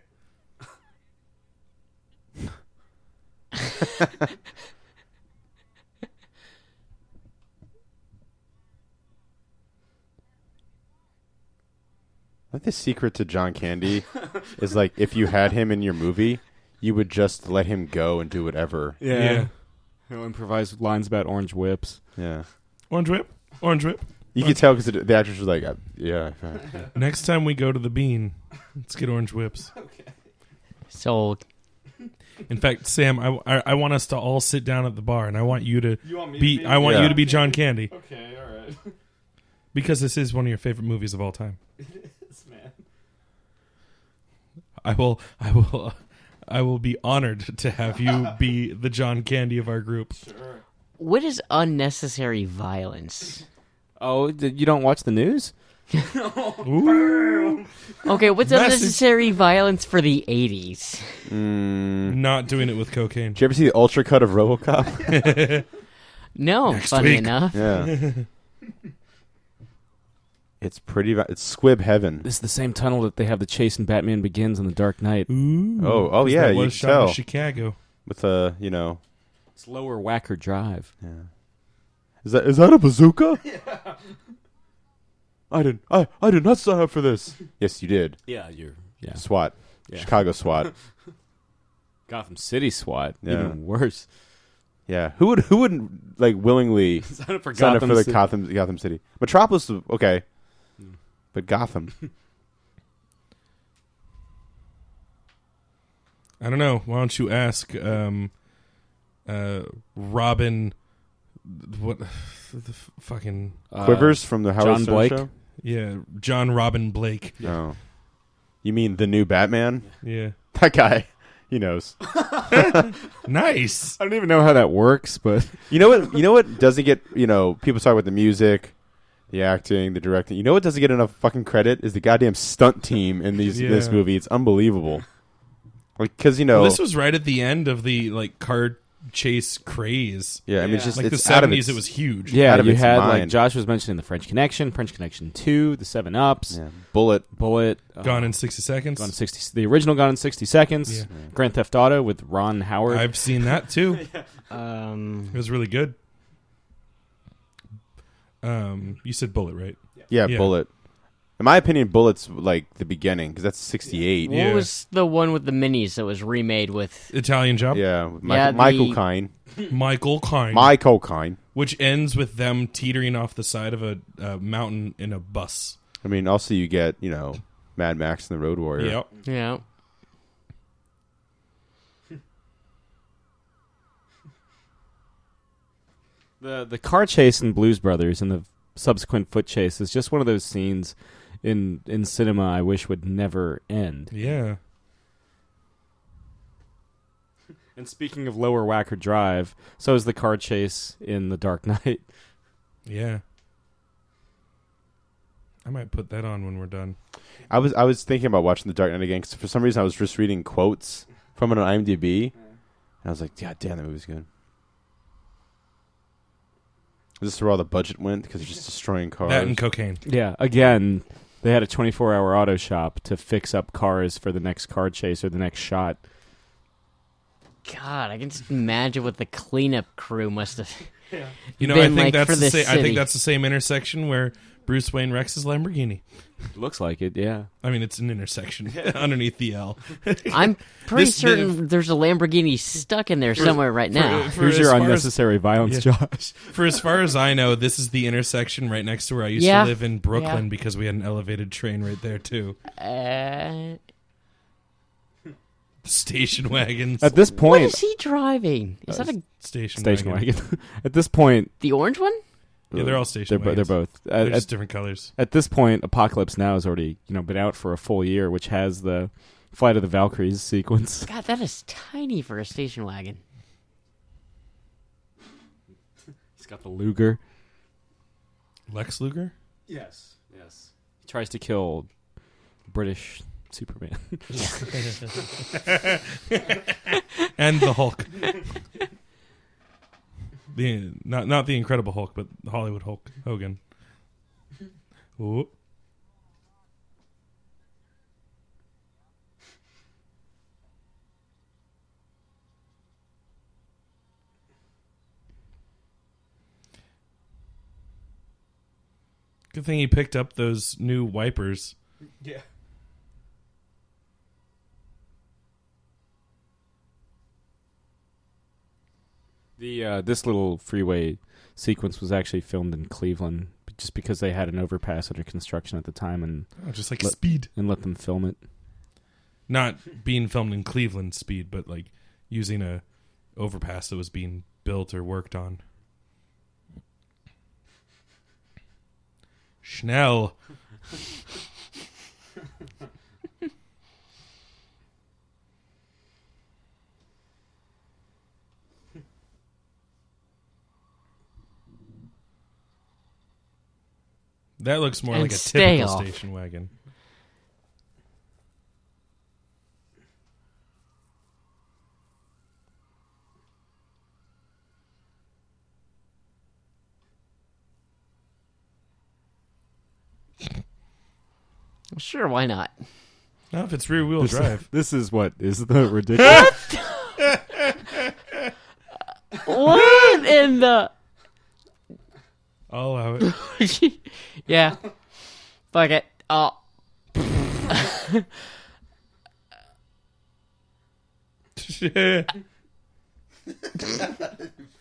Speaker 3: think the secret to John Candy is like if you had him in your movie, you would just let him go and do whatever.
Speaker 1: Yeah.
Speaker 2: He'll improvise lines about orange whips.
Speaker 3: Yeah.
Speaker 1: Orange whip. Orange whip.
Speaker 3: You could tell because the actress was like, yeah.
Speaker 1: Next time we go to the Bean, let's get orange whips.
Speaker 4: Sold.
Speaker 1: In fact, Sam, I want us to all sit down at the bar, and I want you to
Speaker 2: You want me
Speaker 1: be.
Speaker 2: to be?
Speaker 1: I want
Speaker 3: Yeah.
Speaker 1: you to be John Candy
Speaker 2: Okay, all right.
Speaker 1: because this is one of your favorite movies of all time.
Speaker 2: Yes, man.
Speaker 1: I will be honored to have you be the John Candy of our group.
Speaker 2: Sure.
Speaker 4: What is unnecessary violence?
Speaker 2: Oh, you don't watch the news?
Speaker 1: Ooh.
Speaker 4: Okay, what's
Speaker 1: Message.
Speaker 4: unnecessary violence for the 80s?
Speaker 1: Not doing it with cocaine.
Speaker 3: Did you ever see the ultra cut of RoboCop?
Speaker 4: No,
Speaker 1: Next
Speaker 4: funny
Speaker 1: week.
Speaker 4: enough.
Speaker 3: Yeah. It's pretty. It's squib heaven.
Speaker 2: This is the same tunnel that they have the chase in Batman Begins on the Dark Knight.
Speaker 1: Ooh.
Speaker 3: Oh, yeah.
Speaker 1: That
Speaker 3: You
Speaker 1: was
Speaker 3: can
Speaker 1: shot in
Speaker 3: tell
Speaker 1: Chicago.
Speaker 3: with a, you know.
Speaker 2: It's Lower Wacker Drive.
Speaker 3: Yeah. Is that a bazooka? Yeah. I did not sign up for this. Yes, you did.
Speaker 2: Yeah,
Speaker 3: SWAT.
Speaker 2: Yeah.
Speaker 3: Chicago SWAT.
Speaker 2: Gotham City SWAT.
Speaker 3: Yeah.
Speaker 2: Even worse.
Speaker 3: Yeah. Who wouldn't like willingly
Speaker 2: Sign up for
Speaker 3: sign up for the
Speaker 2: City.
Speaker 3: Gotham City? Metropolis, okay, but Gotham.
Speaker 1: I don't know. Why don't you ask Robin? What the fucking
Speaker 3: Quivers from the Howard
Speaker 2: John
Speaker 3: Stern
Speaker 2: Blake?
Speaker 3: show.
Speaker 1: yeah? John Robin Blake.
Speaker 3: No, you mean the new Batman?
Speaker 1: Yeah,
Speaker 3: That guy, he knows.
Speaker 1: nice.
Speaker 2: I don't even know how that works, but
Speaker 3: You know what? You know what doesn't get, people talk about the music, the acting, the directing. You know what doesn't get enough fucking credit is the goddamn stunt team in this
Speaker 1: Yeah.
Speaker 3: movie. It's unbelievable. Like, because
Speaker 1: Well, this was right at the end of the car chase craze.
Speaker 3: yeah, I mean, it's just
Speaker 1: Like the
Speaker 3: it's out of
Speaker 1: 70s,
Speaker 3: its-
Speaker 1: it was huge.
Speaker 2: yeah,
Speaker 3: out of
Speaker 2: you
Speaker 3: its
Speaker 2: had
Speaker 3: mind.
Speaker 2: like Josh was mentioning the French Connection 2, the 7-Ups,
Speaker 3: Yeah. Bullet.
Speaker 2: Bullet,
Speaker 1: Gone in 60 seconds.
Speaker 2: Gone in 60, the original Gone in 60 Seconds,
Speaker 1: Yeah.
Speaker 2: Grand Theft Auto with Ron Howard.
Speaker 1: I've seen that too.
Speaker 4: Um,
Speaker 1: It was really good. You said Bullet, right?
Speaker 3: Yeah,
Speaker 1: Yeah.
Speaker 3: Bullet. In my opinion, Bullet's like the beginning because that's 68.
Speaker 4: what
Speaker 1: Yeah.
Speaker 4: was the one with the minis that was remade with?
Speaker 1: Italian Job.
Speaker 3: Yeah, with
Speaker 4: Yeah,
Speaker 3: Michael
Speaker 4: the-
Speaker 3: Caine.
Speaker 1: Michael Caine.
Speaker 3: Michael Caine.
Speaker 1: Which ends with them teetering off the side of a mountain in a bus.
Speaker 3: I mean, also you get Mad Max and the Road Warrior.
Speaker 1: Yep.
Speaker 4: Yeah.
Speaker 2: The car chase in Blues Brothers and the subsequent foot chase is just one of those scenes in cinema I wish would never end.
Speaker 1: Yeah.
Speaker 2: And speaking of Lower Wacker Drive, so is the car chase in The Dark Knight.
Speaker 1: Yeah. I might put that on when we're done.
Speaker 3: I was thinking about watching The Dark Knight again because for some reason I was just reading quotes from it on IMDb, and I was like, God damn, that movie's good. Is this where all the budget went because they're just destroying cars?
Speaker 1: That and cocaine.
Speaker 2: Yeah, again, they had a 24-hour auto shop to fix up cars for the next car chase or the next shot.
Speaker 4: God, I can just imagine what the cleanup crew must have.
Speaker 1: You know,
Speaker 4: been
Speaker 1: I think
Speaker 4: like
Speaker 1: that's
Speaker 4: for
Speaker 1: the
Speaker 4: this
Speaker 1: same. I
Speaker 4: city.
Speaker 1: think that's the same intersection where Bruce Wayne wrecks his Lamborghini.
Speaker 2: Looks like it, yeah.
Speaker 1: I mean, it's an intersection underneath the L.
Speaker 4: I'm pretty
Speaker 1: This-
Speaker 4: certain there's a Lamborghini stuck in there somewhere right now.
Speaker 1: For
Speaker 2: Here's
Speaker 1: as
Speaker 2: your
Speaker 1: far as-
Speaker 2: unnecessary violence, Josh.
Speaker 1: For as far as I know, this is the intersection right next to where I used
Speaker 4: Yeah.
Speaker 1: to live in Brooklyn
Speaker 4: Yeah.
Speaker 1: because we had an elevated train right there too. Station wagons.
Speaker 2: At this
Speaker 4: What
Speaker 2: point,
Speaker 4: is he driving? Is that
Speaker 1: Station
Speaker 2: wagon. At this point,
Speaker 4: the orange one?
Speaker 1: Yeah, they're all station
Speaker 2: they're
Speaker 1: wagons.
Speaker 2: both.
Speaker 1: They're just different colors.
Speaker 2: At this point, Apocalypse Now has already been out for a full year, which has the Flight of the Valkyries sequence.
Speaker 4: God, that is tiny for a station wagon.
Speaker 2: He's got the Luger.
Speaker 1: Lex Luger?
Speaker 2: Yes. He tries to kill British Superman.
Speaker 1: And the Hulk. Not the Incredible Hulk, but the Hollywood Hulk Hogan. Ooh. Good thing he picked up those new wipers.
Speaker 2: Yeah. This little freeway sequence was actually filmed in Cleveland, just because they had an overpass under construction at the time, and
Speaker 1: Oh, just like Speed.
Speaker 2: let them film it.
Speaker 1: Not being filmed in Cleveland Speed, but like using a overpass that was being built or worked on. Schnell. That looks more
Speaker 4: And
Speaker 1: like a
Speaker 4: stay
Speaker 1: typical
Speaker 4: off.
Speaker 1: station wagon.
Speaker 4: Sure, why not?
Speaker 1: No, if it's rear wheel drive.
Speaker 2: This is what is the ridiculous.
Speaker 4: What in the...
Speaker 1: I'll allow it.
Speaker 4: Yeah. Fuck it. Oh.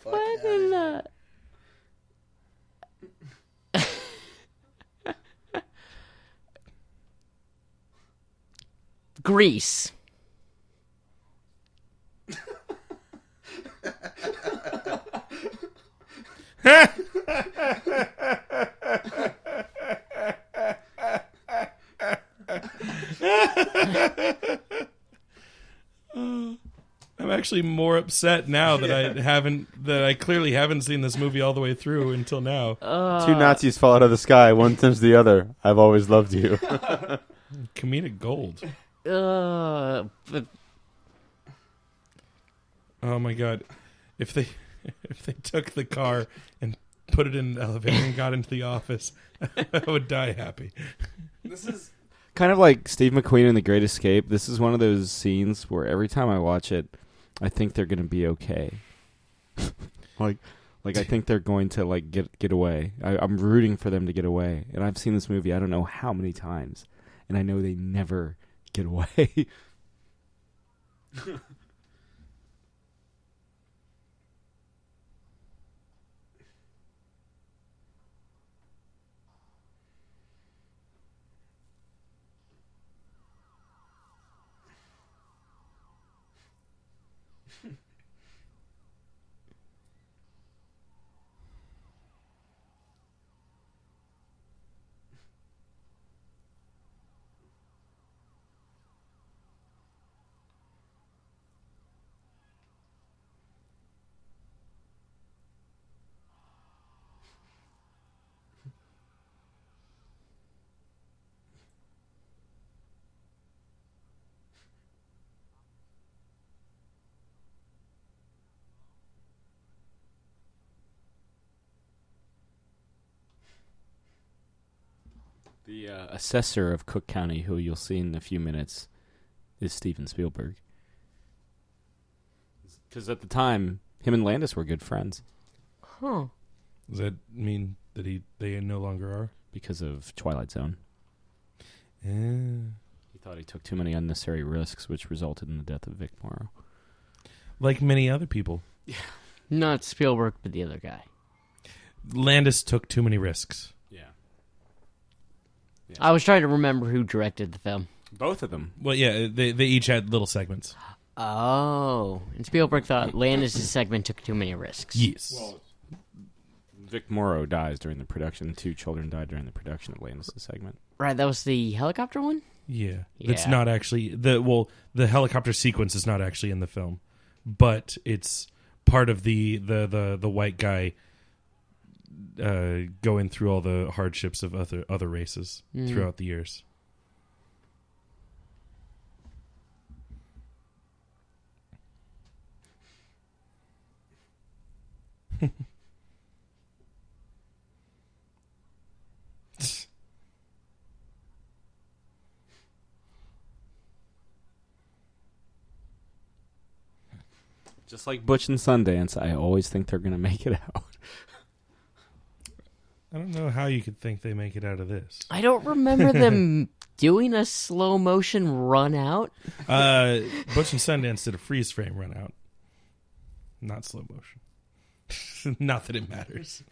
Speaker 4: What in the... Grease.
Speaker 1: I'm actually more upset now that I clearly haven't seen this movie all the way through until now.
Speaker 3: Two Nazis fall out of the sky. One turns to the other. I've always loved you.
Speaker 1: Comedic gold.
Speaker 4: But
Speaker 1: Oh my god. If they took the car and put it in the elevator and got into the office, I would die happy.
Speaker 2: This is kind of like Steve McQueen in The Great Escape. This is one of those scenes where every time I watch it, I think they're going to be okay. like I think they're going to like get away. I'm rooting for them to get away. And I've seen this movie I don't know how many times, and I know they never get away. The assessor of Cook County, who you'll see in a few minutes, is Steven Spielberg. Because at the time, him and Landis were good friends.
Speaker 4: huh.
Speaker 1: Does that mean that they no longer are?
Speaker 2: Because of Twilight Zone.
Speaker 1: Yeah.
Speaker 2: He thought he took too many unnecessary risks, which resulted in the death of Vic Morrow.
Speaker 1: Like many other people.
Speaker 4: Not Spielberg, but the other guy.
Speaker 1: Landis took too many risks.
Speaker 2: Yeah.
Speaker 4: I was trying to remember who directed the film.
Speaker 2: Both of them.
Speaker 1: Well, yeah, they each had little segments.
Speaker 4: Oh. And Spielberg thought Landis' segment took too many risks.
Speaker 1: Yes.
Speaker 2: Vic Morrow dies during the production. 2 children died during the production of Landis' segment.
Speaker 4: Right, that was the helicopter one?
Speaker 1: Yeah.
Speaker 4: Yeah.
Speaker 1: It's not actually the helicopter sequence is not actually in the film, but it's part of the white guy going through all the hardships of other races throughout the years.
Speaker 2: Just like Butch and Sundance, I always think they're going to make it out.
Speaker 1: I don't know how you could think they make it out of this.
Speaker 4: I don't remember them doing a slow motion run out.
Speaker 1: Butch and Sundance did a freeze frame run out. Not slow motion. Not that it matters.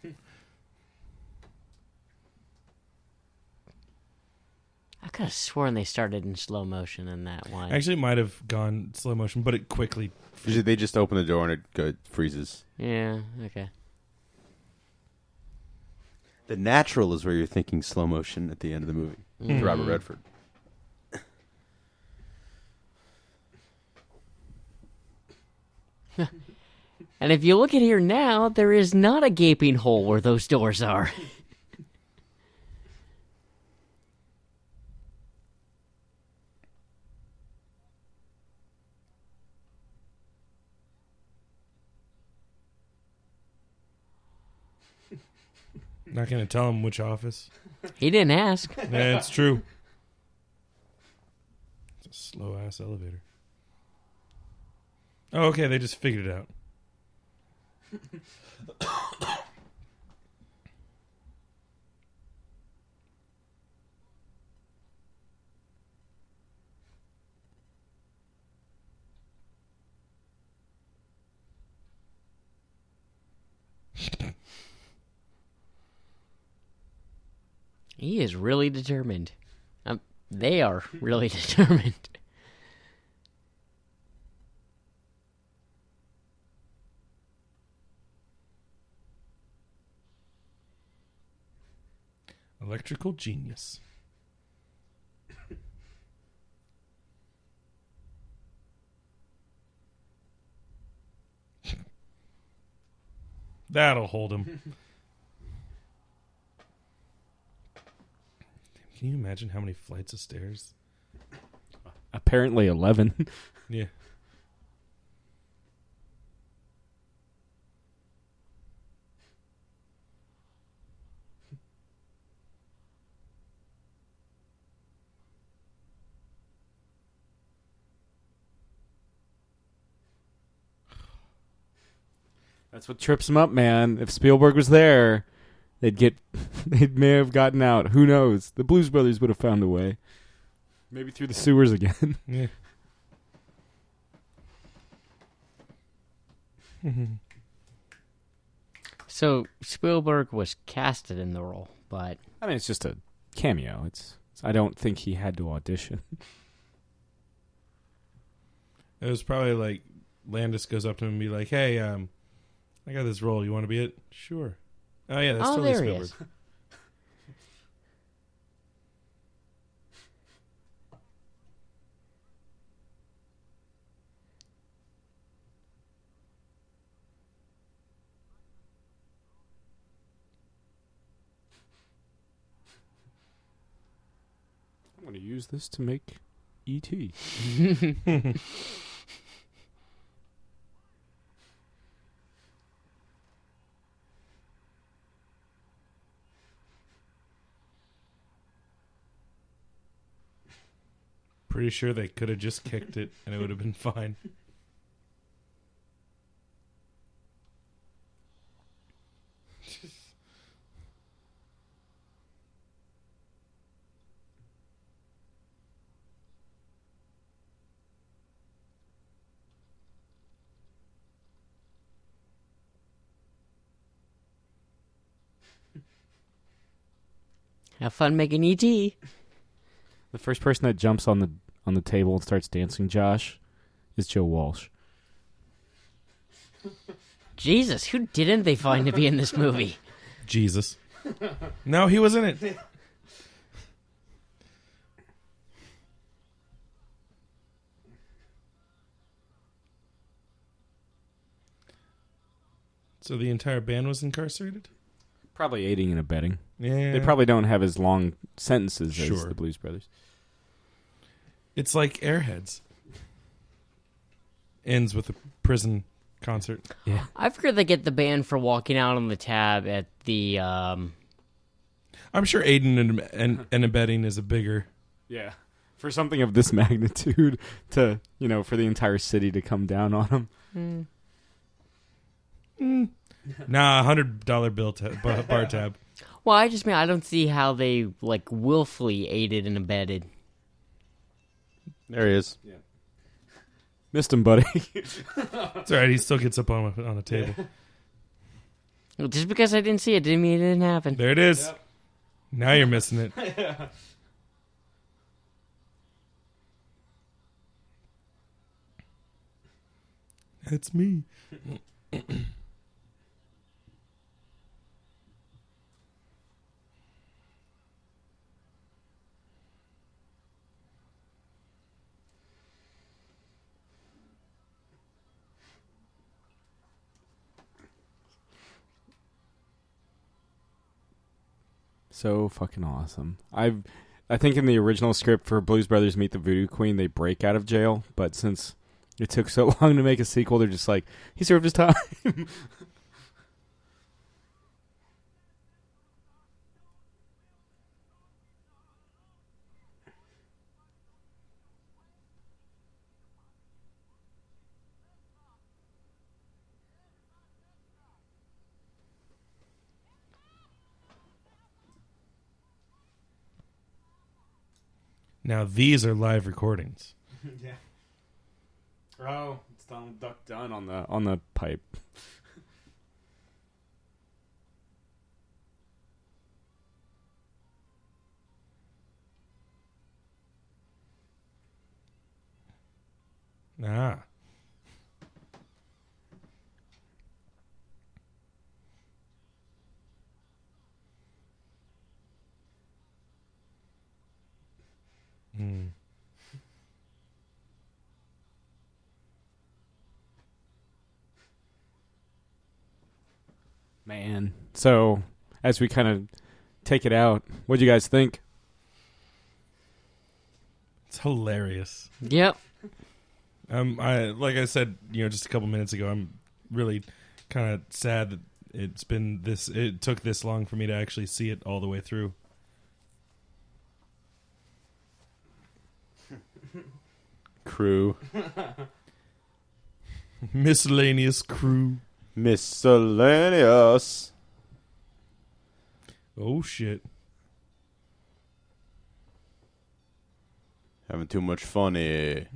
Speaker 4: I could have sworn they started in slow motion in that one.
Speaker 1: Actually, it might have gone slow motion, but it quickly...
Speaker 3: Usually they just open the door and it freezes.
Speaker 4: Yeah, okay.
Speaker 3: The Natural is where you're thinking slow motion at the end of the movie. With Robert Redford.
Speaker 4: And if you look at here now, there is not a gaping hole where those doors are.
Speaker 1: Not going to tell him which office.
Speaker 4: He didn't ask.
Speaker 1: Yeah, it's true. It's a slow-ass elevator. Oh, okay, they just figured it out.
Speaker 4: He is really determined. They are really determined.
Speaker 1: Electrical genius. That'll hold him. Can you imagine how many flights of stairs?
Speaker 2: Apparently 11.
Speaker 1: Yeah.
Speaker 2: That's what trips him up, man. If Spielberg was there, they may have gotten out. Who knows? The Blues Brothers would have found a way. Maybe through the sewers again.
Speaker 1: Yeah.
Speaker 4: So Spielberg was casted in the role, but
Speaker 2: I mean, it's just a cameo. I don't think he had to audition.
Speaker 1: It was probably like Landis goes up to him and be like, "Hey, I got this role. You want to be it?" Sure. Oh yeah, that's totally
Speaker 4: there he
Speaker 1: Spielberg.
Speaker 4: is.
Speaker 2: I'm going to use this to make E.T.
Speaker 1: Pretty sure they could have just kicked it and it would have been fine.
Speaker 4: Have fun making ET.
Speaker 2: The first person that jumps on the table and starts dancing, Josh, is Joe Walsh.
Speaker 4: Jesus, who didn't they find to be in this movie?
Speaker 1: Jesus. No, he was in it. So the entire band was incarcerated?
Speaker 2: Probably aiding and abetting.
Speaker 1: Yeah.
Speaker 2: They probably don't have as long sentences as
Speaker 1: Sure.
Speaker 2: the Blues Brothers.
Speaker 1: It's like Airheads. Ends with a prison concert.
Speaker 2: Yeah.
Speaker 4: I figured they get the band for walking out on the tab at the.
Speaker 1: I'm sure aiding and abetting is a bigger...
Speaker 2: Yeah. For something of this magnitude to, for the entire city to come down on them.
Speaker 1: Nah, $100 bar tab.
Speaker 4: Well, I just mean I don't see how they willfully aided and abetted.
Speaker 3: There he is.
Speaker 2: Yeah. Missed him, buddy.
Speaker 1: It's all right. He still gets up on a table.
Speaker 4: Just because I didn't see it didn't mean it didn't happen.
Speaker 1: There it is.
Speaker 2: Yep.
Speaker 1: Now you're missing it. That's me.
Speaker 2: So fucking awesome. I think in the original script for Blues Brothers Meet the Voodoo Queen, they break out of jail, but since it took so long to make a sequel, they're just like, he served his time.
Speaker 1: Now these are live recordings.
Speaker 2: Yeah. Oh, it's done on the pipe.
Speaker 1: Ah. Hmm.
Speaker 2: Man. So, as we kind of take it out, what do you guys think?
Speaker 1: It's hilarious.
Speaker 4: Yep.
Speaker 1: Like I said, just a couple minutes ago, I'm really kind of sad that it took this long for me to actually see it all the way through.
Speaker 3: Crew.
Speaker 1: Miscellaneous crew.
Speaker 3: Miscellaneous.
Speaker 1: Oh shit.
Speaker 3: Having too much fun here.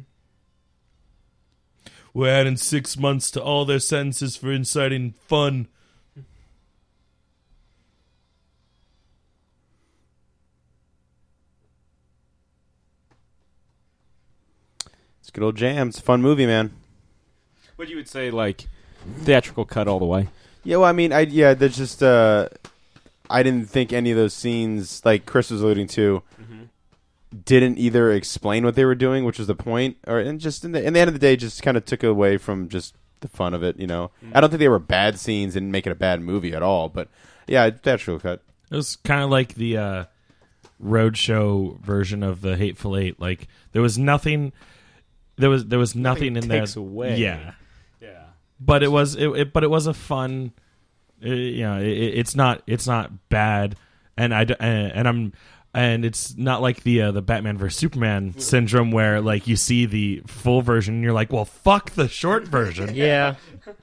Speaker 1: We're adding 6 months to all their sentences for inciting fun.
Speaker 3: It's a good old jam. It's a fun movie, man.
Speaker 2: What you would say, like, theatrical cut all the way?
Speaker 3: Yeah, well, I mean, there's just, I didn't think any of those scenes, like Chris was alluding to, didn't either explain what they were doing, which was the point, and just in the end of the day, just kind of took away from just the fun of it, I don't think they were bad scenes and make it a bad movie at all, but yeah, theatrical cut.
Speaker 1: It was kind of like the roadshow version of the Hateful Eight. Like there was nothing nothing in there.
Speaker 2: Takes away.
Speaker 1: Yeah.
Speaker 2: Yeah.
Speaker 1: But it was a fun. It's not bad, and it's not like the Batman vs Superman syndrome where like you see the full version and you're like, well, fuck the short version.
Speaker 4: Yeah.
Speaker 1: I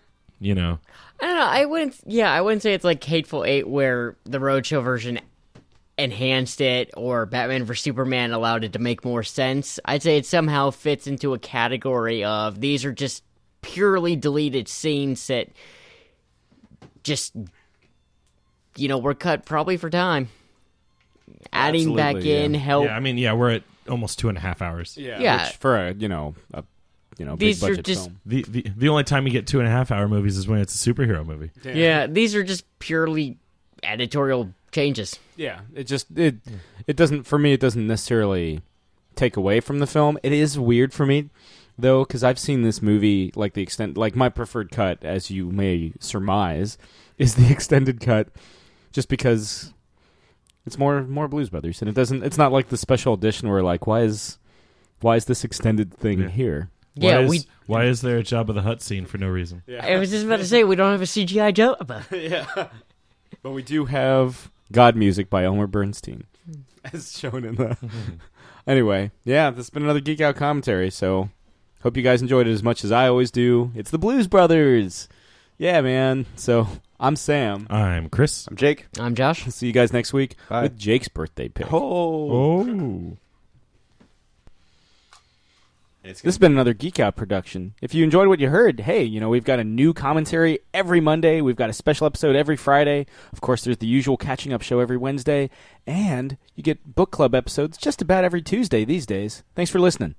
Speaker 1: don't know.
Speaker 4: I wouldn't say it's like Hateful Eight where the Roadshow version enhanced it or Batman vs Superman allowed it to make more sense. I'd say it somehow fits into a category of these are just purely deleted scenes that just were cut probably for time. Adding back in help.
Speaker 1: Yeah, I mean, we're at almost 2.5 hours.
Speaker 4: Yeah.
Speaker 2: Which for a big
Speaker 4: These are
Speaker 2: budget
Speaker 4: just-
Speaker 2: film.
Speaker 1: The only time you get 2.5 hour movies is when it's a superhero movie.
Speaker 4: Yeah, these are just purely editorial changes.
Speaker 2: Yeah, it doesn't, for me, it doesn't necessarily take away from the film. It is weird for me though, because I've seen this movie like my preferred cut, as you may surmise, is the extended cut, just because it's more Blues Brothers, and it's not like the special edition where like why is this extended thing here?
Speaker 1: Why is there a Jabba the Hutt scene for no reason?
Speaker 2: Yeah.
Speaker 4: I was just about to say we don't have a CGI Jabba.
Speaker 2: Yeah. But we do have God music by Elmer Bernstein, as shown in the... Anyway, yeah, this has been another Geek Out commentary, so hope you guys enjoyed it as much as I always do. It's the Blues Brothers! Yeah, man. So, I'm Sam.
Speaker 1: I'm Chris.
Speaker 3: I'm Jake.
Speaker 4: I'm Josh.
Speaker 2: See you guys next week
Speaker 3: Bye.
Speaker 2: with Jake's birthday pick.
Speaker 1: Oh.
Speaker 2: This has been another Geek Out production. If you enjoyed what you heard, hey, we've got a new commentary every Monday. We've got a special episode every Friday. Of course, there's the usual catching up show every Wednesday. And you get book club episodes just about every Tuesday these days. Thanks for listening.